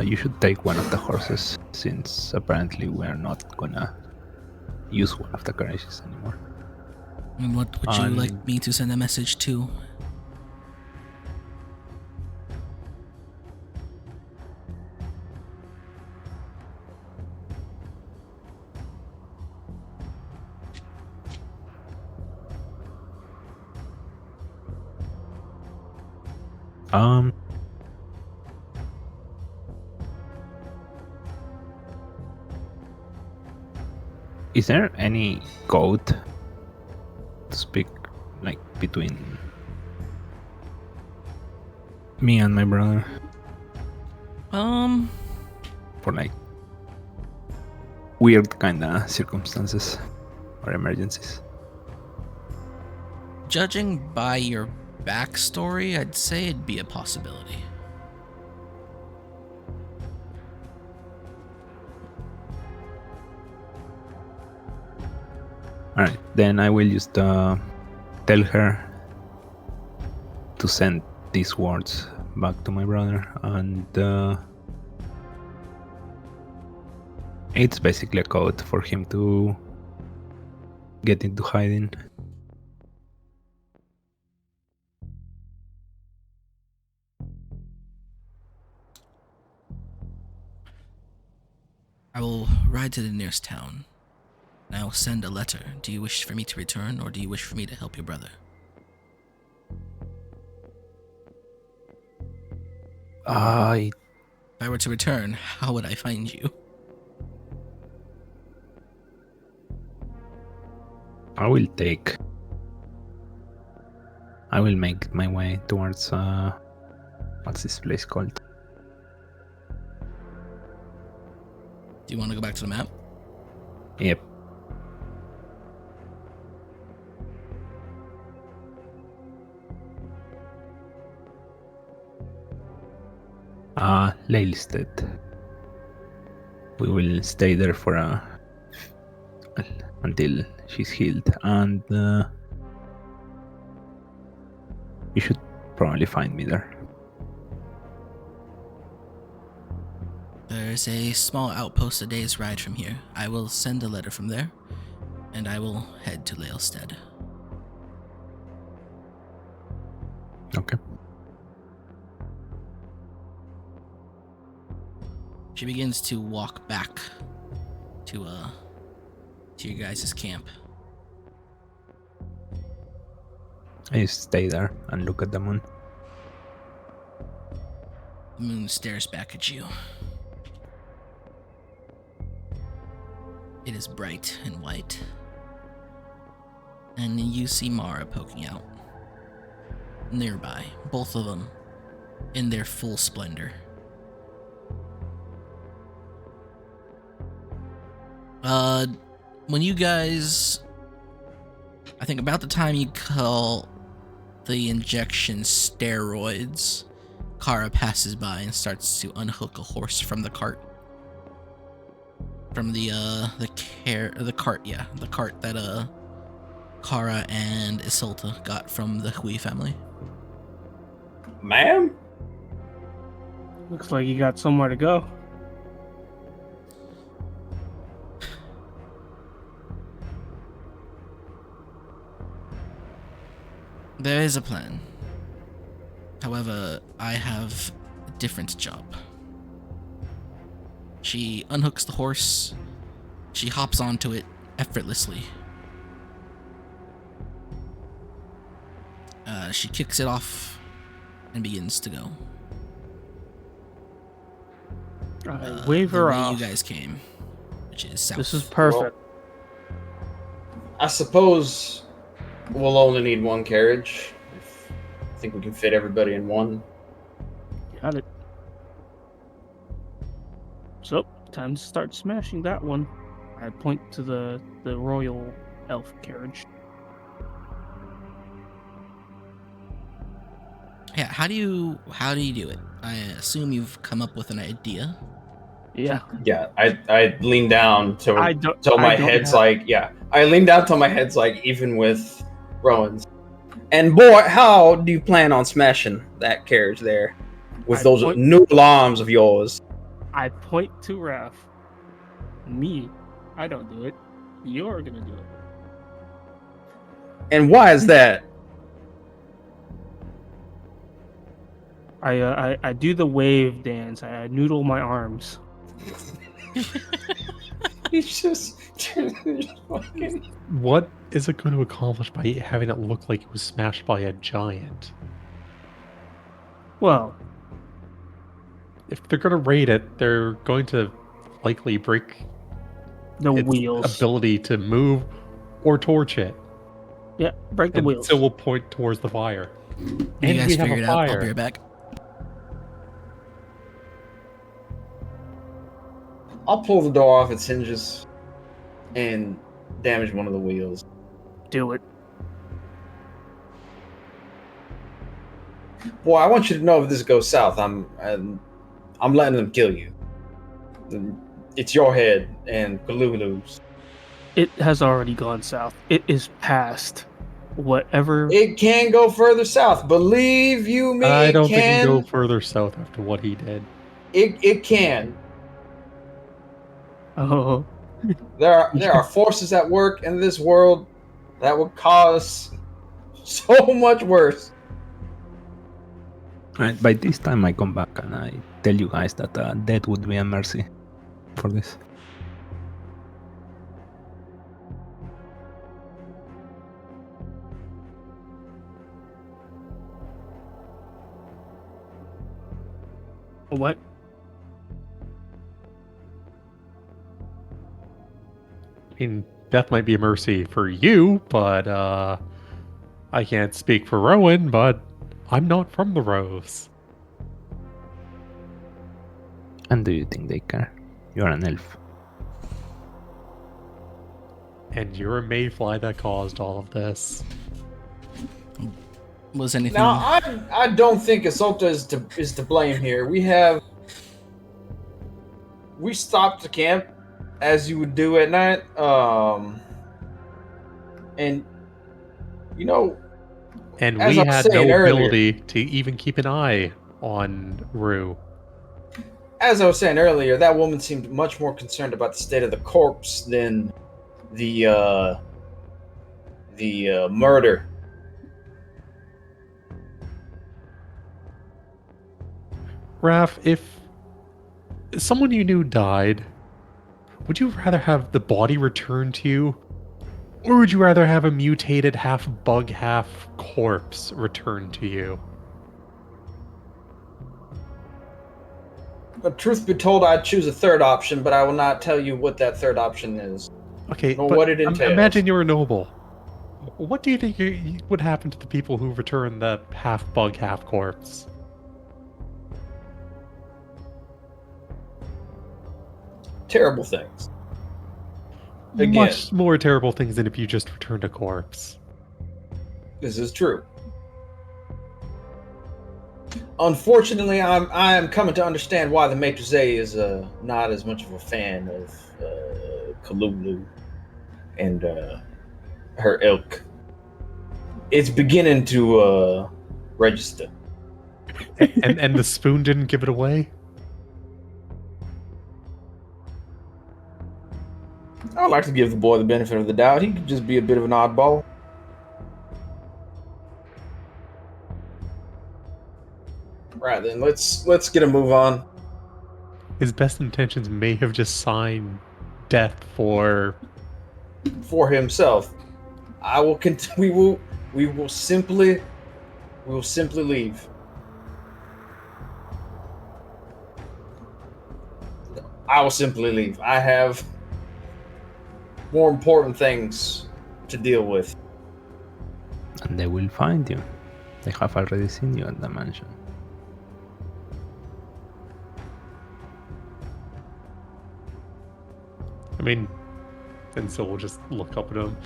You should take one of the horses, since apparently we are not gonna use one of the carriages anymore. And what would you like me to send a message to? Is there any code to speak, like, between me and my brother for, like, weird kind of circumstances or emergencies? Judging by your backstory, I'd say it'd be a possibility. Alright, then I will just tell her to send these words back to my brother, and it's basically a code for him to get into hiding. I will ride to the nearest town, and I will send a letter. Do you wish for me to return, or do you wish for me to help your brother? If I were to return, how would I find you? I will make my way towards what's this place called? Do you want to go back to the map? Yep. Leilstead. We will stay there for until she's healed, and you should probably find me there. There's a small outpost a day's ride from here. I will send a letter from there, and I will head to Leilstead. Okay. She begins to walk back to your guys' camp. I just stay there and look at the moon. The moon stares back at you. It is bright and white. And you see Mara poking out nearby, both of them in their full splendor. When you guys, I think about the time you call the injection steroids, Kara passes by and starts to unhook a horse from the cart. From the cart that Kara and Isolta got from the Hui family. Ma'am? Looks like you got somewhere to go. There is a plan. However, I have a different job. She unhooks the horse. She hops onto it effortlessly. She kicks it off and begins to go. Wave The her way off. you guys came, which is south. This is perfect. I suppose we'll only need one carriage. I think we can fit everybody in one. Got it. So, time to start smashing that one. I point to the royal elf carriage. Yeah, how do you do it? I assume you've come up with an idea. Yeah. Yeah, I lean down till I don't my have- head's like, yeah. I lean down till my head's like even with Rowan's. And boy, how do you plan on smashing that carriage there with I those point- noodle arms of yours? I point to Raph. Me. I don't do it. You're gonna do it. And why is that? I do the wave dance. I noodle my arms. He's just fucking. What is it going to accomplish by having it look like it was smashed by a giant? Well, If they're going to raid it, they're going to likely break the its wheels. ability to move or torch it. Yeah, break the And wheels. so we'll point towards the fire. You And guys we have figure a it out. I'll fire. be right back. I'll pull the door off its hinges and damage one of the wheels. Do it. Boy, I want you to know if this goes south, I'm letting them kill you. It's your head and Kalulu's. It has already gone south. It is past whatever. It can go further south. Believe you me, I don't it think he can. can go further south after what he did. It can. Oh, There are forces at work in this world that would cause so much worse. Right, by this time I come back and I tell you guys that death would be a mercy for this. what? I mean, death might be a mercy for you, but I can't speak for Rowan, but I'm not from the Rose. And do you think they care? You're an elf. And you're a mayfly that caused all of this. Was anything? Now, I don't think Isolta is to blame here. We stopped the camp as you would do at night, and you know, And as we I was had no saying earlier- ability to even keep an eye on Rue. as I was saying earlier, that woman seemed much more concerned about the state of the corpse than the murder. Raph, if someone you knew died, would you rather have the body returned to you? Or would you rather have a mutated half bug, half corpse returned to you? But truth be told, I'd choose a third option, but I will not tell you what that third option is. Okay, Or but what it entails. imagine you're a noble. What do you think would happen to the people who return the half bug, half corpse? Terrible things. Again. Much more terrible things than if you just returned a corpse. This is true. Unfortunately, I am coming to understand why the Maître is not as much of a fan of Kalulu and her ilk. It's beginning to register. and the spoon didn't give it away? I'd like to give the boy the benefit of the doubt. He could just be a bit of an oddball. Right then, let's get a move on. His best intentions may have just signed death for... For himself. I will we will simply leave. I will simply leave. I have more important things to deal with. And they will find you. They have already seen you at the mansion. I mean, and so we'll just look up at him.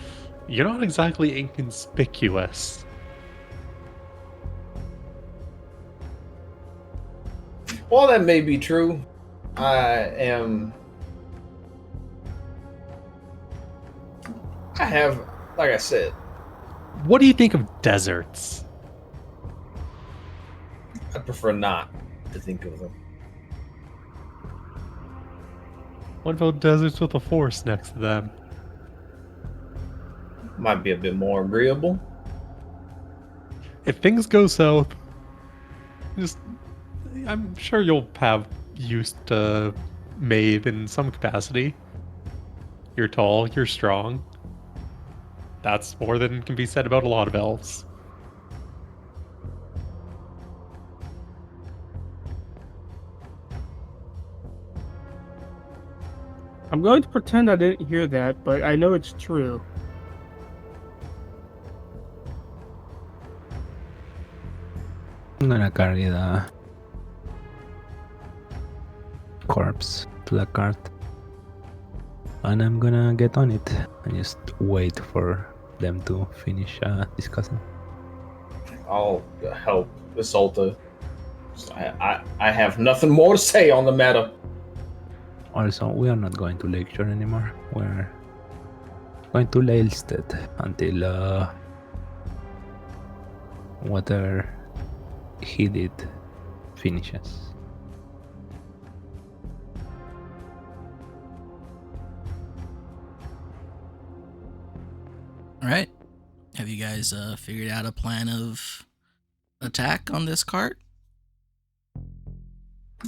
You're not exactly inconspicuous. While that may be true, I have, like I said, What do you think of deserts? I prefer not to think of them. What about deserts with a forest next to them? Might be a bit more agreeable. If things go south, just I'm sure you'll have use to Maeve in some capacity. You're tall, you're strong. That's more than can be said about a lot of elves. I'm going to pretend I didn't hear that, but I know it's true. I'm gonna carry the corpse to the cart. And I'm gonna get on it and just wait for them to finish discussing. I'll help Isolta. I have nothing more to say on the matter. Also, we are not going to lecture anymore. We're going to Leilstead until whatever he did finishes. All right. Have you guys figured out a plan of attack on this cart?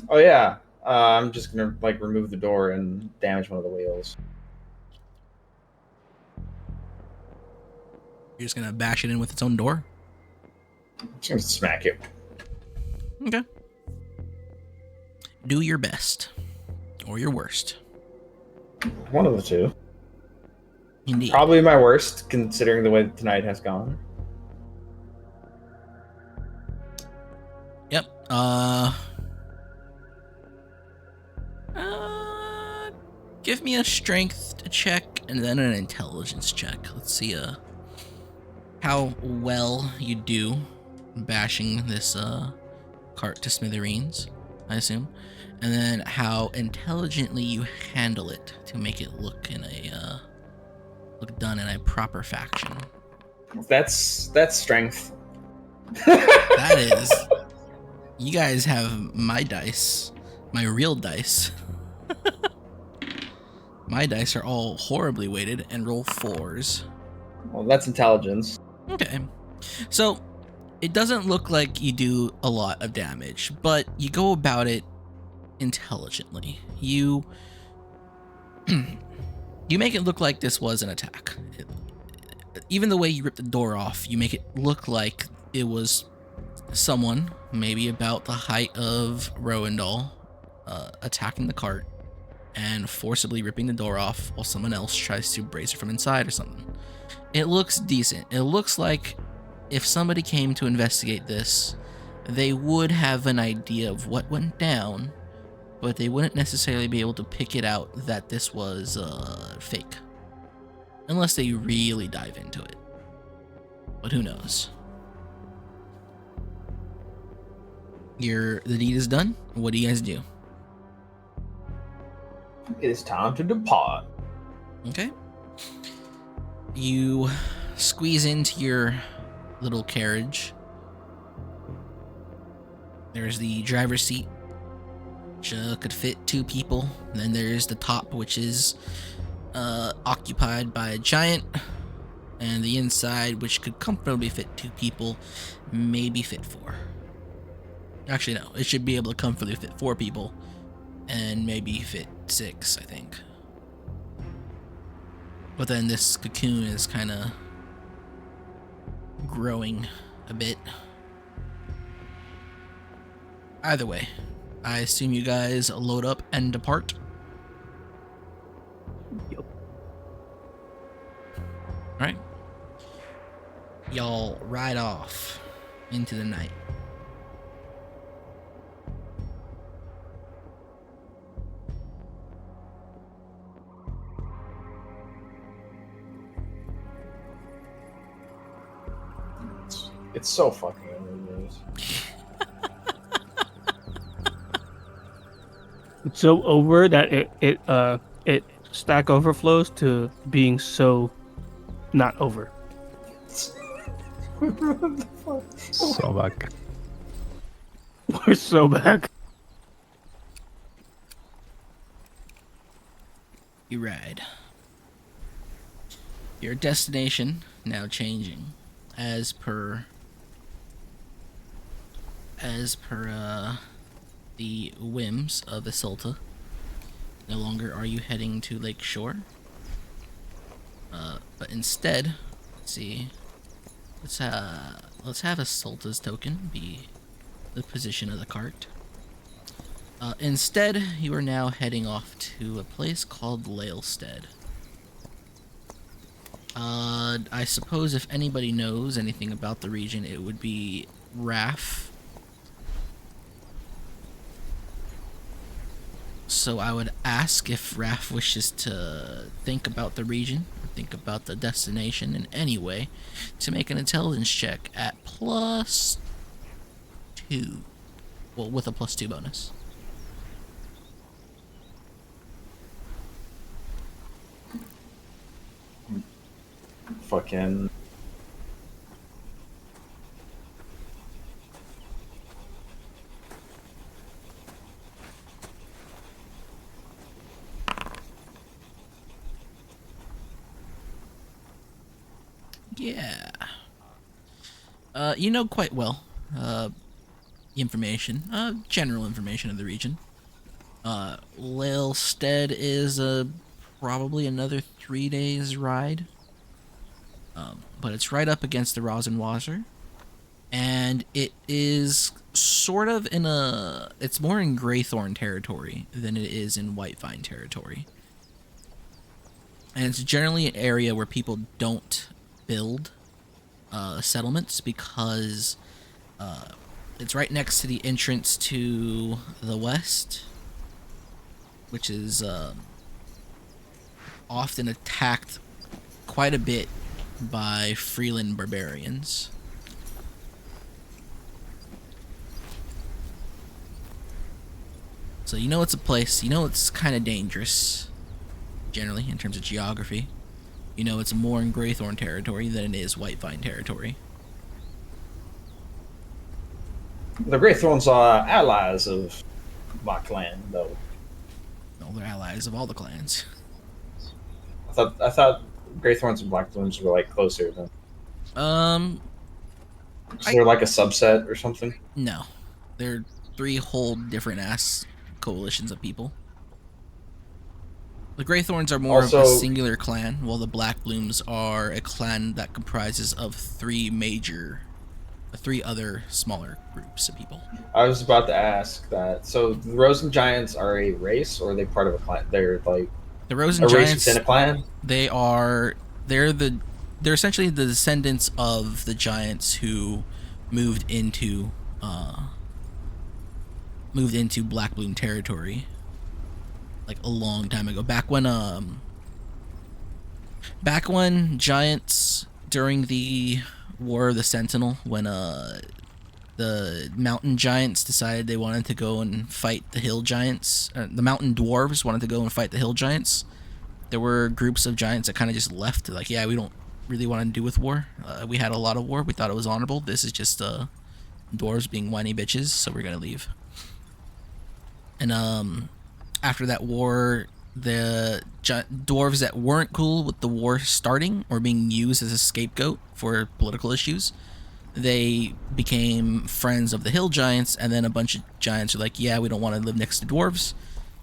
Oh yeah, I'm just gonna like remove the door and damage one of the wheels. You're just gonna bash it in with its own door? I'm just gonna smack it. Okay. Do your best. Or your worst. One of the two. Indeed. Probably my worst, considering the way tonight has gone. Yep. Give me a strength check and then an intelligence check. Let's see how well you do bashing this cart to smithereens, I assume. And then how intelligently you handle it to make it look in a look done in a proper fashion. That's strength. That is. You guys have my dice, my real dice. My dice are all horribly weighted and roll 4s. Well, that's intelligence. Okay. So, it doesn't look like you do a lot of damage, but you go about it intelligently. You make it look like this was an attack. Even the way you rip the door off, you make it look like it was someone, maybe about the height of Roandal, attacking the cart and forcibly ripping the door off while someone else tries to brace it from inside or something. It looks decent. It looks like if somebody came to investigate this, they would have an idea of what went down, but they wouldn't necessarily be able to pick it out that this was fake. Unless they really dive into it. But who knows? The deed is done. What do you guys do? It is time to depart. Okay. You squeeze into your little carriage. There's the driver's seat, which could fit 2 people. And then there's the top, which is occupied by a giant. And the inside, which could comfortably fit 2 people, maybe fit 4. Actually, no. It should be able to comfortably fit 4 people. And maybe fit 6, I think. But then this cocoon is kind of growing a bit. Either way, I assume you guys load up and depart. Yep. Alright. Y'all ride off into the night. It's so fucking overused. It's so over that it stack overflows to being so not over. What the fuck? So back. We're so back. You ride. Your destination now changing as per the whims of Isilta. No longer are you heading to Lake Shore, but instead, let's see, let's have Isilta's token be the position of the cart. Instead, you are now heading off to a place called Lalestead. I suppose if anybody knows anything about the region, it would be Raf. So I would ask if Raf wishes to think about the region, or think about the destination in any way, to make an intelligence check at +2. Well, with a +2 bonus. Fucking. Yeah. You know quite well, information, general information of the region. Lalestead is probably another 3 days ride. But it's right up against the Rosenwasser, and it is sort of it's more in Greythorn territory than it is in Whitevine territory. And it's generally an area where people don't build settlements because it's right next to the entrance to the west, which is often attacked quite a bit by Freeland barbarians. So you know it's a place, you know it's kind of dangerous, generally, in terms of geography. You know it's more in Greythorn territory than it is Whitevine territory. The Greythorns are allies of my clan, though. No, they're allies of all the clans. I thought Greythorns and Black Blooms were like closer than. Is there like a subset or something? No. They're 3 whole different ass coalitions of people. The Greythorns are more of a singular clan, while the Black Blooms are a clan that comprises of 3 other smaller groups of people. I was about to ask that. So the Rosen Giants are a race, or are they part of a clan? They're like the Rosen a Giants race within a clan. They're essentially the descendants of the giants who moved into Black Bloom territory like a long time ago. Back when giants, during the War of the Sentinel, when the mountain giants decided they wanted to go and fight the hill giants, the mountain dwarves wanted to go and fight the hill giants. There were groups of giants that kind of just left, like, yeah, we don't really want to do with war. We had a lot of war. We thought it was honorable. This is just dwarves being whiny bitches, so we're gonna leave. And after that war, the dwarves that weren't cool with the war starting or being used as a scapegoat for political issues, they became friends of the hill giants, and then a bunch of giants are like, yeah, we don't want to live next to dwarves.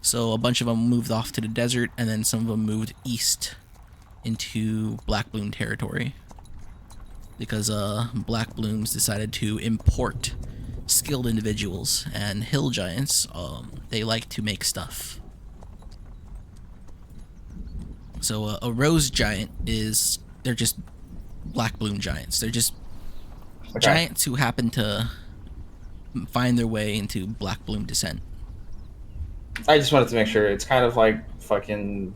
So a bunch of them moved off to the desert, and then some of them moved east into Black Bloom territory because Black Blooms decided to import skilled individuals, and hill giants, they like to make stuff. So a rose giant they're just Black Bloom giants. They're just giants who happen to find their way into Black Bloom descent. I just wanted to make sure. It's kind of like fucking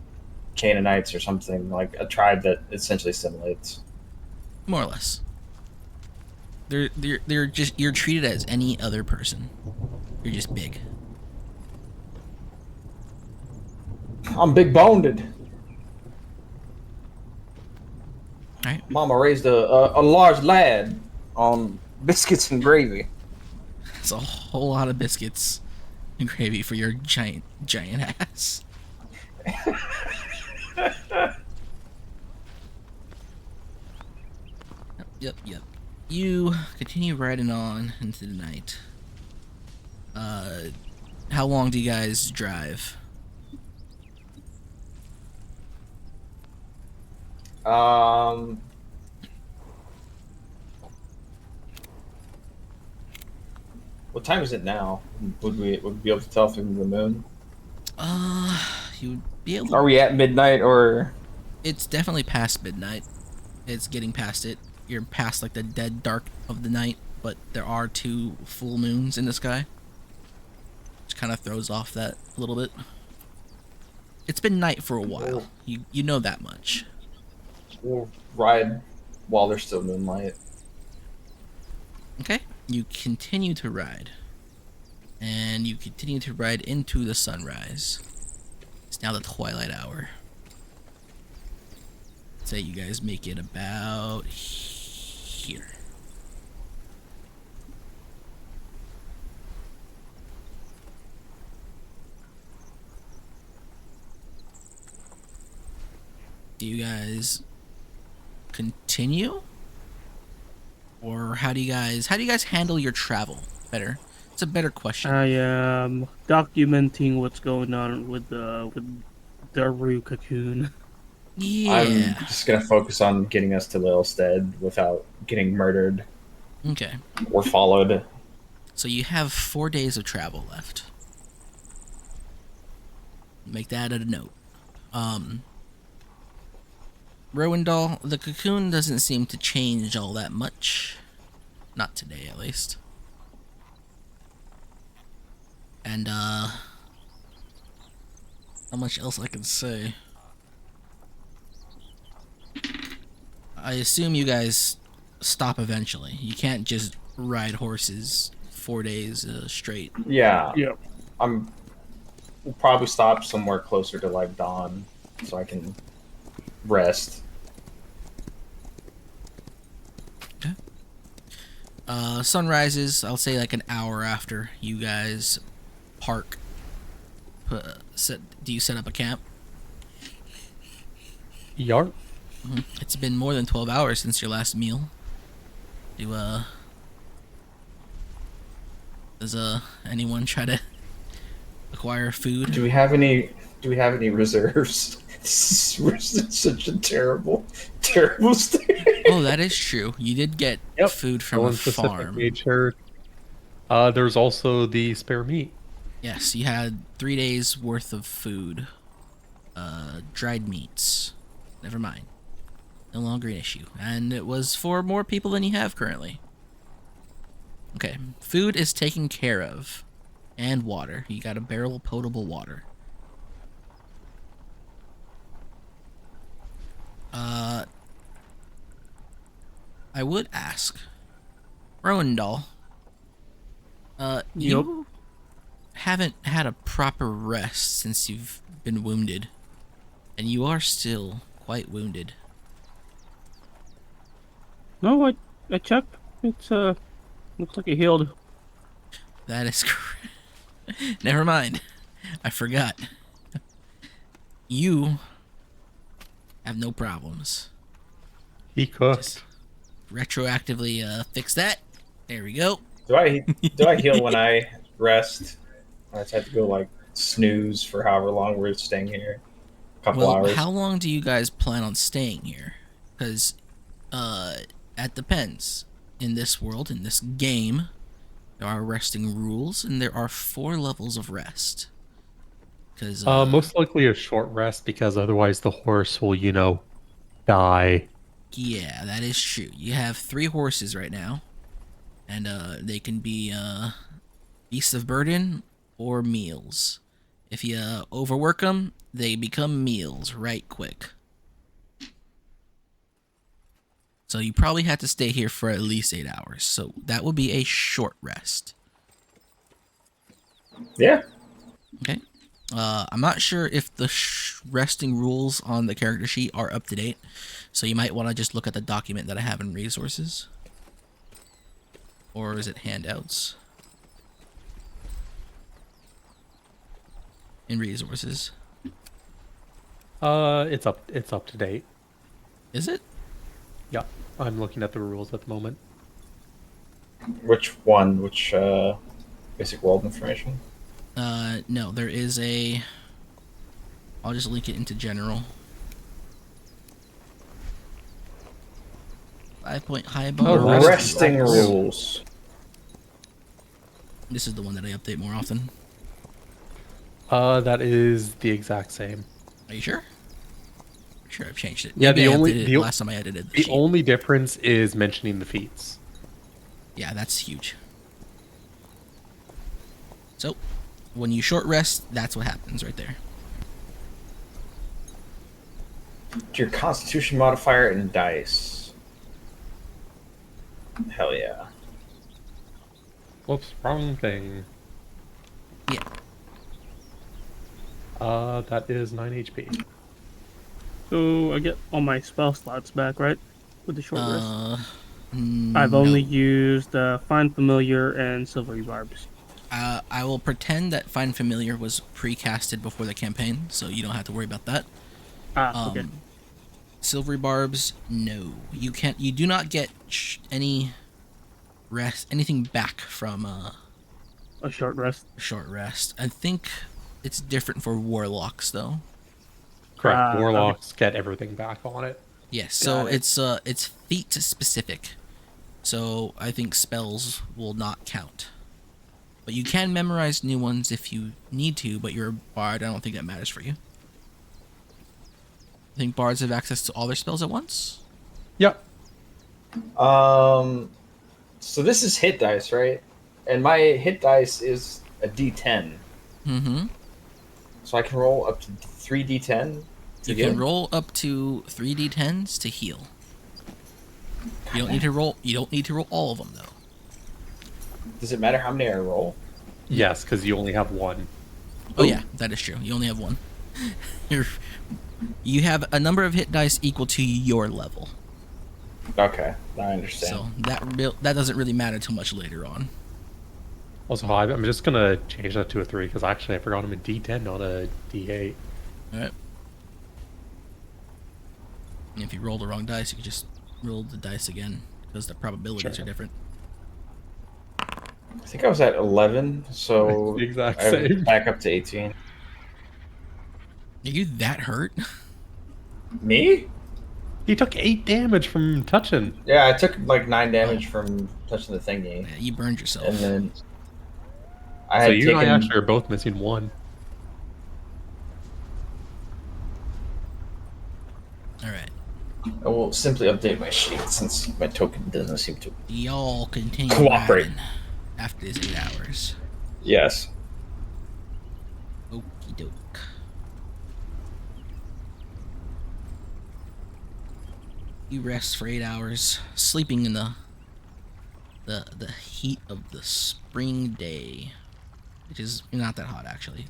Canaanites or something, like a tribe that essentially assimilates. More or less. They're just, you're treated as any other person. You're just big. I'm big boned. All right. Mama raised a large lad on biscuits and gravy. It's a whole lot of biscuits and gravy for your giant ass. Yep. You continue riding on into the night. How long do you guys drive? Um, what time is it now? Would we be able to tell from the moon? You would be able. Are we at midnight or? It's definitely past midnight. It's getting past it. You're past like the dead dark of the night, but there are 2 full moons in the sky, which kind of throws off that a little bit. It's been night for a while. You know that much. We'll ride while there's still moonlight. Okay. You continue to ride, and you continue to ride into the sunrise. It's now the twilight hour. Say you guys make it about here. Do you guys continue, or how do you guys handle your travel better? It's a better question. I am documenting what's going on with the Rue cocoon. Yeah. I'm just gonna focus on getting us to Lilstead without getting murdered Okay. or followed. So you have 4 days of travel left. Make that a note. Rowendal, the cocoon doesn't seem to change all that much. Not today, at least. And, how much else I can say? I assume you guys stop eventually. You can't just ride horses 4 days straight. Yeah. Yep. We'll probably stop somewhere closer to like dawn so I can rest. Sun rises, I'll say like an hour after you guys park. Do you set up a camp? Yarp. It's been more than 12 hours since your last meal. Does anyone try to acquire food? Do we have any reserves? This is such a terrible state. Oh, that is true. You did get Yep. food from a Someone specific farm. made sure. There's also the spare meat. Yes, you had 3 days worth of food. Dried meats. Never mind. No longer an issue. And it was for more people than you have currently. Okay, food is taken care of. And water. You got a barrel of potable water. I would ask, Rowendal, you haven't had a proper rest since you've been wounded, and you are still quite wounded. No, I checked. It's looks like it healed. That is correct. Never mind. I forgot. You have no problems. He cooked. Just retroactively fix that. There we go. Do I heal when I rest? I just have to go like snooze for however long we're staying here. A couple Well, hours. how long do you guys plan on staying here? Because that depends. In this world, in this game, there are resting rules, and there are 4 levels of rest. Because Most likely a short rest because otherwise the horse will, die. yeah, that is true. You have 3 horses right now, and they can be beasts of burden or meals. If you overwork them, they become meals right quick. So you probably had to stay here for at least 8 hours. So that would be a short rest. Yeah. Okay. I'm not sure if the resting rules on the character sheet are up to date. So you might want to just look at the document that I have in resources. Or is it handouts? In resources. It's up to date. Is it? Yeah, I'm looking at the rules at the moment. Which one? Which basic world information? No, there is a... I'll just link it into general. 5-point high bar. Oh, that's Resting rules. This is the one that I update more often. That is the exact same. Are you sure? Sure, I've changed it. Yeah, Maybe the I only- updated it the o- last time I edited the The sheet. only difference is mentioning the feats. Yeah, that's huge. So, when you short rest, that's what happens right there. Your Constitution modifier and dice. Hell yeah. Whoops, wrong thing. Yeah. That is 9 HP. So I get all my spell slots back, right? With the short rest. I've No. only used Find Familiar and Silvery Barbs. I will pretend that Find Familiar was pre-casted before the campaign, so you don't have to worry about that. Okay. Silvery Barbs, no. You can't. You do not get anything back from A short rest. short rest. I think it's different for warlocks though. Correct. Okay. Warlocks get everything back on it. Yes, so Got it. it's feat specific. So I think spells will not count. But you can memorize new ones if you need to, but you're a bard, I don't think that matters for you. I think bards have access to all their spells at once? Yep. So this is hit dice, right? And my hit dice is a D10. Mm-hmm. So I can roll up to 3d10 to You heal? can roll up to 3d10s to heal. You don't need to roll all of them though. Does it matter how many I roll? Yes, because you only have one. Oh yeah, that is true. You only have one. You have a number of hit dice equal to your level. Okay, I understand. So that doesn't really matter too much later on. Also, I'm just gonna change that to a 3 because actually I forgot I'm a D10, not a D8. Alright. And if you roll the wrong dice, you can just roll the dice again because the probabilities Sure. are different. I think I was at 11, so The exact I'm same. back up to 18. Are you that hurt? Me? He took 8 damage from touching. Yeah, I took like 9 damage from touching the thingy, Yeah, you burned yourself. and then I So had you taken. and I actually are both missing 1. Alright. I will simply update my sheet since my token doesn't seem to. Y'all continue Cooperate. riding after these 8 hours. Yes. Okie doke. You rest for 8 hours, sleeping in the heat of the spring day, which is not that hot actually.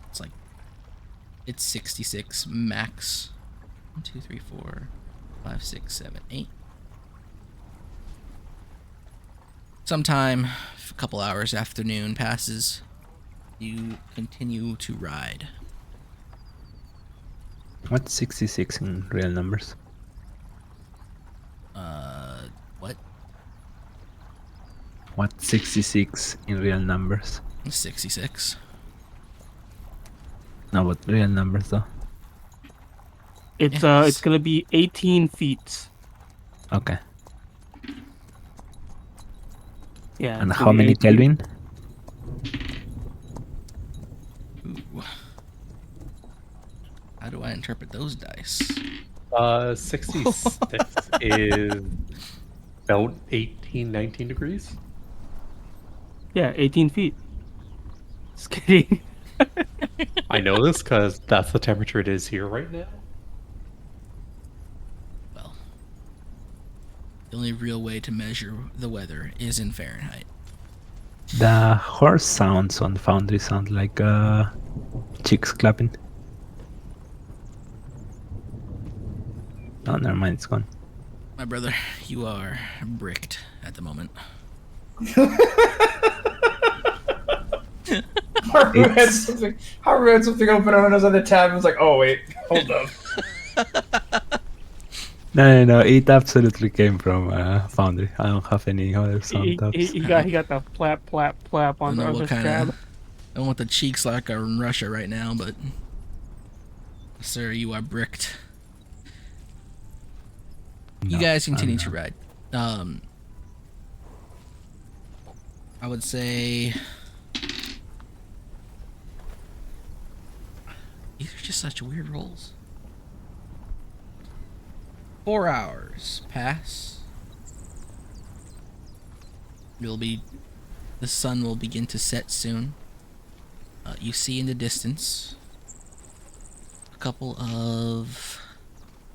It's 66 max. 1, 2, 3, 4, 5, 6, 7, 8. Sometime, a couple hours after noon passes, you continue to ride. What's 66 in real numbers? What? What's 66 in real numbers? 66. No, but real numbers though. It's Yes. it's gonna be 18 feet. Okay. Yeah. And it's how gonna be many 18. Kelvin? Ooh. How do I interpret those dice? 66 is about 18, 19 degrees. Yeah, 18 feet. Just kidding. I know this because that's the temperature it is here right now. Well, The only real way to measure the weather is in Fahrenheit. The horse sounds on Foundry sound like cheeks clapping. Oh, never mind, it's gone. My brother, you are bricked at the moment. Haru had something open on his other tab and was like, oh wait, hold up. No, it absolutely came from Foundry. I don't have any other sound He, tabs. he, he got he got the flap flap flap I on don't know the what other kind of. tab. I don't know what the cheeks like are in Russia right now, but sir, you are bricked. You No, guys continue I'm to not. ride. I would say these are just such weird rolls. 4 hours pass. The sun will begin to set soon. You see in the distance a couple of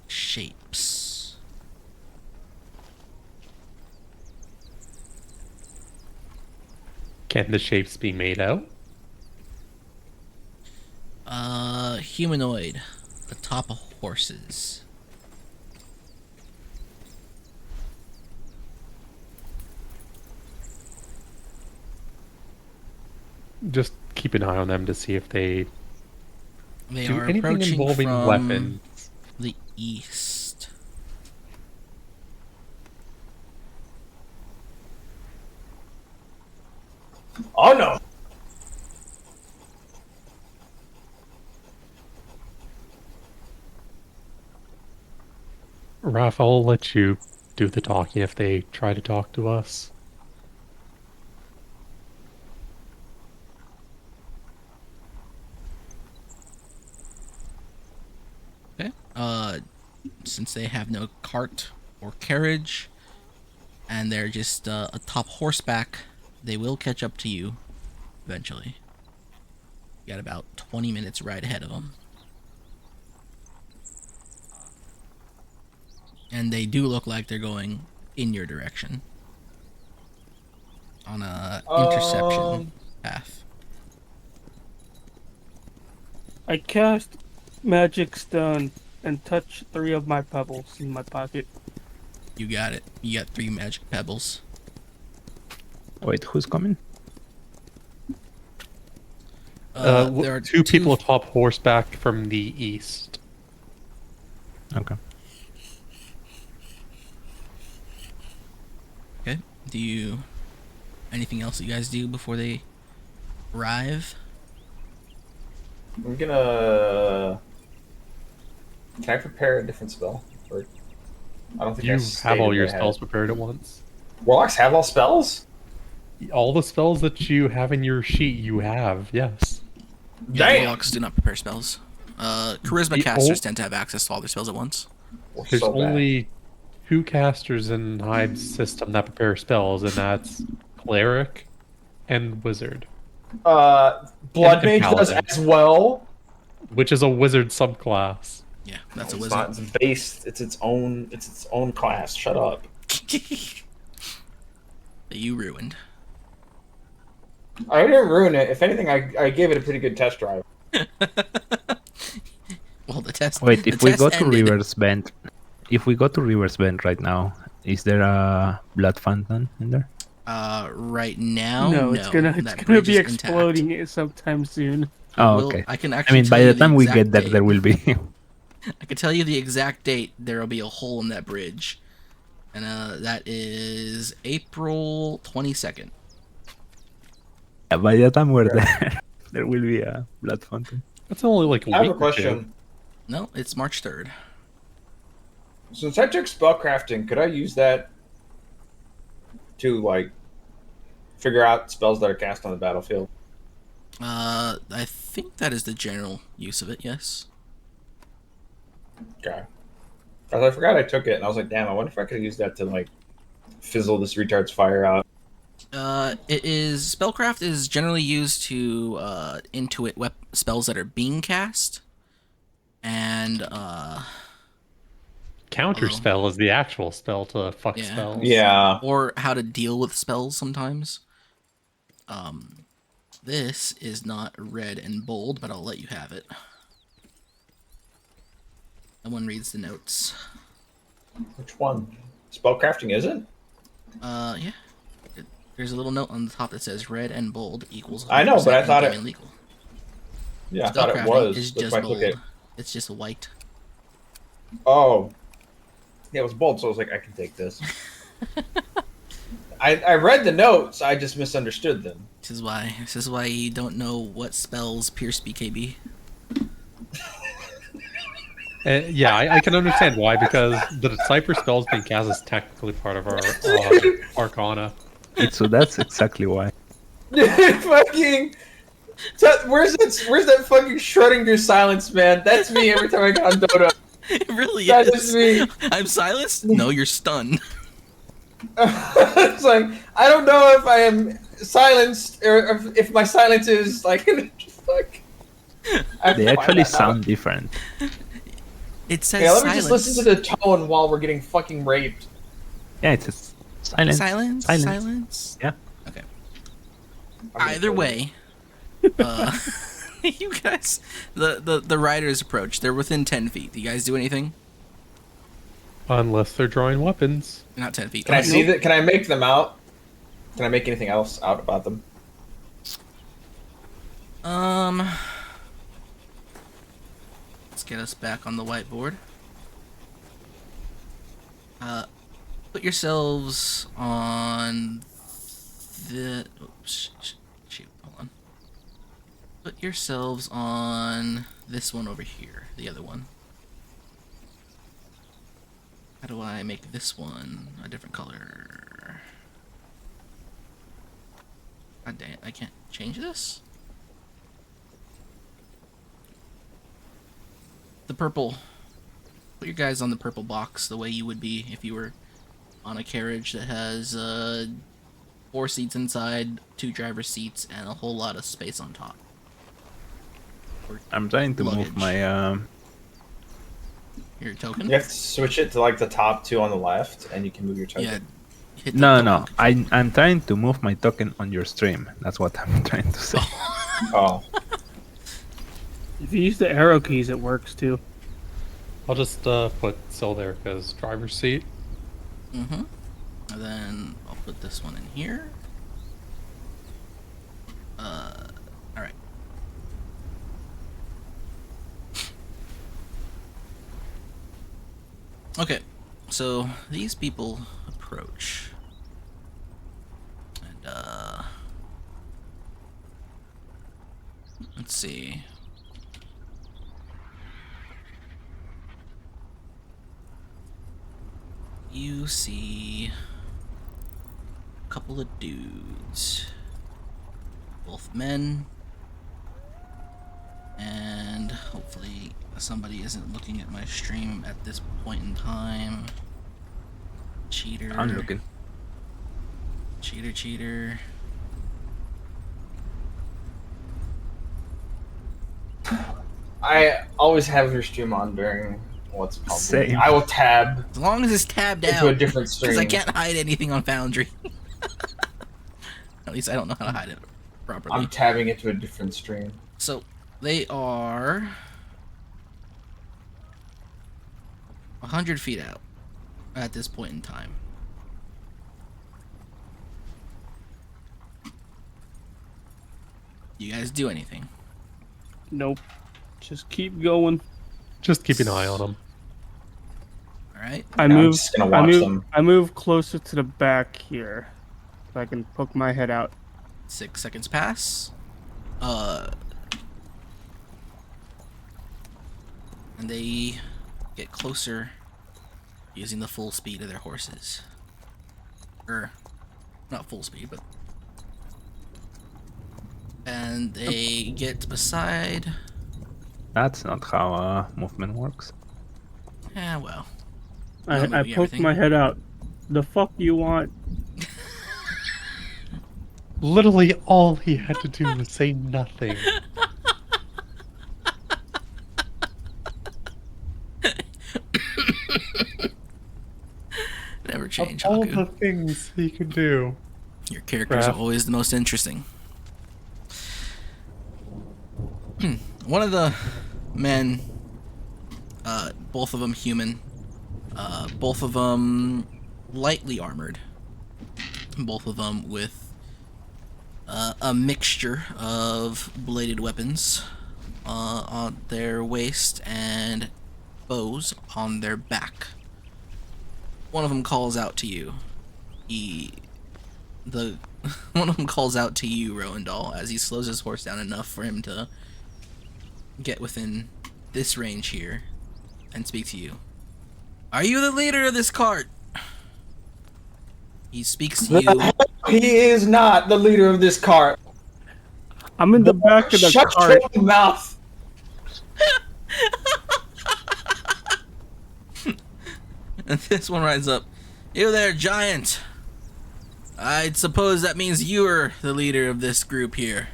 shapes. Can the shapes be made out? Humanoid atop of horses. Just keep an eye on them to see if they They do are anything approaching involving from weapons. the east. Oh no. Raph, I'll let you do the talking if they try to talk to us. Okay. Since they have no cart or carriage, and they're just atop horseback, they will catch up to you eventually. You got about 20 minutes ride ahead of them. And they do look like they're going in your direction. On a interception path. I cast magic stone and touch 3 of my pebbles in my pocket. You got it. You got 3 magic pebbles. Wait, who's coming? There are two people atop horseback from the east. Okay. Okay. Do you... anything else that you guys do before they arrive? I'm gonna. Can I prepare a different spell? Or I don't think You I have all stated your I had spells it. prepared at once. Warlocks have all spells? All the spells that you have in your sheet, you have, yes. Yeah, Damn! warlocks do not prepare spells. Charisma The casters ol- tend to have access to all their spells at once. We're There's so bad. only 2 casters in Hyde's system that prepare spells, and that's Cleric and Wizard, Blood And Mage does Paladin. as well. which is a Wizard subclass. Yeah, that's a It's wizard. not. It's based. It's its own. It's its own class. Shut up. That you ruined. I didn't ruin it. If anything, I gave it a pretty good test drive. Well, the test. Wait, the if we test go to ended. River's Bend, right now, is there a blood fountain in there? Right now, no, it's gonna that bridge be is intact. exploding it sometime soon. Oh, Well, okay. I can I actually mean, tell by you the time we exact get there, date. there will be. I can tell you the exact date. There will be a hole in that bridge, and that is April 22nd. Yeah, by the time we're Okay. there, there will be a blood fountain. That's only like a I have week a question. No, it's March 3rd. Since I took spellcrafting, could I use that to like figure out spells that are cast on the battlefield? I think that is the general use of it. Yes. Okay. Because I forgot I took it, and I was like, damn, I wonder if I could use that to like fizzle this retard's fire out. It is spellcraft is generally used to intuit spells that are being cast, and Counter Although- spell is the actual spell to fuck Yeah. spells. Yeah. or how to deal with spells sometimes. This is not red and bold, but I'll let you have it. Someone reads the notes. Which one? Spellcrafting, is it? Yeah. There's a little note on the top that says red and bold equals 100% I know, but I thought in-game it- illegal. Yeah, I thought it Spellcrafting was. is Look, just if I bold. click it. It's just white. Oh. Yeah, it was bold, so I was like, I can take this. I read the notes, I just misunderstood them. This is why you don't know what spells pierce BKB. Yeah, I can understand why, because the Decipher spells being cast is technically part of our Arcana. So that's exactly why. Fucking. Where's that fucking Schrödinger silence, man? That's me every time I get on Dota. It really That is. is me. I'm silenced? No, you're stunned. It's like, I don't know if I am silenced or if my silence is like. Fuck. They actually sound different. It says Yeah, let me silence. just listen to the tone while we're getting fucking raped. Yeah, it's a silent. Silence. Silence. Silence. Yeah. Okay. I'm gonna Either kill way, you guys, the riders approach. They're within 10 feet. Do you guys do anything? Unless they're drawing weapons. Not 10 feet. Can I Okay. see that? Can I make them out? Can I make anything else out about them? Let's get us back on the whiteboard. Put yourselves on the. Oops, shoot, hold on. Put yourselves on this one over here, the other one. How do I make this one a different color? God damn it, I can't change this? The purple. Put your guys on the purple box the way you would be if you were on a carriage that has 4 seats inside, 2 driver's seats, and a whole lot of space on top. I'm trying to Luggage. move my. Your token? You have to switch it to like the top 2 on the left, and you can move your token. Yeah. Hit the No, token. no. I'm trying to move my token on your stream. That's what I'm trying to say. Oh. If you use the arrow keys, it works too. I'll just put Sil there because driver's seat. Mm-hmm. And then I'll put this one in here. Alright. Okay, so these people approach. And, let's see. You see a couple of dudes, both men, and hopefully somebody isn't looking at my stream at this point in time. Cheater. I'm looking. Cheater, cheater. I always have your stream on during what's it called. Same. I will tab As long as it's tabbed into a out, different stream. because I can't hide anything on Foundry. At least I don't know how to hide it properly. I'm tabbing into a different stream. So they are 100 feet out at this point in time. You guys do anything? Nope. Just keep going. Just keep an eye on them. All right. I I'm move. just gonna watch them. I move closer to the back here, so I can poke my head out. 6 seconds pass. And they get closer using the full speed of their horses. Or, not full speed, but. And they get beside. That's not how movement works. Yeah, well. I moving poke everything. my head out. The fuck you want? Literally, all he had to do was say nothing. Never Of change, all Haku. the things he could do. Your characters are Raph. always the most interesting. One of the men, both of them human, both of them lightly armored, both of them with a mixture of bladed weapons on their waist and bows on their back. One of them calls out to you. One of them calls out to you, Roandal, as he slows his horse down enough for him to get within this range here and speak to you. Are you the leader of this cart? He speaks to you. He is not the leader of this cart. I'm in the back of the Shut cart. your mouth. And this one rides up. You there, giant. I'd suppose that means you're the leader of this group here.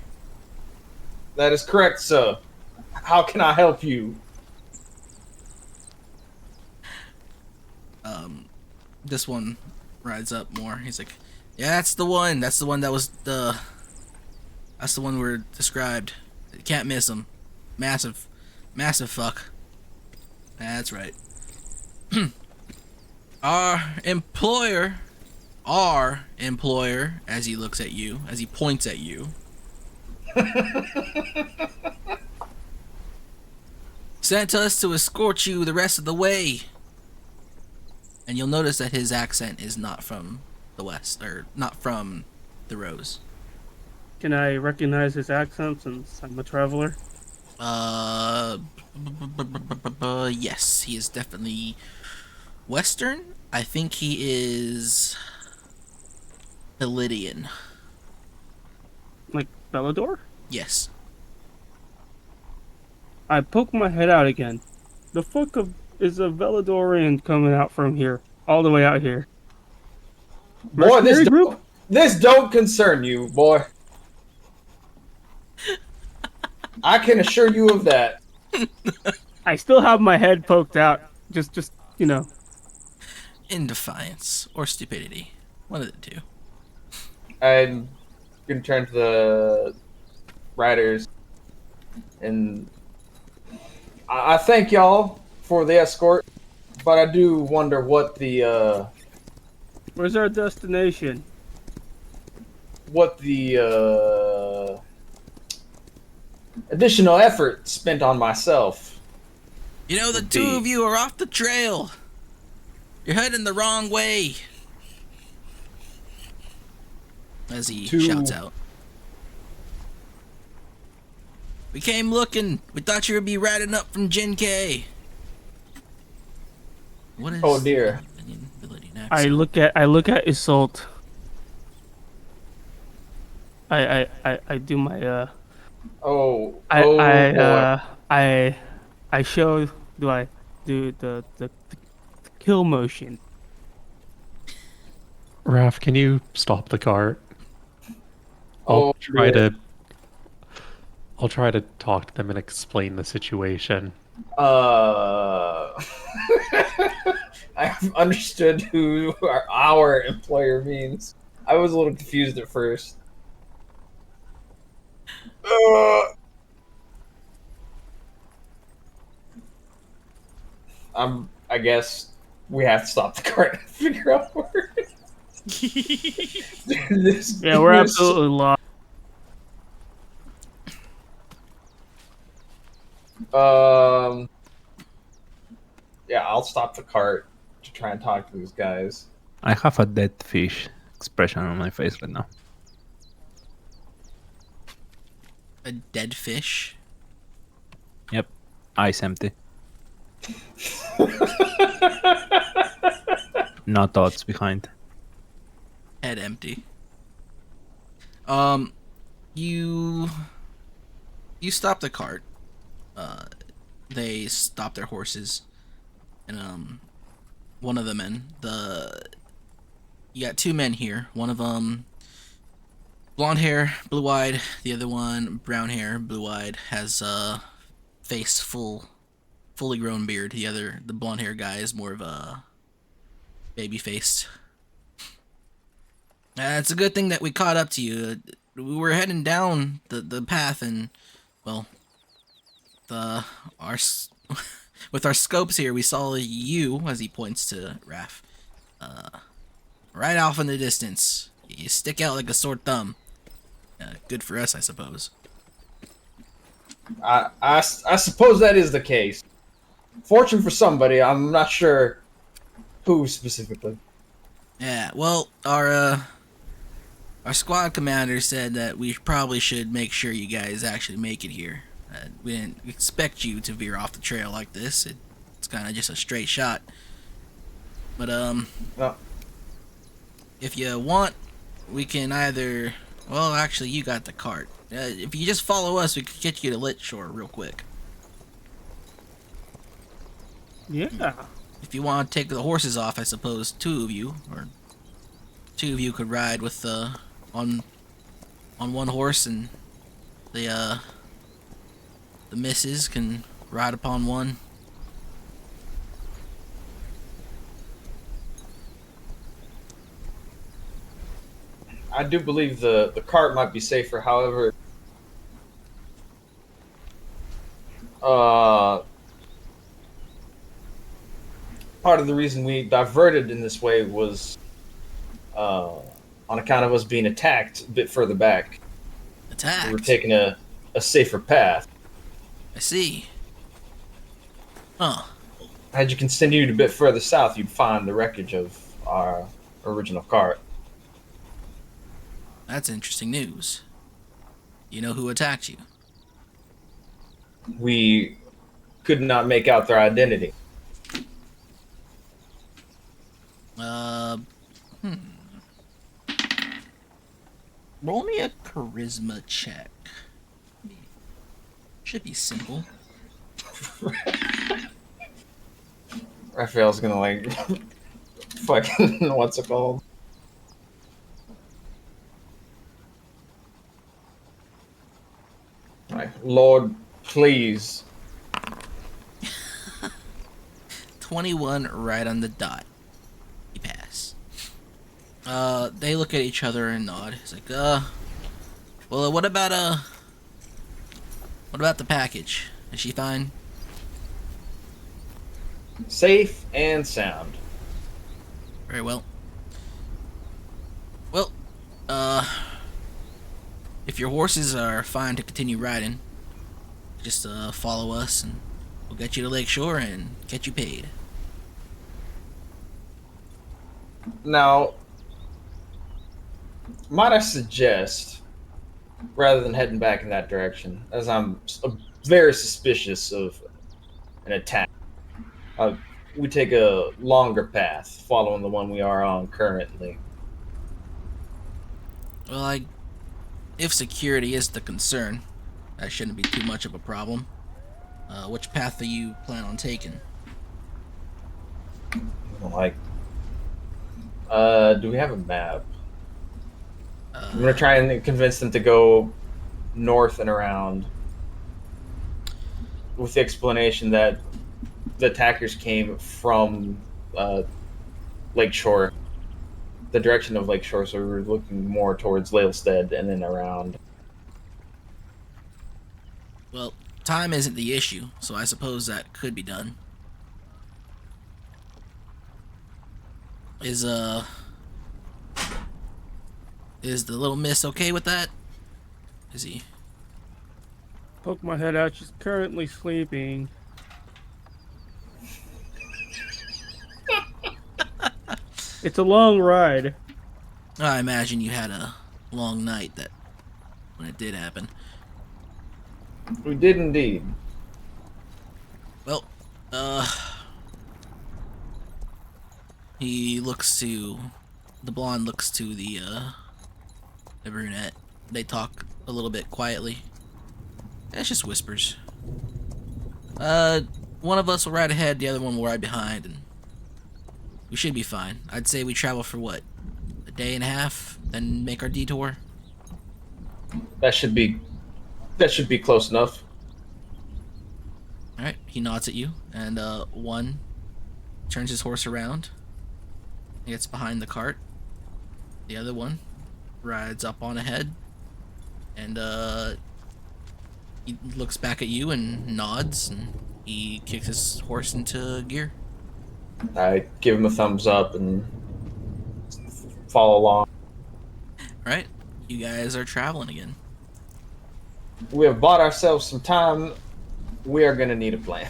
That is correct, sir. How can I help you? This one rides up more. He's like, yeah, that's the one. That's the one that was that's the one we're described. You can't miss him. Massive fuck. That's right. Our employer, as he looks at you, as he points at you, sent us to escort you the rest of the way. And you'll notice that his accent is not from the West, or not from the Rose. Can I recognize his accent since I'm a traveler? Yes, he is definitely Western. I think he is Elydian. Like Bellador? Yes. I poke my head out again. The fuck is a Veladorian coming out from here? All the way out here. Boy, Mercenary group? this don't concern you, boy. I can assure you of that. I still have my head poked out. Just you know. In defiance or stupidity. One of the two. I'm gonna turn to the riders, and I thank y'all for the escort, but I do wonder what the Where's our destination? additional effort spent on myself. You know, the two of you are off the trail. You're heading the wrong way. As he shouts out. We came looking. We thought you would be riding up from Jinke. What is? Oh dear. I look at Isolt. I do my I show do the kill motion. Raph, can you stop the cart? Oh, dear. I'll try to talk to them and explain the situation. I've understood who our employer means. I was a little confused at first. I guess we have to stop the cart and figure out where. Yeah, we're absolutely lost. Yeah, I'll stop the cart to try and talk to these guys. I have a dead fish expression on my face right now. A dead fish? Yep. Eyes empty. No thoughts behind. Head empty. You stop the cart. They stop their horses, and one of the men, you got two men here. One of them, blonde hair, blue-eyed. The other one, brown hair, blue-eyed, has a face fully grown beard. The blonde hair guy is more of a baby-faced. It's a good thing that we caught up to you. We were heading down the path, and well, the our with our scopes here, we saw you, as he points to Raph, right off in the distance. You stick out like a sore thumb. Good for us, I suppose. I suppose that is the case. Fortune for somebody. I'm not sure who specifically. Yeah, well, our squad commander said that we probably should make sure you guys actually make it here. We didn't expect you to veer off the trail like this. It's kind of just a straight shot. But No. if you want, we can either. Well, actually, you got the cart. If you just follow us, we could get you to Lit Shore real quick. Yeah. If you want to take the horses off, I suppose two of you could ride with on one horse, and the missus can ride upon one. I do believe the cart might be safer. However, part of the reason we diverted in this way was on account of us being attacked a bit further back. Attacked. We were taking a safer path. I see. Huh. Had you continued a bit further south, you'd find the wreckage of our original cart. That's interesting news. You know who attacked you? We could not make out their identity. Hmm. Roll me a charisma check. Should be simple. Raphael's gonna like fucking what's it called? Right. Lord, please. 21 right on the dot. You pass. They look at each other and nod. It's like, well, what about the package? Is she fine? Safe and sound. Very well. Well, if your horses are fine to continue riding, just follow us and we'll get you to Lakeshore and get you paid. Now, might I suggest, rather than heading back in that direction, as I'm very suspicious of an attack, we take a longer path, following the one we are on currently. Well, if security is the concern, that shouldn't be too much of a problem. Which path do you plan on taking? Like, do we have a map? I'm gonna try and convince them to go north and around, with the explanation that the attackers came from Lakeshore, the direction of Lakeshore, so we were looking more towards Lalestead and then around. Well, time isn't the issue, so I suppose that could be done. Is the little miss okay with that? Is he? Poke my head out. She's currently sleeping. It's a long ride. I imagine you had a long night when it did happen. We did indeed. Well, the blonde looks to the brunette. They talk a little bit quietly. It's just whispers. One of us will ride ahead, the other one will ride behind, and we should be fine. I'd say we travel for what? A day and a half, then make our detour? That should be close enough. Alright, he nods at you, and one turns his horse around, Gets behind the cart. The other one rides up on ahead, and he looks back at you and nods, and he kicks his horse into gear. I give him a thumbs up and follow along. All right, you guys are traveling again. We have bought ourselves some time. We are gonna need a plan.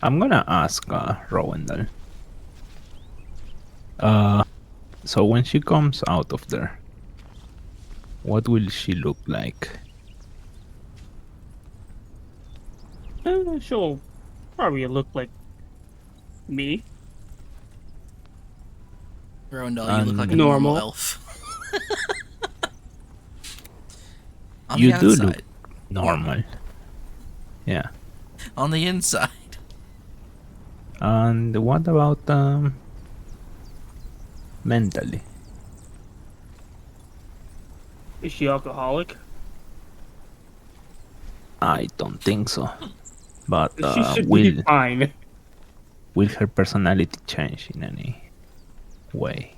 I'm gonna ask Rowendell. So when she comes out of there, what will she look like? She'll probably look like me. Rondell, you look like a Normal. normal elf. On You the do outside. look normal. Yeah. On the inside. And what about mentally? Is she alcoholic? I don't think so. But She should be fine. will her personality change in any way?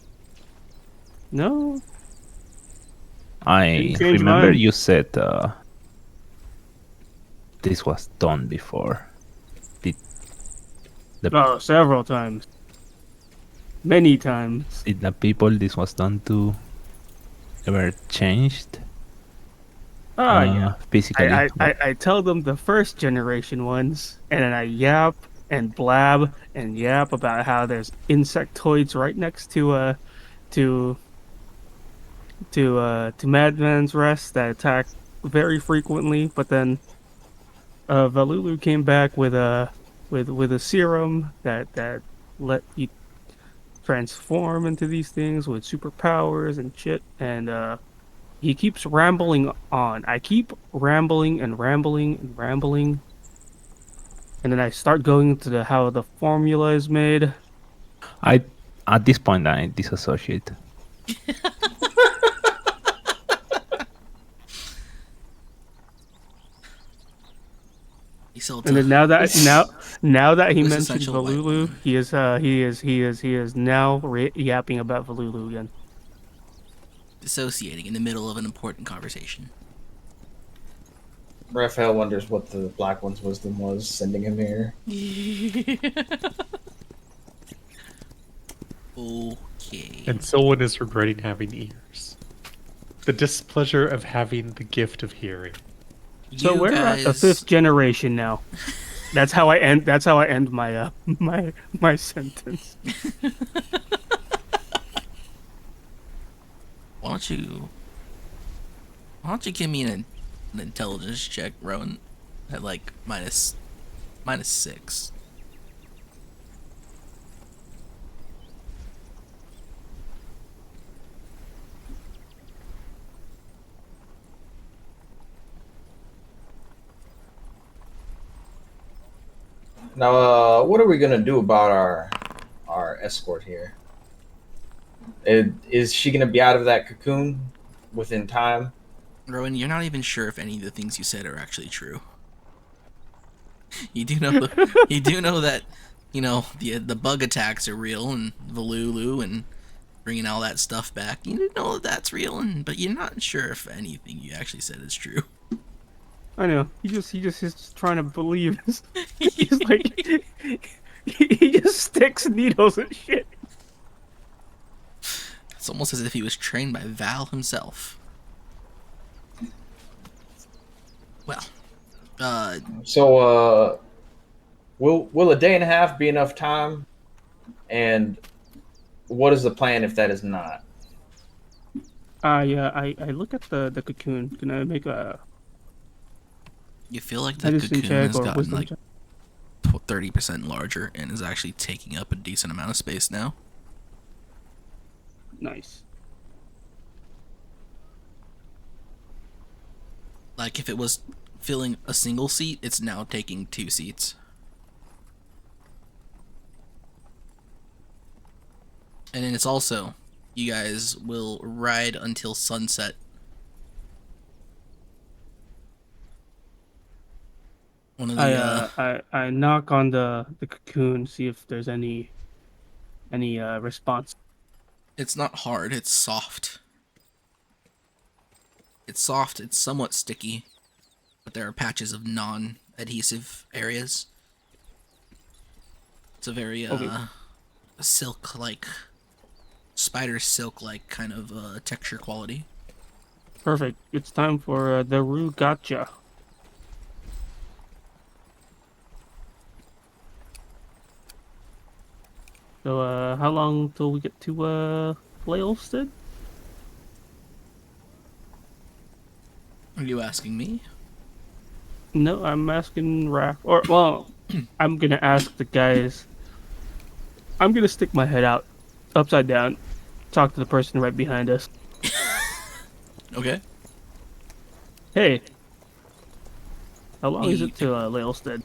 No. I Didn't change remember mine. you said this was done before. Oh, several times. Many times. Did the people this was done to ever changed Oh, yeah. physically? I tell them the first generation ones, and then I yap and blab and yap about how there's insectoids right next to Madman's Rest that attack very frequently, but then Valulu came back with a serum that let you transform into these things with superpowers and shit, and he keeps rambling on. I keep rambling and rambling and rambling, and then I start going into how the formula is made. I at this point I disassociate. So And then now that he This mentioned essential white Valulu, woman. he is now yapping about Valulu again. Dissociating in the middle of an important conversation. Raphael wonders what the Black One's wisdom was sending him here. Okay. And someone is regretting having ears. The displeasure of having the gift of hearing. So You we're at the guys- 5th generation now. That's how I end. That's how I end my my sentence. Why don't you give me an intelligence check, Rowan, at like minus 6. Now, what are we gonna do about our escort here? Is she gonna be out of that cocoon within time? Rowan, you're not even sure if any of the things you said are actually true. You do know that the bug attacks are real and Valulu and bringing all that stuff back. You do know that that's real, but you're not sure if anything you actually said is true. I know. He just is trying to believe. He's like he just sticks needles and shit. It's almost as if he was trained by Val himself. Well, So, will a day and a half be enough time? And what is the plan if that is not? Yeah. I look at the cocoon. Can I make a you feel like the medicine cocoon check has or gotten wisdom like check? 30% larger and is actually taking up a decent amount of space now. Nice. Like if it was filling a single seat, it's now taking 2 seats. And then it's also, you guys will ride until sunset. One of the I knock on the cocoon, see if there's any response. it's not hard, it's soft. It's soft, it's somewhat sticky, but there are patches of non-adhesive areas. It's a very Okay. silk-like, spider silk-like kind of texture quality. Perfect. It's time for the Rue Gotcha. So, how long till we get to Flailstead? Are you asking me? No, I'm asking Raph. Or, well, I'm gonna ask the guys. I'm gonna stick my head out, upside down, talk to the person right behind us. Okay. Hey, how long is He, it to Lailstead?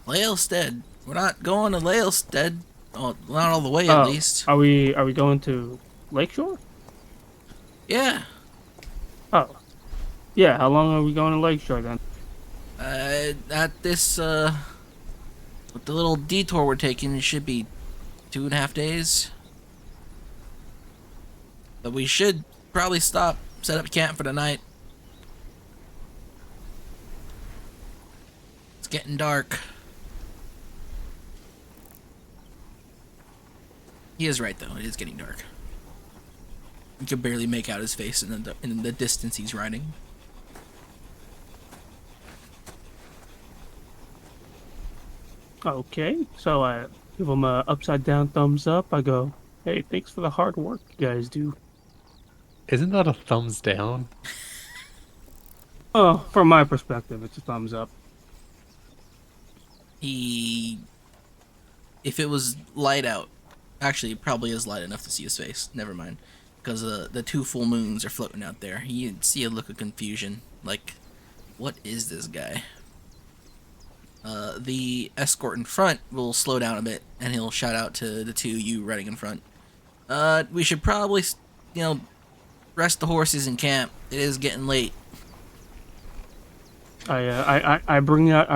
Laelstead. We're not going to Laelstead. Oh, not all the way, at Oh, least. are we going to Lakeshore? Yeah. Oh, yeah. How long are we going to Lakeshore then? At this, with the little detour we're taking, it should be 2.5 days. But we should probably stop, set up camp for the night. It's getting dark. He is right, though. It is getting dark. You can barely make out his face in the distance he's riding. Okay, so I give him a upside down thumbs up. I go, hey, thanks for the hard work you guys do. Isn't that a thumbs down? Oh, from my perspective, it's a thumbs up. He... If it was light out... Actually, it probably is light enough to see his face. Never mind. Because the 2 full moons are floating out there. You'd see a look of confusion. Like, what is this guy? The escort in front will slow down a bit, and he'll shout out to the 2 you riding in front. We should probably, rest the horses in camp. It is getting late. I bring out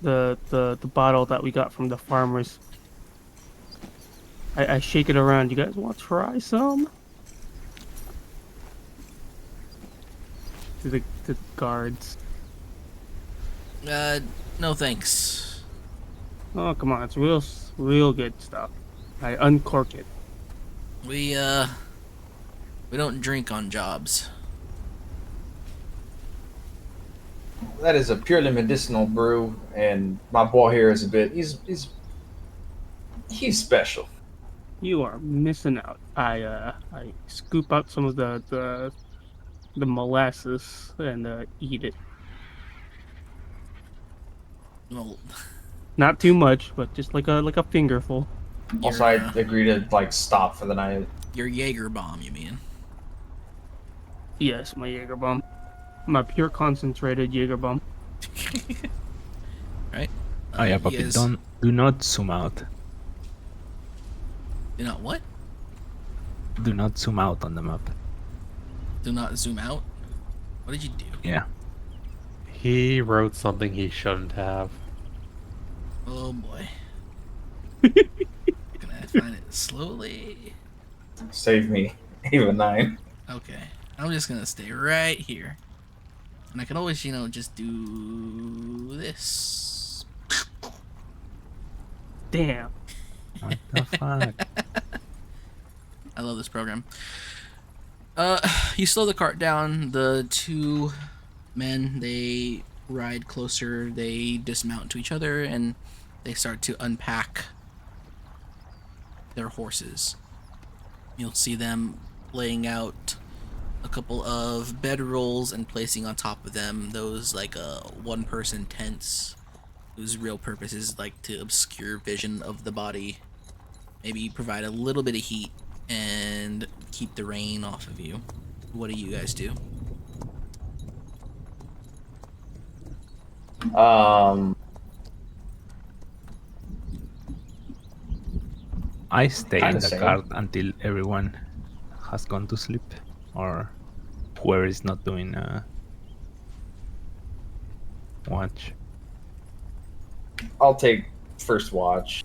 the bottle that we got from the farmers. I shake it around. You guys want to try some? To the guards. No thanks. Oh come on, it's real good stuff. I uncork it. We don't drink on jobs. That is a purely medicinal brew, and my boy here is a bit. He's special. You are missing out. I scoop out some of the molasses and eat it. Well, Not too much, but just like a fingerful. Also, I agree to stop for the night. your Jaeger bomb, you mean? Yes, my Jaeger bomb. My pure concentrated Jaeger bomb. Right? Oh yeah, you Puppy, guys do not zoom out. do not what? Do not zoom out on the map. Do not zoom out? What did you do? Yeah. He wrote something he shouldn't have. Oh boy. Can I find it slowly? Save me, even 9. Okay. I'm just gonna stay right here. And I can always, just do this. Damn. What the fuck? I love this program. You slow the cart down. The 2 men, they ride closer. They dismount to each other, and they start to unpack their horses. You'll see them laying out a couple of bedrolls and placing on top of them those one-person tents whose real purpose is to obscure vision of the body, maybe provide a little bit of heat and keep the rain off of you. What do you guys do? I stay in Kinda the same. cart until everyone has gone to sleep, or whoever is not doing watch? I'll take first watch.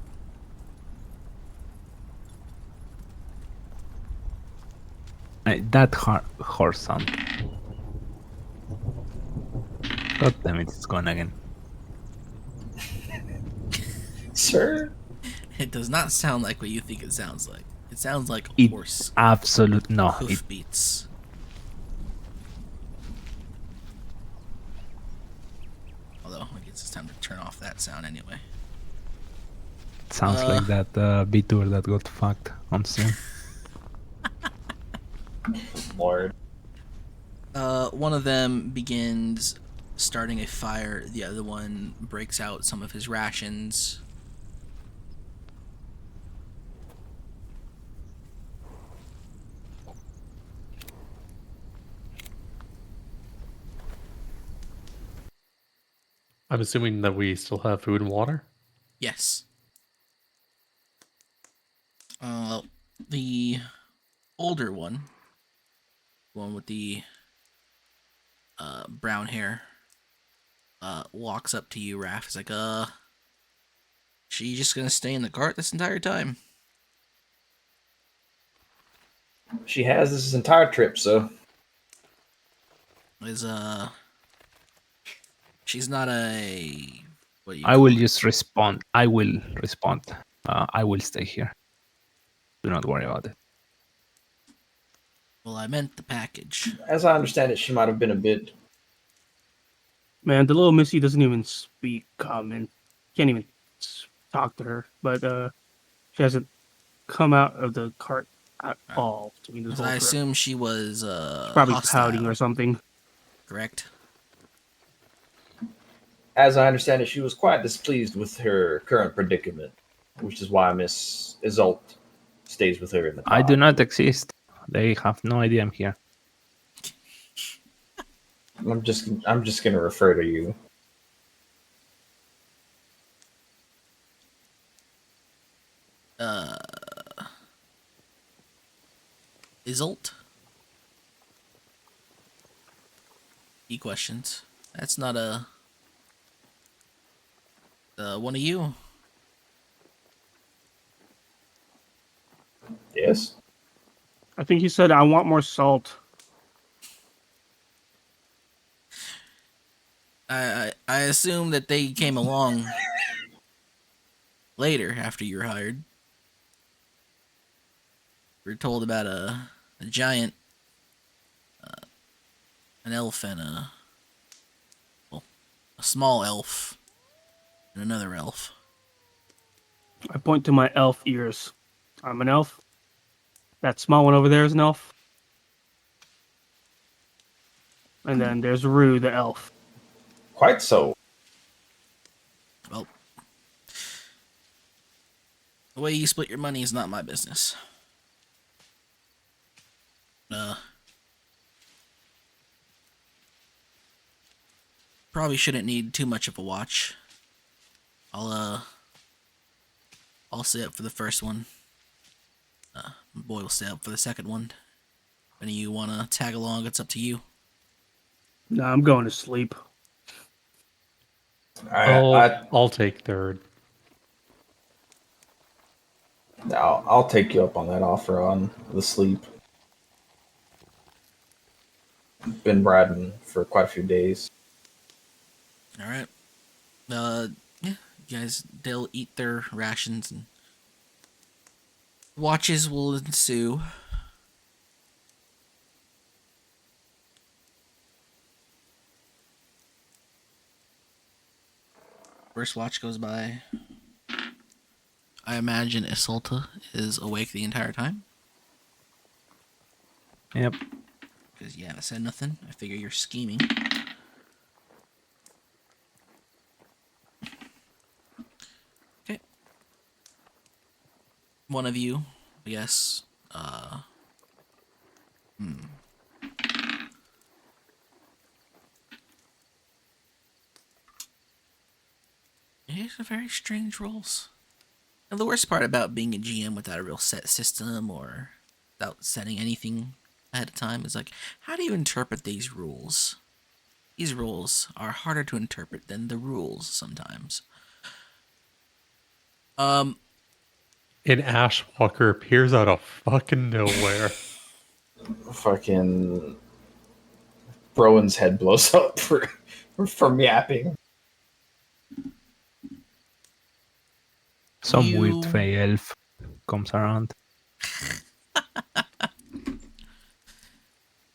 That horse sound. God damn it, it's gone again. Sure. It does not sound like what you think it sounds like. It sounds like It horse absolute no. It hoof beats. Although, I guess it's time to turn off that sound anyway. sounds like that B-tour that got fucked on stream. Lord. One of them begins starting a fire. The other one breaks out some of his rations. I'm assuming that we still have food and water. Yes. The older one with the brown hair, walks up to you, Raph. He's like, she just gonna stay in the cart this entire time? She has this entire trip, so Is she's not a what do you I call will it? just respond. I will respond. I will stay here. Do not worry about it. Well, I meant the package. as I understand it, she might have been a bit. Man, the little Missy doesn't even speak common. Can't even talk to her. But she hasn't come out of the cart at all. I mean, this 'Cause whole I trip. assume she was Probably hostile, pouting or something. correct? As I understand it, she was quite displeased with her current predicament, which is why Miss Isolt stays with her in the I do pod. not exist. They have no idea I'm here. I'm just gonna refer to you. Isolt? E questions. That's not a one of you. Yes. I think he said, I want more salt. I assume that they came along later after you were hired. We were told about a giant, an elf and a small elf and another elf. I point to my elf ears. I'm an elf. That small one over there is an elf. And then there's Rue, the elf. Quite so. Well, the way you split your money is not my business. Probably shouldn't need too much of a watch. I'll stay up for the first one. Boy will stay up for the second one. If any of you wanna tag along, it's up to you. Nah, I'm going to sleep. I'll take third. I'll take you up on that offer on the sleep. Been riding for quite a few days. All right. Yeah, you guys, they'll eat their rations and watches will ensue. First watch goes by. I imagine Isolta is awake the entire time. Yep. Because you haven't said nothing. I figure you're scheming. Okay. One of you, I guess. These are very strange roles. And the worst part about being a GM without a real set system or without setting anything ahead of time is like, how do you interpret these rules? These rules are harder to interpret than the rules sometimes. An Ashwalker appears out of fucking nowhere. Fucking Rowan's head blows up from yapping. Some weird You fey elf comes around.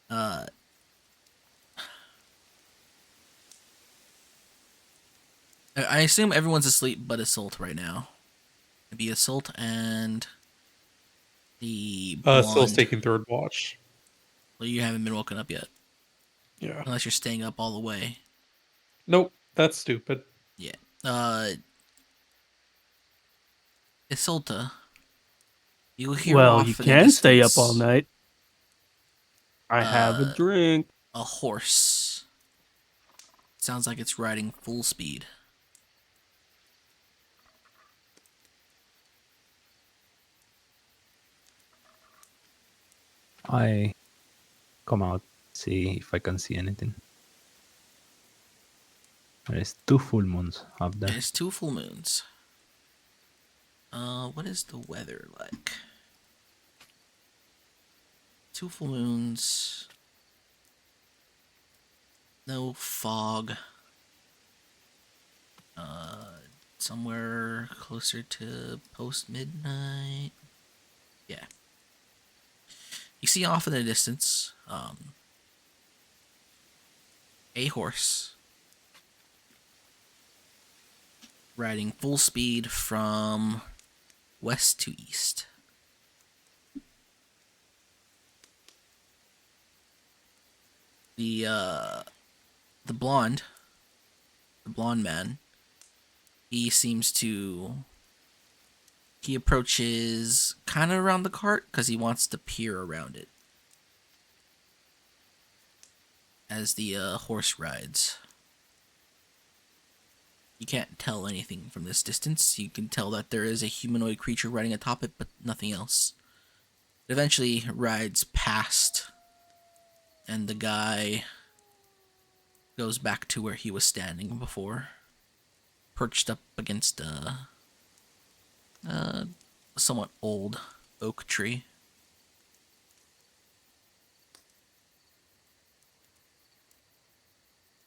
uh I assume everyone's asleep but Assault right now. It'd be Assault and the Still's blonde. taking third watch. Well, you haven't been woken up yet. Yeah. Unless you're staying up all the way. Nope, that's stupid. Yeah. Isolta. You hear Well, you off in the can stay up all distance night. I have a drink. a horse. Sounds like it's riding full speed. I come out, see if I can see anything. There's 2 full moons up there. There's 2 full moons. What is the weather like? 2 full moons. No fog. Somewhere closer to post midnight. Yeah. You see off in the distance, a horse riding full speed from west to east. The blonde man, he approaches kind of around the cart because he wants to peer around it as the horse rides. You can't tell anything from this distance. You can tell that there is a humanoid creature riding atop it, but nothing else. It eventually rides past, and the guy goes back to where he was standing before, perched up against a somewhat old oak tree.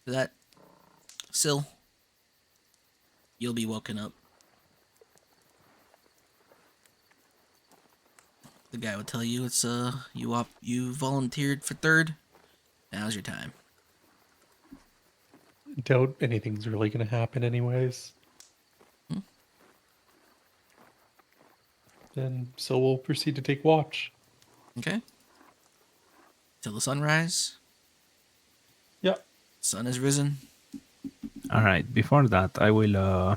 For that, Syl, you'll be woken up. The guy would tell you it's you volunteered for third. Now's your time. Doubt anything's really gonna happen anyways. Then so we'll proceed to take watch. Okay. Till the sunrise. Yep. Sun has risen. Alright, before that, I will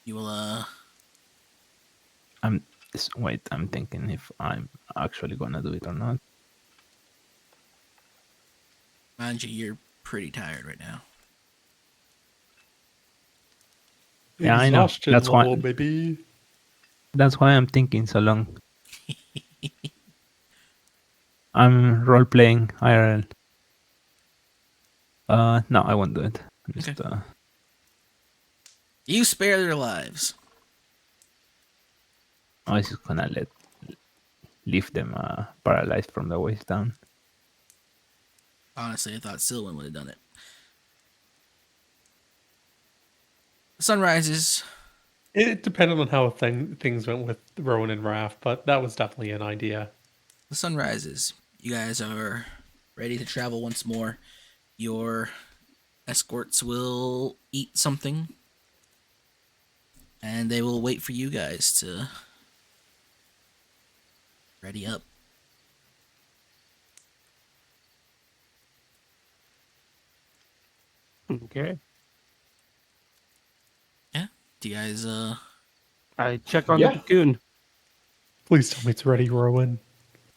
You will I'm thinking if I'm actually gonna do it or not. mind you, you're pretty tired right now. Yeah, I know. Exhaustion That's level, why baby. that's why I'm thinking so long. I'm role playing IRL. No, I won't do it. Just Okay. You spare their lives. I was just gonna leave them paralyzed from the waist down. Honestly, I thought Sylvan would have done it. The sun rises. It depended on how things went with Rowan and Raph, but that was definitely an idea. The sun rises. You guys are ready to travel once more. Your escorts will eat something, and they will wait for you guys to ready up. Okay. Yeah. Do you guys I check on Yeah. the cocoon. Please tell me it's ready, Rowan.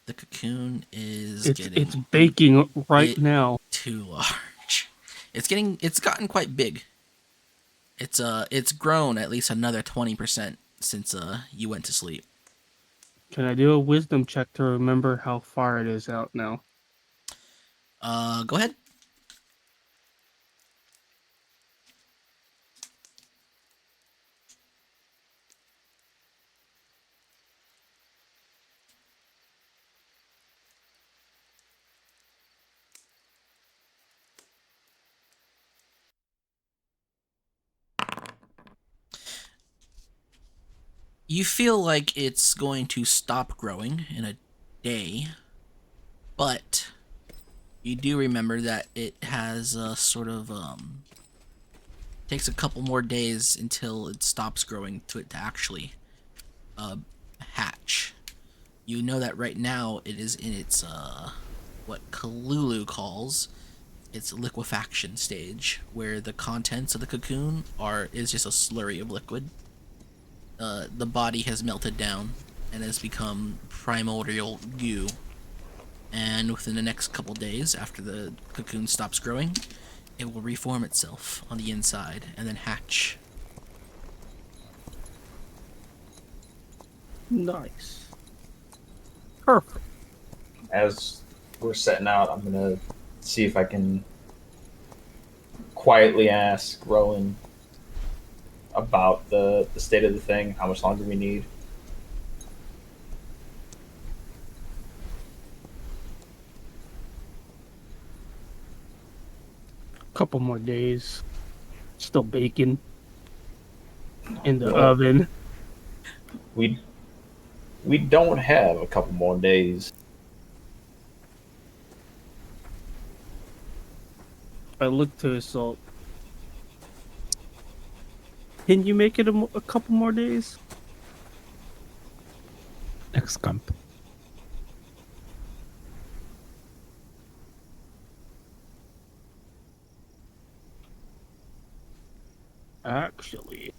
the cocoon is It's baking right it- now. too large. It's gotten quite big. It's grown at least another 20% since you went to sleep. Can I do a wisdom check to remember how far it is out now? Go ahead. You feel like it's going to stop growing in a day, but you do remember that it has a sort of takes a couple more days until it stops growing to it to actually hatch. You know that right now it is in its what Kalulu calls its liquefaction stage, where the contents of the cocoon is just a slurry of liquid. The body has melted down and has become primordial goo. And within the next couple days, after the cocoon stops growing, it will reform itself on the inside and then hatch. Nice. Perfect. As we're setting out, I'm gonna see if I can quietly ask Rowan about the state of the thing. How much longer we need? Couple more days. Still baking in the Well, oven. we don't have a couple more days. I look to Assault. Can you make it a couple more days? Next camp. Actually.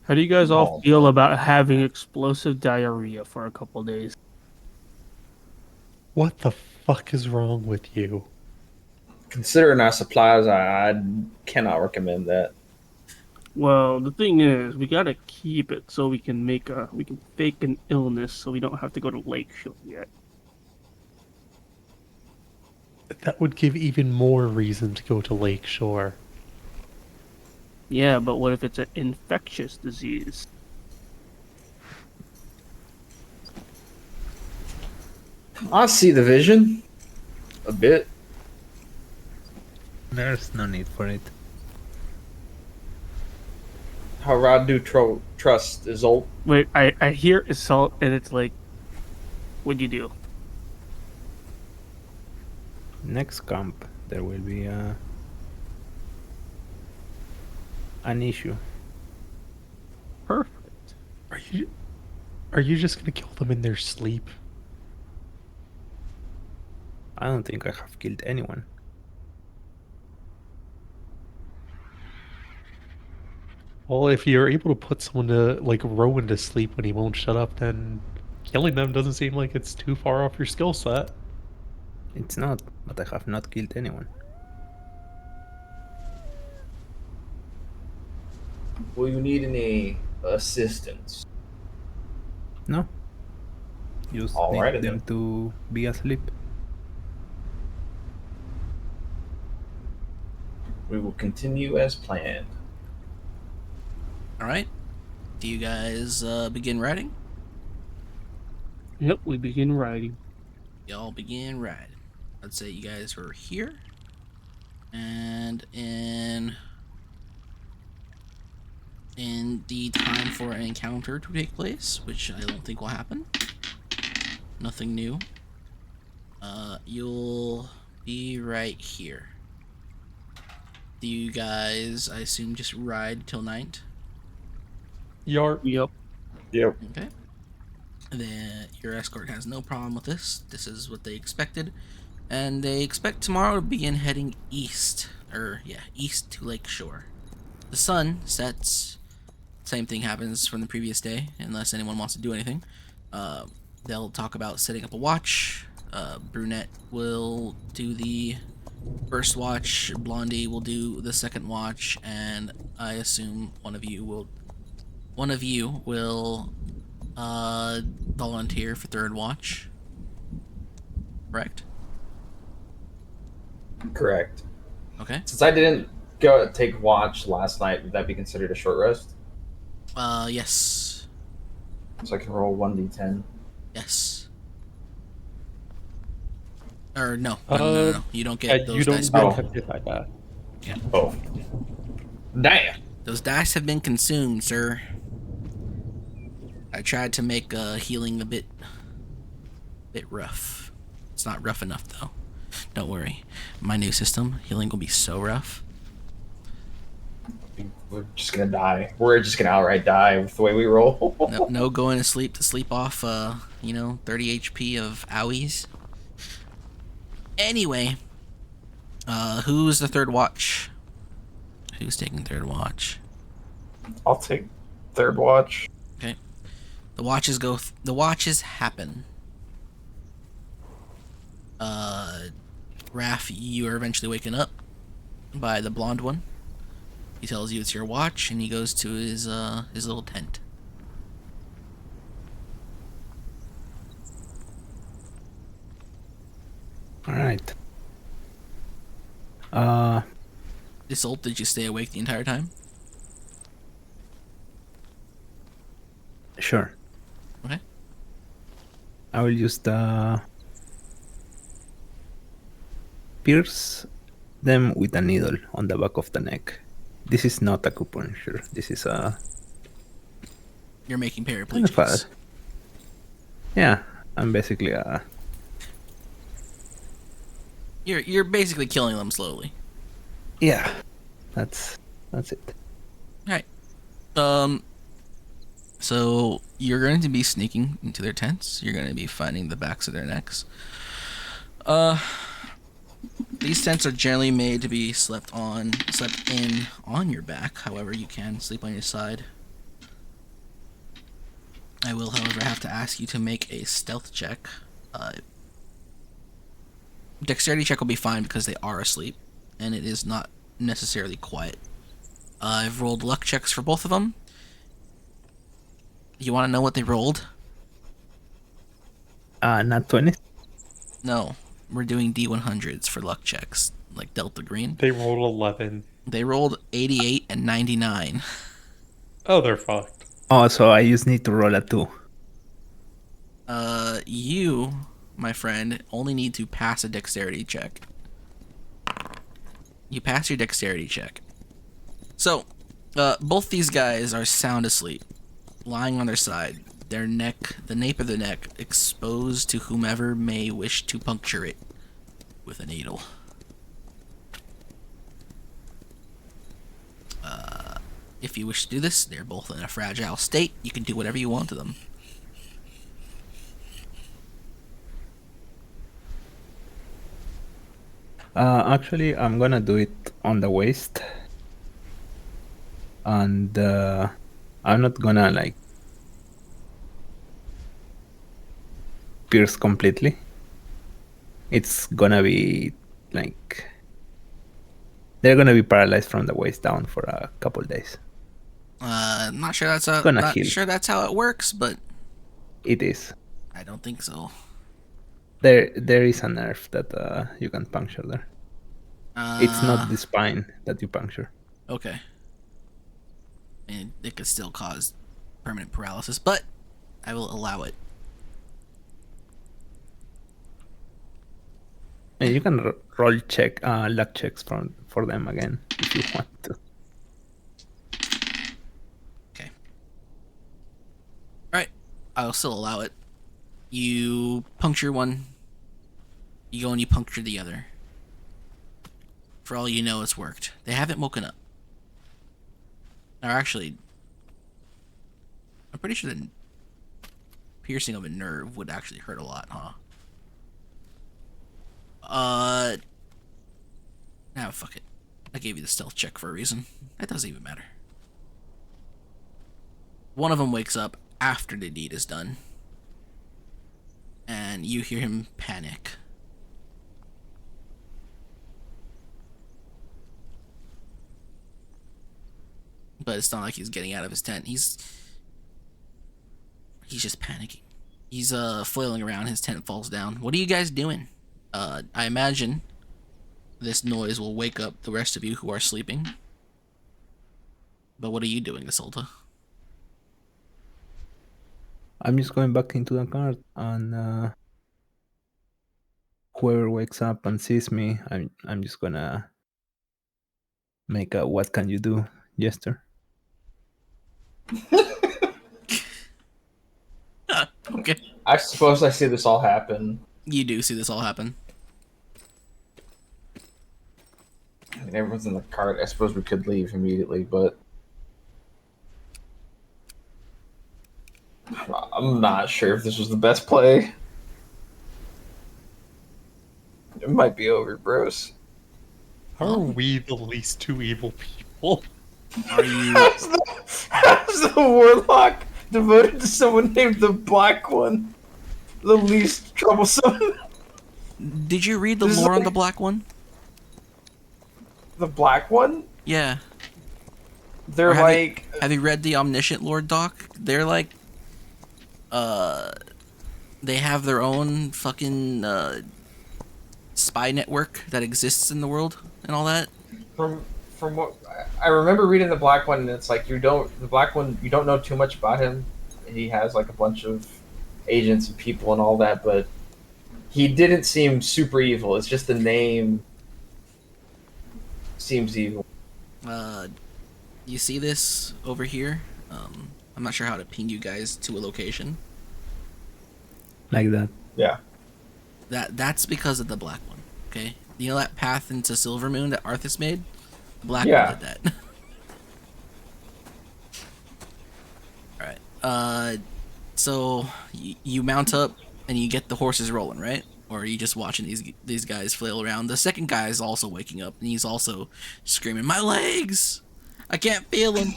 How do you guys all Oh. feel about having explosive diarrhea for a couple days? What the fuck is wrong with you? Considering our supplies, I cannot recommend that. Well, the thing is, we gotta keep it so we can fake an illness so we don't have to go to Lakeshore yet. That would give even more reason to go to Lakeshore. Yeah, but what if it's an infectious disease? I see the vision a bit. There's no need for it. However, I do trust Isolt. Wait, I hear assault and it's like, what'd you do? Next camp, there will be an issue. Perfect. Are you just gonna kill them in their sleep? I don't think I have killed anyone. Well, if you're able to put someone to like Rowan to sleep when he won't shut up, then killing them doesn't seem like it's too far off your skill set. It's not, but I have not killed anyone. Will you need any assistance? No. Just Alrighty need them then. to be asleep. We will continue as planned. All right. Do you guys begin riding? Yep, we begin riding. Y'all begin riding. I'd say you guys are here, and in the time for an encounter to take place, which I don't think will happen. Nothing new. You'll be right here. Do you guys, I assume, just ride till night? Yar. Yep. Yep. Okay. Then your escort has no problem with this. This is what they expected. And they expect tomorrow to begin heading east. East to Lakeshore. The sun sets. Same thing happens from the previous day, unless anyone wants to do anything. They'll talk about setting up a watch. Brunette will do the first watch. Blondie will do the second watch. And I assume one of you will one of you will volunteer for third watch. Correct? Correct. Okay. Since I didn't go take watch last night, would that be considered a short rest? Yes. So I can roll 1d10. Yes. Or no. Uh, You don't yeah, get you those dice don't back. have to like that. Oh. Damn. Those dice have been consumed, sir. I tried to make healing a bit rough. It's not rough enough though. Don't worry. My new system, healing will be so rough. We're just gonna die. We're just gonna outright die with the way we roll. No going to sleep off 30 HP of owies. Anyway, who's the third watch? Who's taking third watch? I'll take third watch. Okay. The watches happen. Raph, you are eventually waken up by the blonde one. He tells you it's your watch, and he goes to his little tent. All right. Isolt, did you stay awake the entire time? Sure. Okay. I will use the pierce them with a needle on the back of the neck. This is not acupuncture. This is a You're making kind of paraplegics. yeah. I'm basically a You're basically killing them slowly. yeah. That's it. Alright. So you're going to be sneaking into their tents. You're going to be finding the backs of their necks. These tents are generally made to be slept in on your back. However, you can sleep on your side. I will, however, have to ask you to make a stealth check. Dexterity check will be fine because they are asleep, and it is not necessarily quiet. I've rolled luck checks for both of them. You want to know what they rolled? Not 20. No, we're doing D100s for luck checks, like Delta Green. They rolled 11. They rolled 88 and 99. Oh, they're fucked. Oh, so I just need to roll a 2. You, my friend, only need to pass a dexterity check. You pass your dexterity check. So, both these guys are sound asleep, lying on their side, their neck, the nape of the neck, exposed to whomever may wish to puncture it with a needle. If you wish to do this, they're both in a fragile state. You can do whatever you want to them. Actually, I'm gonna do it on the waist, and I'm not gonna like pierce completely. It's gonna be like they're gonna be paralyzed from the waist down for a couple days. Not sure that's Gonna heal. sure that's how it works, but It is. I don't think so. There is a nerve that you can puncture there. It's not the spine that you puncture. Okay. And it could still cause permanent paralysis, but I will allow it. And you can roll luck checks for them again if you want to. Okay. Alright. I'll still allow it. You puncture one. You go and you puncture the other. For all you know, it's worked. They haven't woken up. Or actually, I'm pretty sure the piercing of a nerve would actually hurt a lot, huh? Nah, fuck it. I gave you the stealth check for a reason. That doesn't even matter. One of them wakes up after the deed is done. And you hear him panic. but it's not like he's getting out of his tent. He's just panicking. He's flailing around. His tent falls down. What are you guys doing? I imagine this noise will wake up the rest of you who are sleeping. But what are you doing, Isolde? I'm just going back into the cart, and whoever wakes up and sees me, I'm just gonna make a "what can you do" gesture. Okay. I suppose I see this all happen. You do see this all happen. I mean, everyone's in the cart. I suppose we could leave immediately, but I'm not sure if this was the best play. It might be over, bros. How are we the least two evil people? Are you? How's the warlock devoted to someone named the Black One? The least troublesome. Did you read the This is lore on like- the Black One? The Black One? Yeah. They're Or have you- like. Have you read the Omniscient Lord doc? They're like, they have their own fucking spy network that exists in the world and all that. From what I remember reading the Black One, and it's like the Black One, you don't know too much about him. He has like a bunch of agents and people and all that, but he didn't seem super evil. It's just the name seems evil. You see this over here? I'm not sure how to ping you guys to a location. Like that. Yeah. That's because of the Black One. Okay, you know that path into Silvermoon that Arthas made? The Black Yeah. One did that. All right. So you mount up and you get the horses rolling, right? Or are you just watching these guys flail around? The second guy is also waking up and he's also screaming, "My legs! I can't feel them.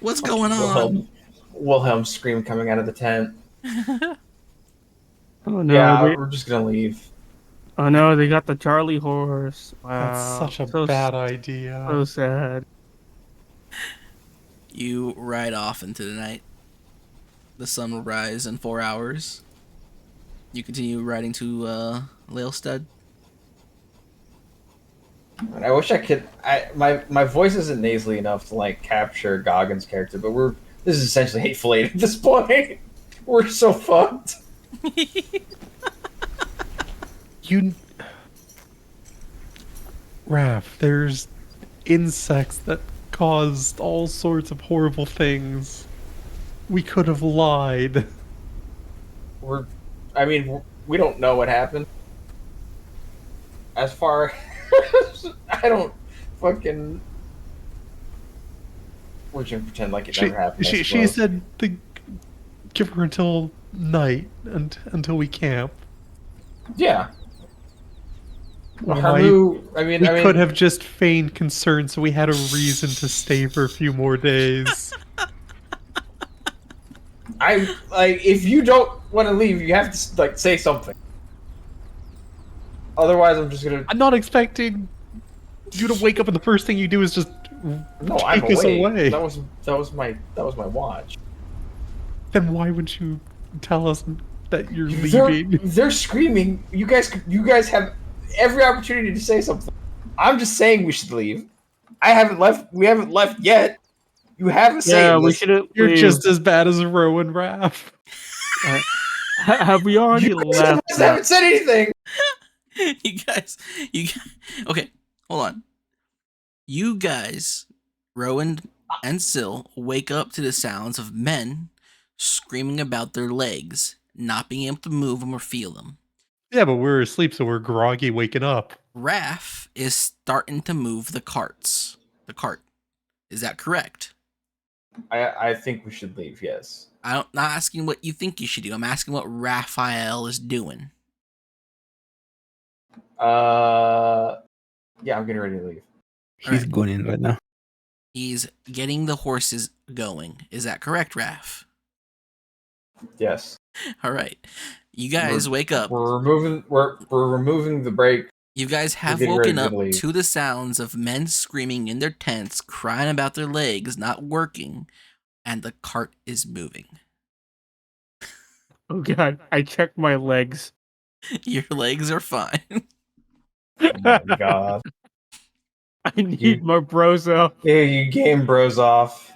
What's going on?" Wilhelm scream coming out of the tent. Oh no! Yeah, Wait. we're just gonna leave. Oh no! They got the Charlie horse. Wow, That's such a so bad idea. So sad. You ride off into the night. The sun will rise in 4 hours. You continue riding to Leilstead. I wish I could. My voice isn't nasally enough to like capture Goggins' character, but this is essentially Hateful Eight at this point. We're so fucked. Raph, there's insects that caused all sorts of horrible things. We could have lied. We don't know what happened. As far I don't fucking. We can pretend like it never happened. I She suppose. said to give her until night until we camp. Yeah. Well, Why- Hamu, we could have just feigned concern so we had a reason to stay for a few more days. I like if you don't want to leave, you have to like say something. Otherwise, I'm just gonna. I'm not expecting you to wake up and the first thing you do is just No, I'm take us awake. away. That was my watch. Then why would you tell us that you're They're, leaving? they're screaming. You guys have every opportunity to say something. I'm just saying we should leave. I haven't left. We haven't left yet. You haven't said Yeah, we this. shouldn't. You're leave. just as bad as Rowan Raph. Have we already You left? guys haven't said anything. Okay, hold on. You guys, Rowan and Syl, wake up to the sounds of men screaming about their legs, not being able to move them or feel them. Yeah, but we're asleep, so we're groggy waking up. Raph is starting to move the carts. The cart. Is that correct? I think we should leave. Yes. I'm not asking what you think you should do. I'm asking what Raphael is doing. Yeah, I'm getting ready to leave. He's Alright. going in right now. He's getting the horses going. Is that correct, Raph? Yes. All right. You guys wake up. We're removing the brake You guys We're have getting ready woken to up leave. to the sounds of men screaming in their tents, crying about their legs not working, and the cart is moving. Oh god, I checked my legs. Your legs are fine. Oh my god. I need You- my bros up. Yeah, you game bros off.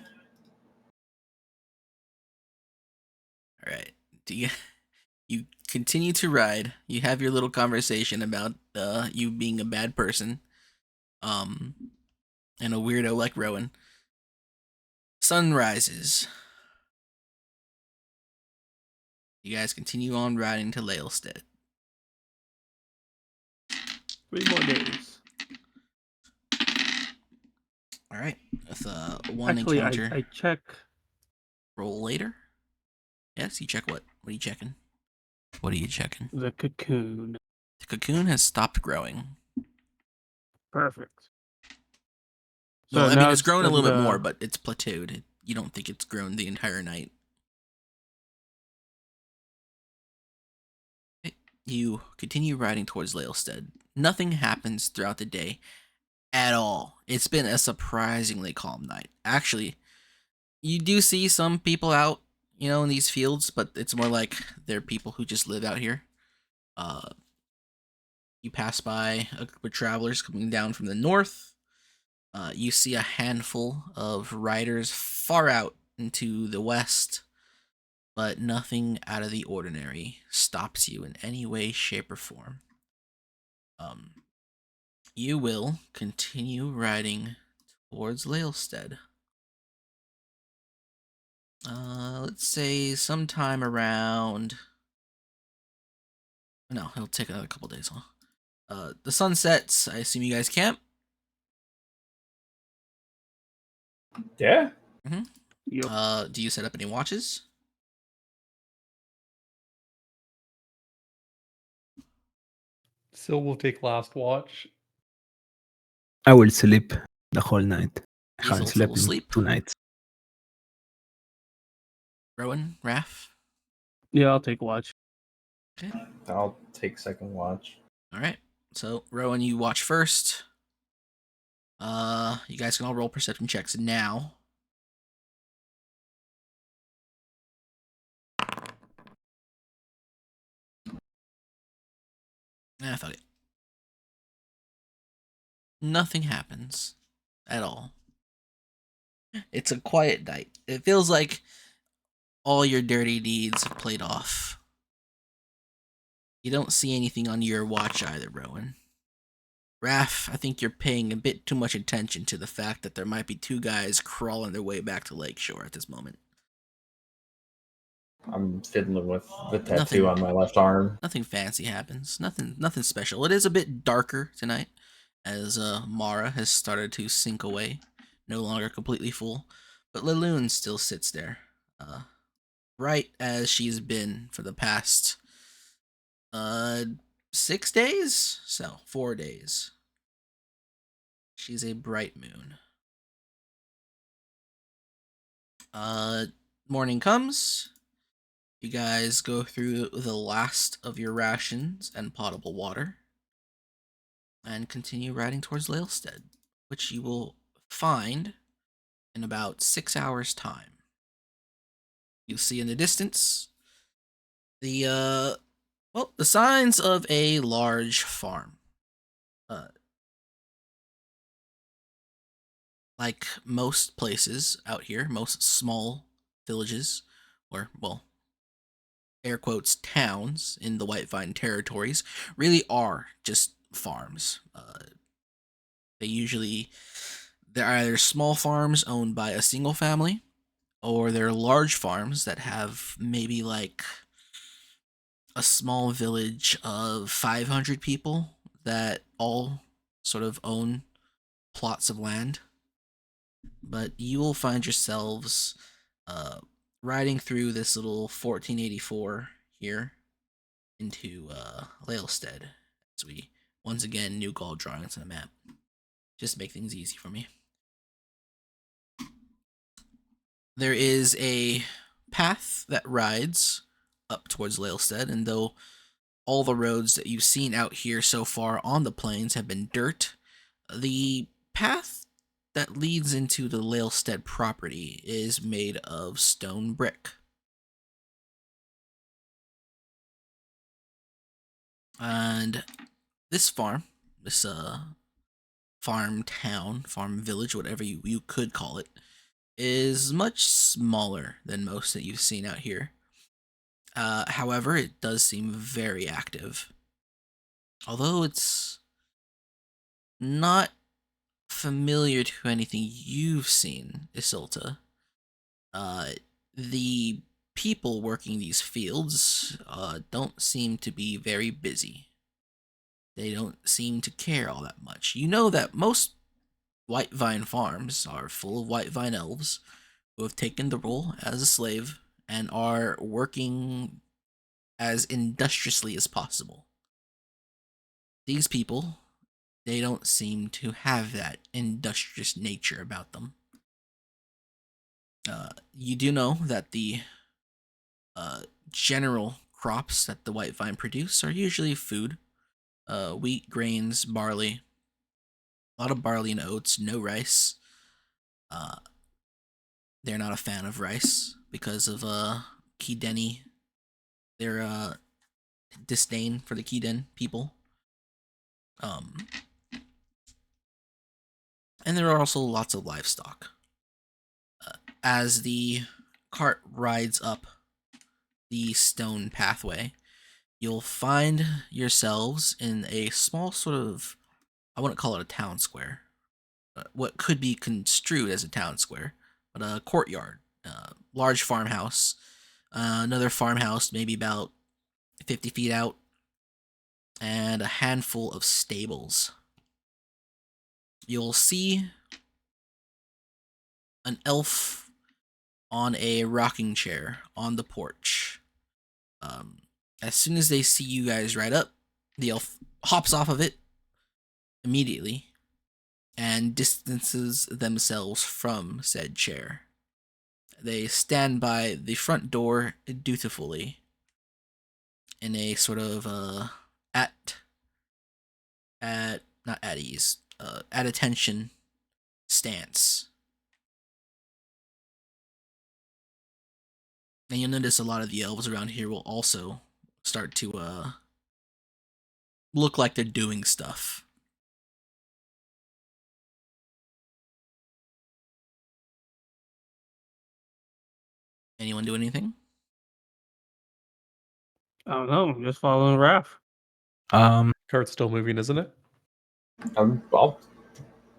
All right. You continue to ride. You have your little conversation about you being a bad person, um, and a weirdo like Rowan. Sun rises. You guys continue on riding to Lalestead. 3 more days. All right. With one Actually, encounter, I check roll later. Yes, you check what? What are you checking? What are you checking? the cocoon. The cocoon has stopped growing. Perfect. Well, So I mean, now it's it's grown a in little bit more, the but it's plateaued. You don't think it's grown the entire night. You continue riding towards Lalestead. Nothing happens throughout the day at all. It's been a surprisingly calm night. Actually, you do see some people out, in these fields, but it's more like they're people who just live out here. Uh, you pass by a group of travelers coming down from the north. You see a handful of riders far out into the west, but nothing out of the ordinary stops you in any way, shape, or form. Um, you will continue riding towards Lalestead. Let's say sometime around. No, it'll take another couple days, huh? The sun sets. I assume you guys camp. Yeah. yep. Do you set up any watches? Still will take last watch. I will sleep the whole night. I He's haven't also slept in asleep. 2 nights. Rowan, Raph. Yeah, I'll take watch. Okay. I'll take second watch. All right. So Rowan, you watch first. You guys can all roll perception checks now. Fuck it. Nothing happens at all. It's a quiet night. It feels like all your dirty deeds have played off. You don't see anything on your watch either, Rowan. Raph, I think you're paying a bit too much attention to the fact that there might be 2 guys crawling their way back to Lakeshore at this moment. I'm fiddling with the tattoo Nothing. on my left arm. Nothing fancy happens. Nothing special. It is a bit darker tonight, as Mara has started to sink away, no longer completely full, but Laloon still sits there, right as she's been for the past 6 days, so 4 days. She's a bright moon. Morning comes. You guys go through the last of your rations and potable water, and continue riding towards Lalestead, which you will find in about 6 hours' time. You'll see in the distance the the signs of a large farm. Like most places out here, most small villages, or air quotes towns in the Whitevine territories, really are just farms. They're either small farms owned by a single family, or they're large farms that have maybe like a small village of 500 people that all sort of own plots of land. But you will find yourselves riding through this little 1484 here into Lalestead, as we once again new gold drawings on the map, just to make things easy for me. There is a path that rides up towards Lalestead, and though all the roads that you've seen out here so far on the plains have been dirt. The path that leads into the Lalestead property is made of stone brick. And this farm, this farm town, farm village, whatever you could call it, is much smaller than most that you've seen out here. However, it does seem very active. Although it's not familiar to anything you've seen, Isilta, uh, the people working these fields don't seem to be very busy. They don't seem to care all that much. You know that most White Vine farms are full of White Vine elves who have taken the role as a slave and are working as industriously as possible. These people, they don't seem to have that industrious nature about them. You do know that the general crops that the White Vine produce are usually food, wheat, grains, barley, a lot of barley and oats, no rice. Uh, they're not a fan of rice because of Kideni, their disdain for the Kiden people. Um, and there are also lots of livestock. As the cart rides up the stone pathway, you'll find yourselves in a small sort of, I wouldn't call it a town square, what could be construed as a town square, but a courtyard, large farmhouse, another farmhouse maybe about 50 feet out, and a handful of stables. You'll see an elf on a rocking chair on the porch. As soon as they see you guys ride up, the elf hops off of it immediately and distances themselves from said chair. They stand by the front door dutifully in a sort of at not at ease, at attention stance. And you'll notice a lot of the elves around here will also start to look like they're doing stuff. Anyone do anything? I don't know. I'm just following Raph. Cart's still moving, isn't it? I'll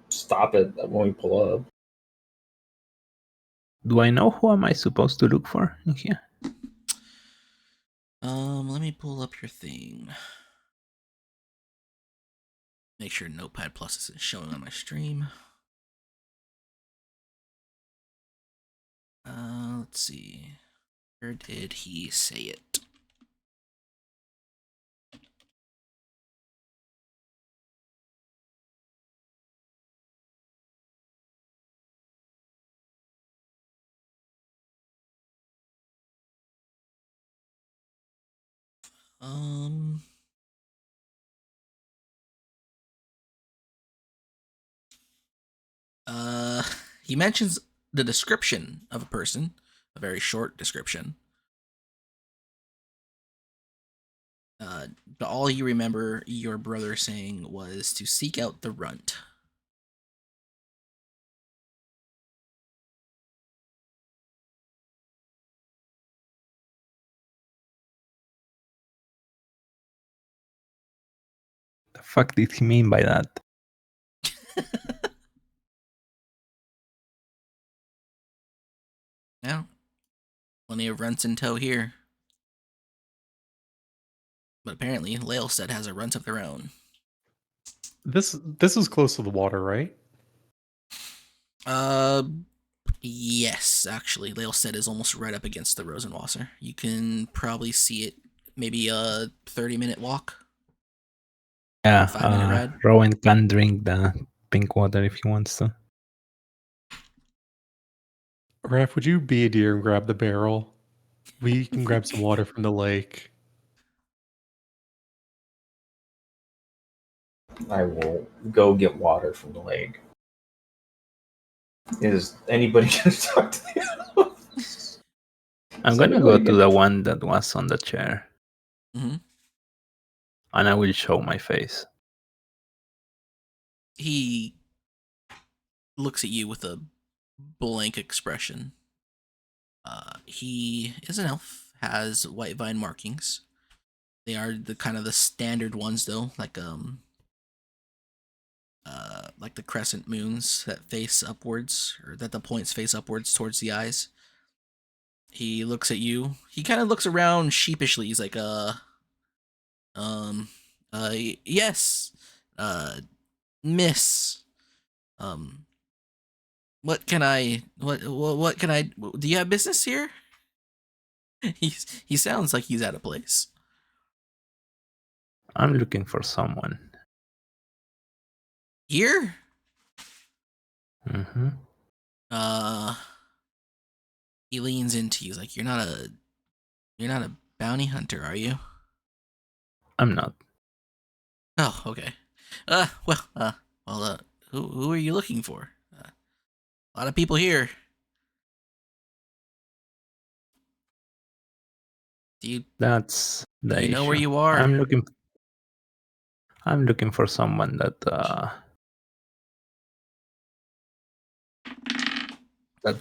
stop it when we pull up. Do I know who am I supposed to look for in here? Let me pull up your thing. Make sure Notepad Plus isn't showing on my stream. Let's see. Where did he say it? Um. He mentions the description of a person, a very short description. But all you remember your brother saying was to seek out the runt. The fuck did he mean by that? Yeah, plenty of runts in tow here. But apparently, Lalestead has a runt of their own. This is close to the water, right? Yes, actually, Lalestead is almost right up against the Rosenwasser. You can probably see it, maybe a 30-minute walk. Yeah, 5-minute ride. Rowan can drink the pink water if he wants to. Raph, would you be a deer and grab the barrel? We can grab some water from the lake. I will go get water from the lake. Is anybody gonna talk to the I'm Is gonna go anybody to gonna- the one that was on the chair, Mm-hmm. and I will show my face. He looks at you with a blank expression. He is an elf, has white vine markings. They are the kind of the standard ones though, like the crescent moons that face upwards, or that the points face upwards towards the eyes. He looks at you. He kind of looks around sheepishly. He's like, yes, uh, miss, um, what can I, what can I, do you have business here? He sounds like he's out of place. I'm looking for someone. Here? Mm-hmm. Uh, he leans into you. He's like, you're not a bounty hunter, are you? I'm not. Oh, okay. Well, who are you looking for? A lot of people here. That's Do the you know where issue. you are? I'm looking for someone that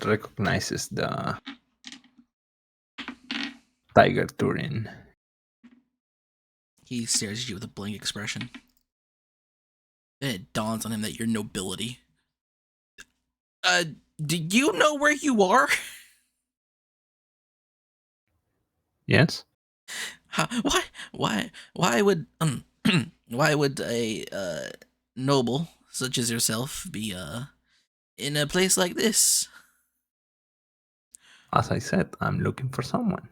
recognizes the Tiger Turin. He stares at you with a blank expression. Then it dawns on him that you're nobility. Do you know where you are? Yes? Why would why would a noble such as yourself be in a place like this? As I said, I'm looking for someone.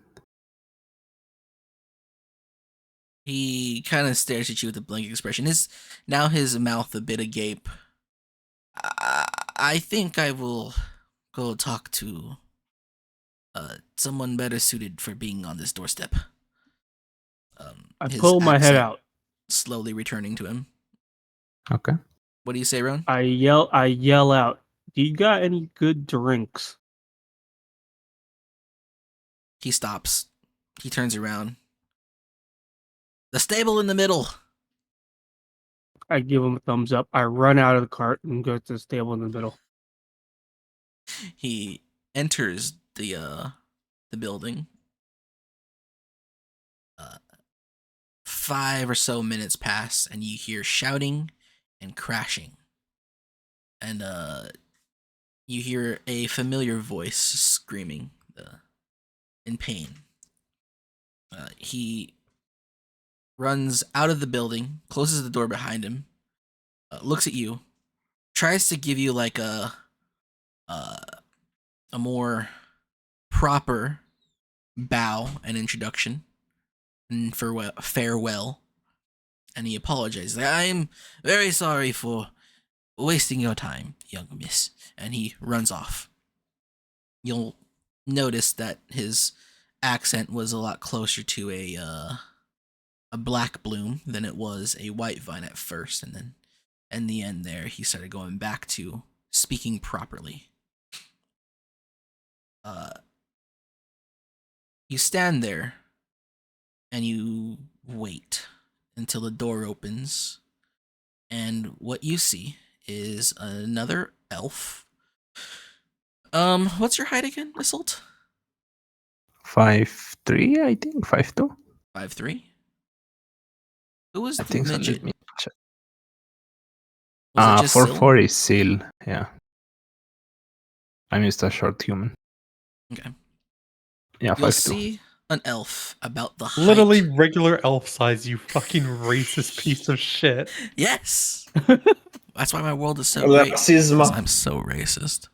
He kind of stares at you with a blank expression. His mouth a bit agape. I think I will go talk to someone better suited for being on this doorstep. I His pull my head accent out. slowly returning to him. Okay. What do you say, Roan? I yell out. Do you got any good drinks? He stops. He turns around. The stable in the middle. I give him a thumbs up. I run out of the cart and go to the stable in the middle. He enters the building. 5 or so minutes pass, and you hear shouting and crashing, and you hear a familiar voice screaming in pain. He runs out of the building, closes the door behind him, looks at you, tries to give you like uh, a more proper bow and introduction and farewell, and he apologizes. I am very sorry for wasting your time, young miss, and he runs off. You'll notice that his accent was a lot closer to a black bloom than it was a white vine at first, and then in the end there he started going back to speaking properly. Uh, you stand there and you wait until the door opens, and what you see is another elf. What's your height again, Assault? 5'3", I think. 5'2". 5'3". Who was I the think so. midget? Let me check. Was it just Syl? 4'4" is Seal. Yeah. I'm just a short human. Okay. Yeah, You'll 5'2". see an elf about the height. Literally regular elf size, you fucking racist piece of shit. Yes. That's why my world is so Well, great. racism. 'Cause I'm so racist.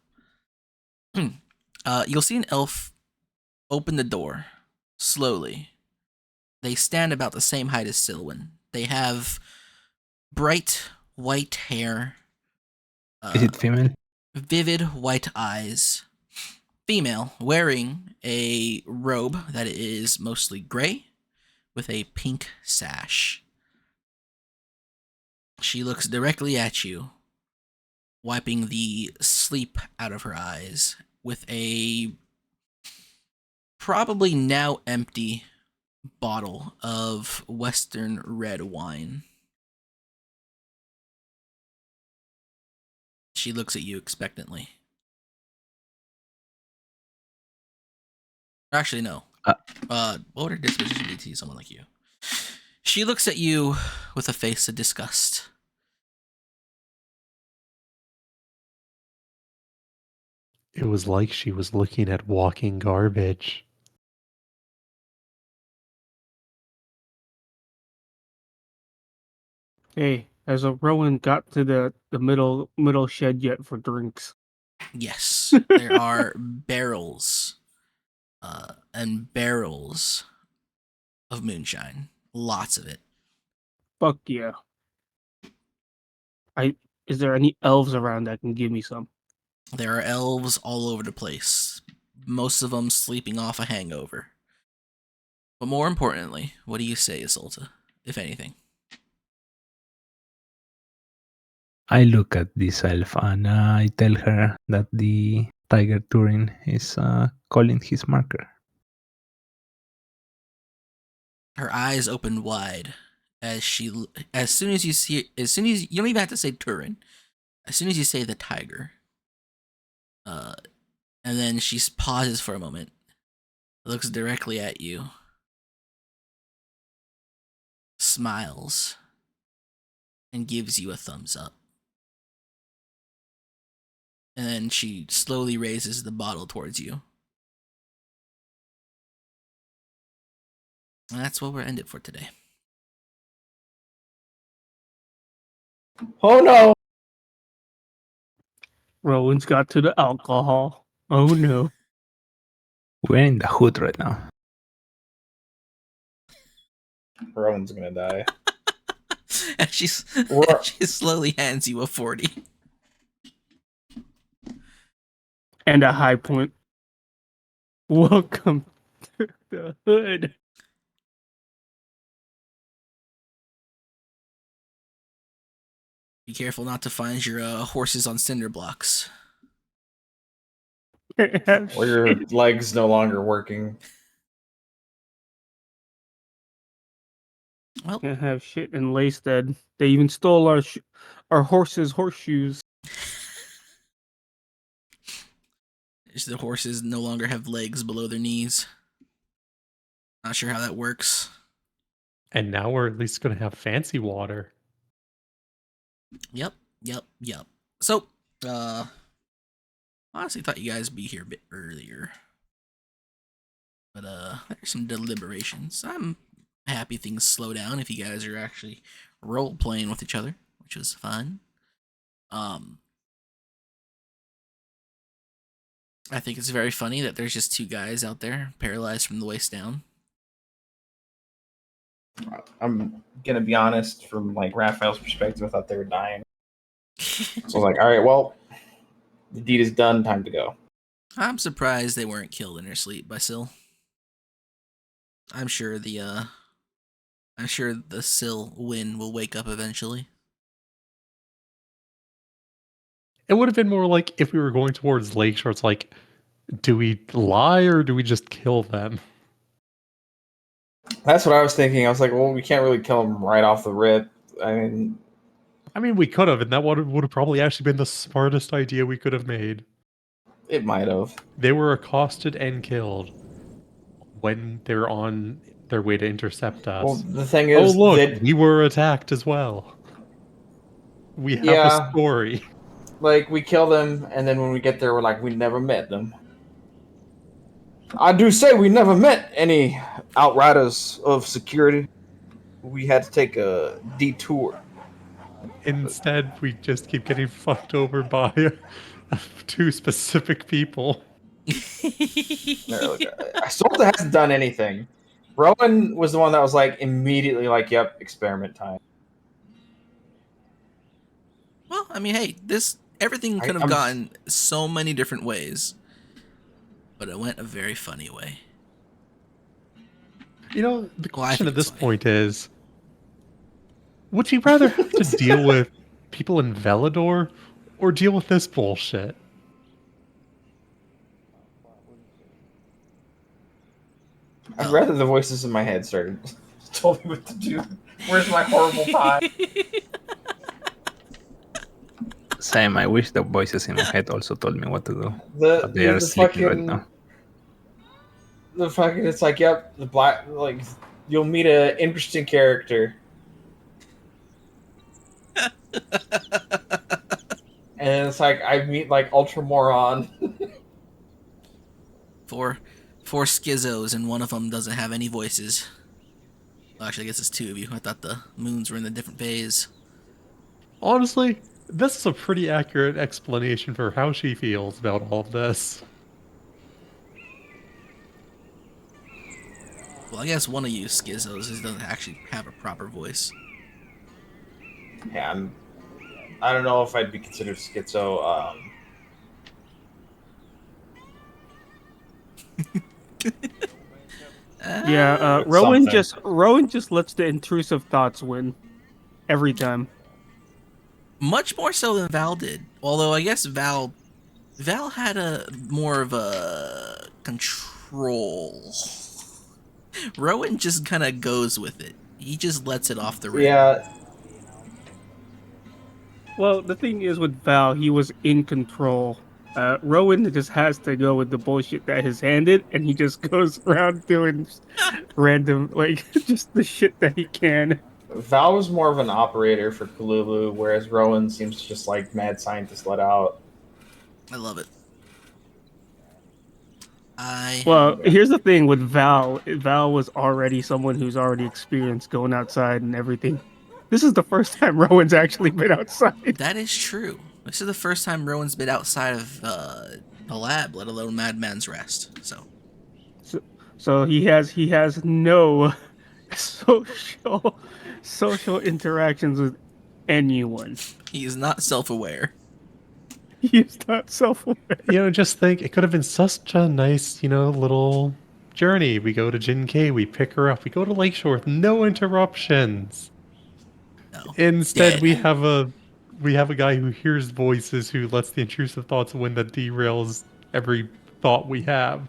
You'll see an elf open the door slowly. They stand about the same height as Silwyn. They have bright white hair, Is it female? vivid white eyes. Female, wearing a robe that is mostly gray with a pink sash. She looks directly at you, wiping the sleep out of her eyes with a probably now empty bottle of Western red wine. She looks at you expectantly. Actually, no. What would her disposition be to someone like you? She looks at you with a face of disgust. It was like she was looking at walking garbage. Hey, has a Rowan got to the middle shed yet for drinks? Yes, there are barrels and barrels of moonshine. Lots of it. Fuck yeah. Is there any elves around that can give me some? There are elves all over the place, most of them sleeping off a hangover. But more importantly, what do you say, Isolta, if anything? I look at this elf and I tell her that the Tiger Turin is calling his marker. Her eyes open wide as as soon as you don't even have to say Turin. As soon as you say the tiger, uh, and then she pauses for a moment, looks directly at you, smiles, and gives you a thumbs up. And then she slowly raises the bottle towards you. And that's where we'll end it for today. Oh no! Rowan's got to the alcohol. Oh no. We're in the hood right now. Rowan's gonna die. And We're- she slowly hands you a 40. And a high point. Welcome to the hood. Be careful not to find your horses on cinder blocks. Or your legs no longer working. Well, Can't have shit in Lacestead. They even stole our horses' horseshoes. the horses no longer have legs below their knees. Not sure how that works. And now we're at least going to have fancy water. Yep. So, honestly thought you guys would be here a bit earlier. But, there's some deliberations. I'm happy things slow down if you guys are actually role-playing with each other, which was fun. I think it's very funny that there's just two guys out there paralyzed from the waist down. I'm gonna be honest, from like Raphael's perspective, I thought they were dying. So I was like, all right, well, the deed is done, time to go. I'm surprised they weren't killed in their sleep by Syl. I'm sure the Syl Win will wake up eventually. It would have been more like if we were going towards Lakeshore, it's like, do we lie or do we just kill them? That's what I was thinking. I was like, well, we can't really kill him right off the rip. I mean, we could have, and that would have probably actually been the smartest idea we could have made. It might have. They were accosted and killed when they're on their way to intercept us. Well, the thing Oh, is, look, we were attacked as well. We have a story. Like, we kill them, and then when we get there, we're like, we never met them. I do say we never met any outriders of security. We had to take a detour. Instead, we just keep getting fucked over by two specific people. Solta hasn't done anything. Rowan was the one that was like immediately like, "Yep, experiment time." Well, I mean, hey, everything could have gone so many different ways, but it went a very funny way. You know, the question at this point is, Would you rather have to deal with people in Velador or deal with this bullshit? I'd Oh. rather the voices in my head started told me what to do. Where's my horrible pie? Same. I wish the voices in my head also told me what to do, The but they the, are the sleeping right fucking now. the fucking it's like, yep, the black, like, you'll meet a interesting character. And it's like I meet like Ultramoron. Four schizos, and one of them doesn't have any voices. Well, actually, I guess it's two of you. I thought the moons were in a different phase. Honestly, this is a pretty accurate explanation for how she feels about all of this. Well, I guess one of you schizos doesn't actually have a proper voice. Yeah, I don't know if I'd be considered schizo. Yeah, Something. Rowan just lets the intrusive thoughts win every time. Much more so than Val did. Although I guess Val had a more of a control. Rowan just kind of goes with it. He just lets it off the rip. Yeah, Well, the thing is with Val, he was in control. Rowan just has to go with the bullshit that is handed, and he just goes around doing random, like, just the shit that he can. Val was more of an operator for Kalulu, whereas Rowan seems just like mad scientist let out. I love it. Well, here's the thing with Val. Val was already someone who's already experienced going outside and everything. This is the first time Rowan's actually been outside. That is true. This is the first time Rowan's been outside of the lab, let alone Madman's Rest. So he has no social interactions with anyone. He is not self-aware. He's not self-aware. Just think it could have been such a nice, little journey. We go to Jinkai, we pick her up, we go to Lakeshore with no interruptions. No. Instead, Dead. we have a guy who hears voices, who lets the intrusive thoughts win, that derails every thought we have,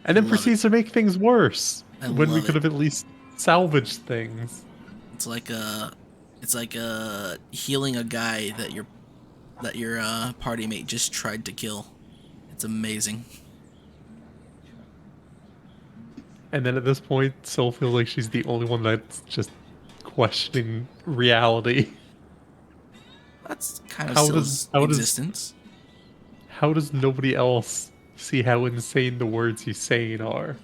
and then Love proceeds to make things worse I when we love could it. have at least salvaged things. It's like healing a guy that your party mate just tried to kill. It's amazing. And then at this point, Syl feels like she's the only one that's just questioning reality. That's kind of How Syl's existence. How does nobody else see how insane the words he's saying are?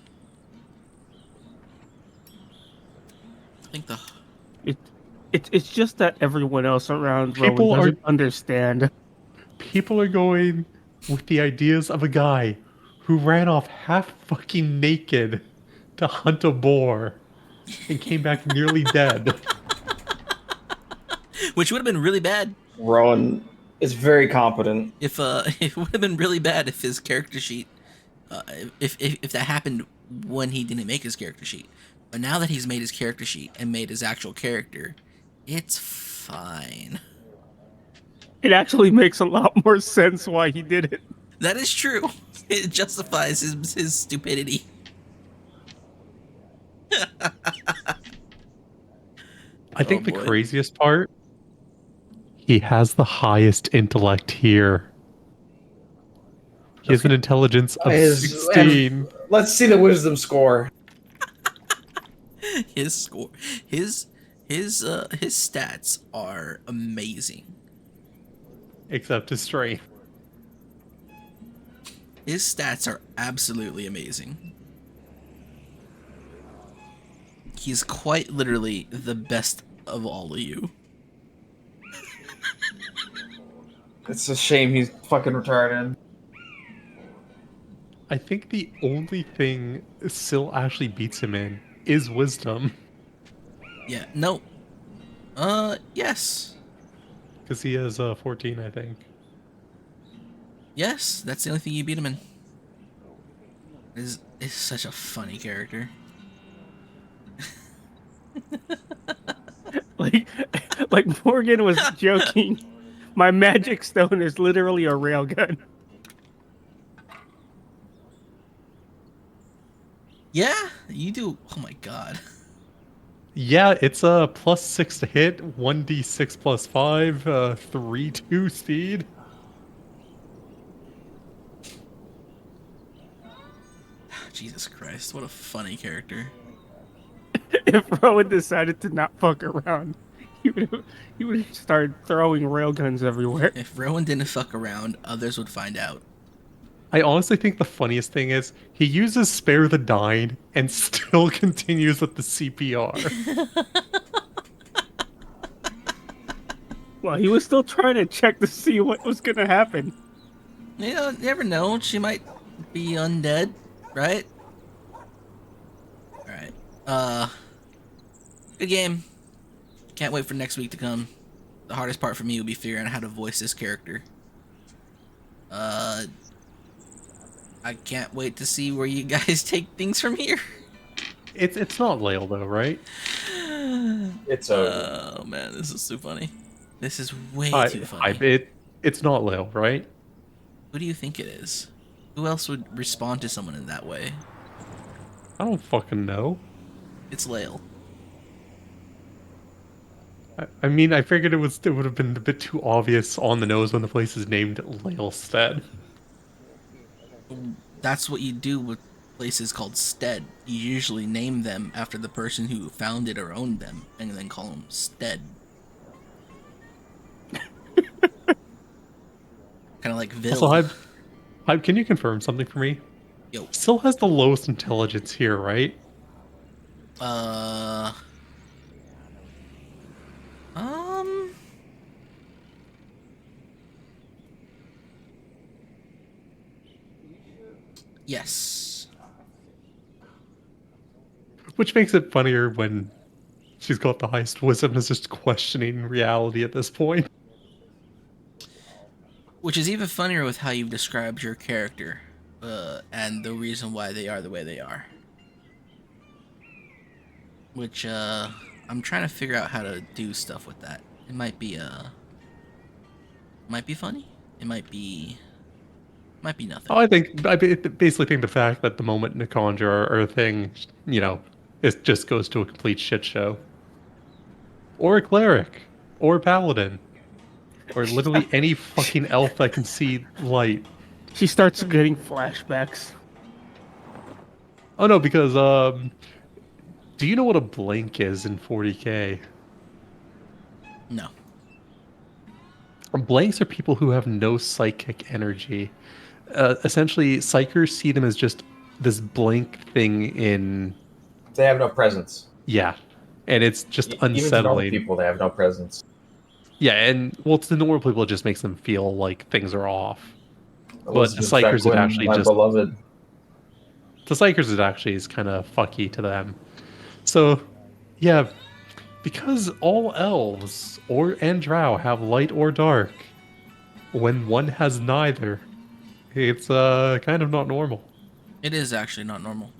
I think the It's just that everyone else around People Rowan are- doesn't understand. People are going with the ideas of a guy who ran off half fucking naked to hunt a boar and came back nearly dead. which would have been really bad Rowan is very competent. if it would have been really bad if his character sheet if that happened when he didn't make his character sheet. But now that he's made his character sheet and made his actual character, it's fine. It actually makes a lot more sense why he did it. That is true. It justifies his stupidity. I think the boy. craziest part, he has the highest intellect here. He has an intelligence of 16. Let's see the wisdom score. His score, his stats are amazing. Except his strength. His stats are absolutely amazing. He's quite literally the best of all of you. It's a shame he's fucking retarded. I think the only thing Syl actually beats him in is wisdom. Yeah, no. Yes. Because he has 14, I think. Yes, that's the only thing you beat him in. Is such a funny character. Like Like Morgan was joking. My magic stone is literally a railgun. Yeah, you do. Oh my god. Yeah, it's a +6 to hit, 1d6 +5, 3/2 speed. Jesus Christ, what a funny character. If Rowan decided to not fuck around, he would start throwing railguns everywhere. If Rowan didn't fuck around, others would find out. I honestly think the funniest thing is he uses Spare the Dying and still continues with the CPR. Well, he was still trying to check to see what was gonna happen. You know, you never know. She might be undead, right? Alright. Good game. Can't wait for next week to come. The hardest part for me will be figuring out how to voice this character. I can't wait to see where you guys take things from here. It's not Lael though, right? It's over. Oh man, this is too funny. This is way too I funny. it's not Lael, right? Who do you think it is? Who else would respond to someone in that way? I don't fucking know. It's Lael. I mean, I figured it would have been a bit too obvious on the nose when the place is named Laelstead. That's what you do with places called stead. You usually name them after the person who founded or owned them, and then call them stead. Kind of like Ville. Also, Hybe, can you confirm something for me? Yo. Still has the lowest intelligence here, right? Uh. Um. Yes. Which makes it funnier when she's got the highest wisdom and is just questioning reality at this point. Which is even funnier with how you've described your character, and the reason why they are the way they are. Which, I'm trying to figure out how to do stuff with that. It might be funny. It might be nothing. Oh, basically think the fact that the moment in a conjurer or a thing, it just goes to a complete shit show. Or a cleric, or a paladin, or literally any fucking elf that can see light. She starts getting flashbacks. Oh no, because do you know what a blank is in 40k? No. Blanks are people who have no psychic energy. Essentially, psychers see them as just this blank thing in. They have no presence. Yeah, and it's just Even to normal unsettling. people, they have no presence. Yeah, and well, to the normal people, it just makes them feel like things are off. But the Elizabeth psychers, it Beckwin, actually my just beloved. the psychers, it actually is kind of fucky to them. So, yeah, because all elves and drow have light or dark, when one has neither, it's kind of not normal. It is actually not normal.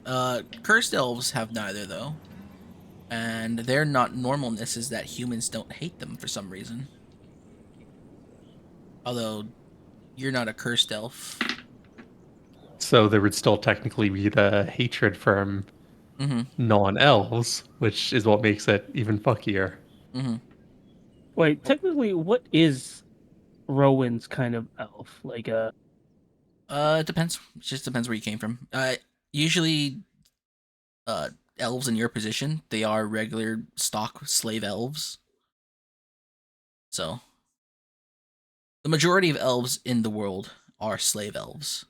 Cursed elves have neither, though. And their not normalness is that humans don't hate them for some reason. Although, you're not a cursed elf. So there would still technically be the hatred from Mm-hmm. non-elves, which is what makes it even fuckier. Mm-hmm. Wait, technically, what is Rowan's kind of elf? Like It depends. It just depends where you came from. Usually, elves in your position, they are regular stock slave elves. So, the majority of elves in the world are slave elves.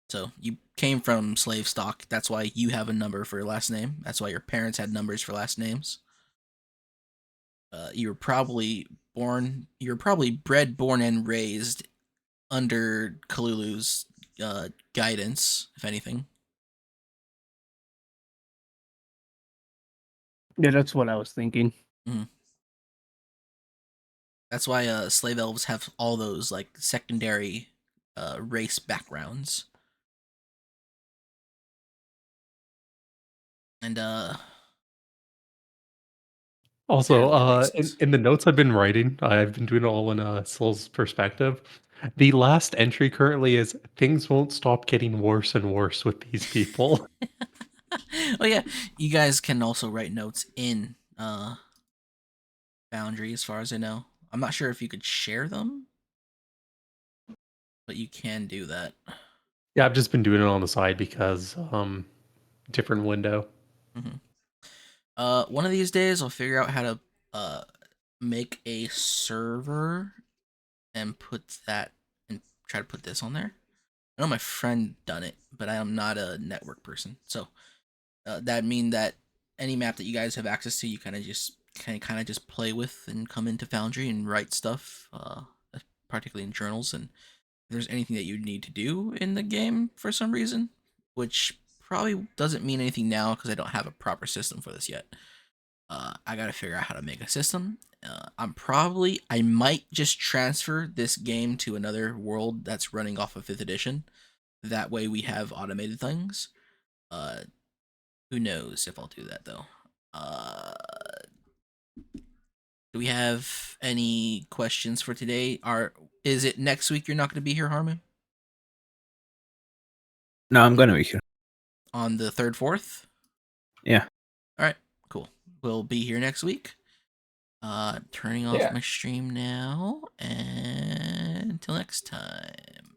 So, you came from slave stock. That's why you have a number for your last name. That's why your parents had numbers for last names. You were probably bred, born, and raised under Kalulu's guidance, if anything. yeah, that's what I was thinking. Mm-hmm. That's why slave elves have all those like secondary race backgrounds. And Also, Yeah, that makes sense. in the notes I've been writing, I've been doing it all in Soul's perspective. The last entry currently is things won't stop getting worse and worse with these people. oh yeah, you guys can also write notes in Foundry, as far as I know. I'm not sure if you could share them, but you can do that. Yeah, I've just been doing it on the side because different window. hmm One of these days, I'll figure out how to uh make a server and put that and try to put this on there. I know my friend done it, but I am not a network person, so that mean that any map that you guys have access to, you kind of just play with and come into Foundry and write stuff, particularly in journals. And if there's anything that you need to do in the game for some reason, which probably doesn't mean anything now because I don't have a proper system for this yet. I gotta figure out how to make a system. I might just transfer this game to another world that's running off of 5th edition. That way we have automated things. Uh, who knows if I'll do that though. Uh, do we have any questions for today? Is it next week you're not going to be here, Harmon? No, I'm gonna be here. On the 3rd, 4th? Yeah. All right, cool. We'll be here next week. Turning off Yeah. my stream now, and until next time.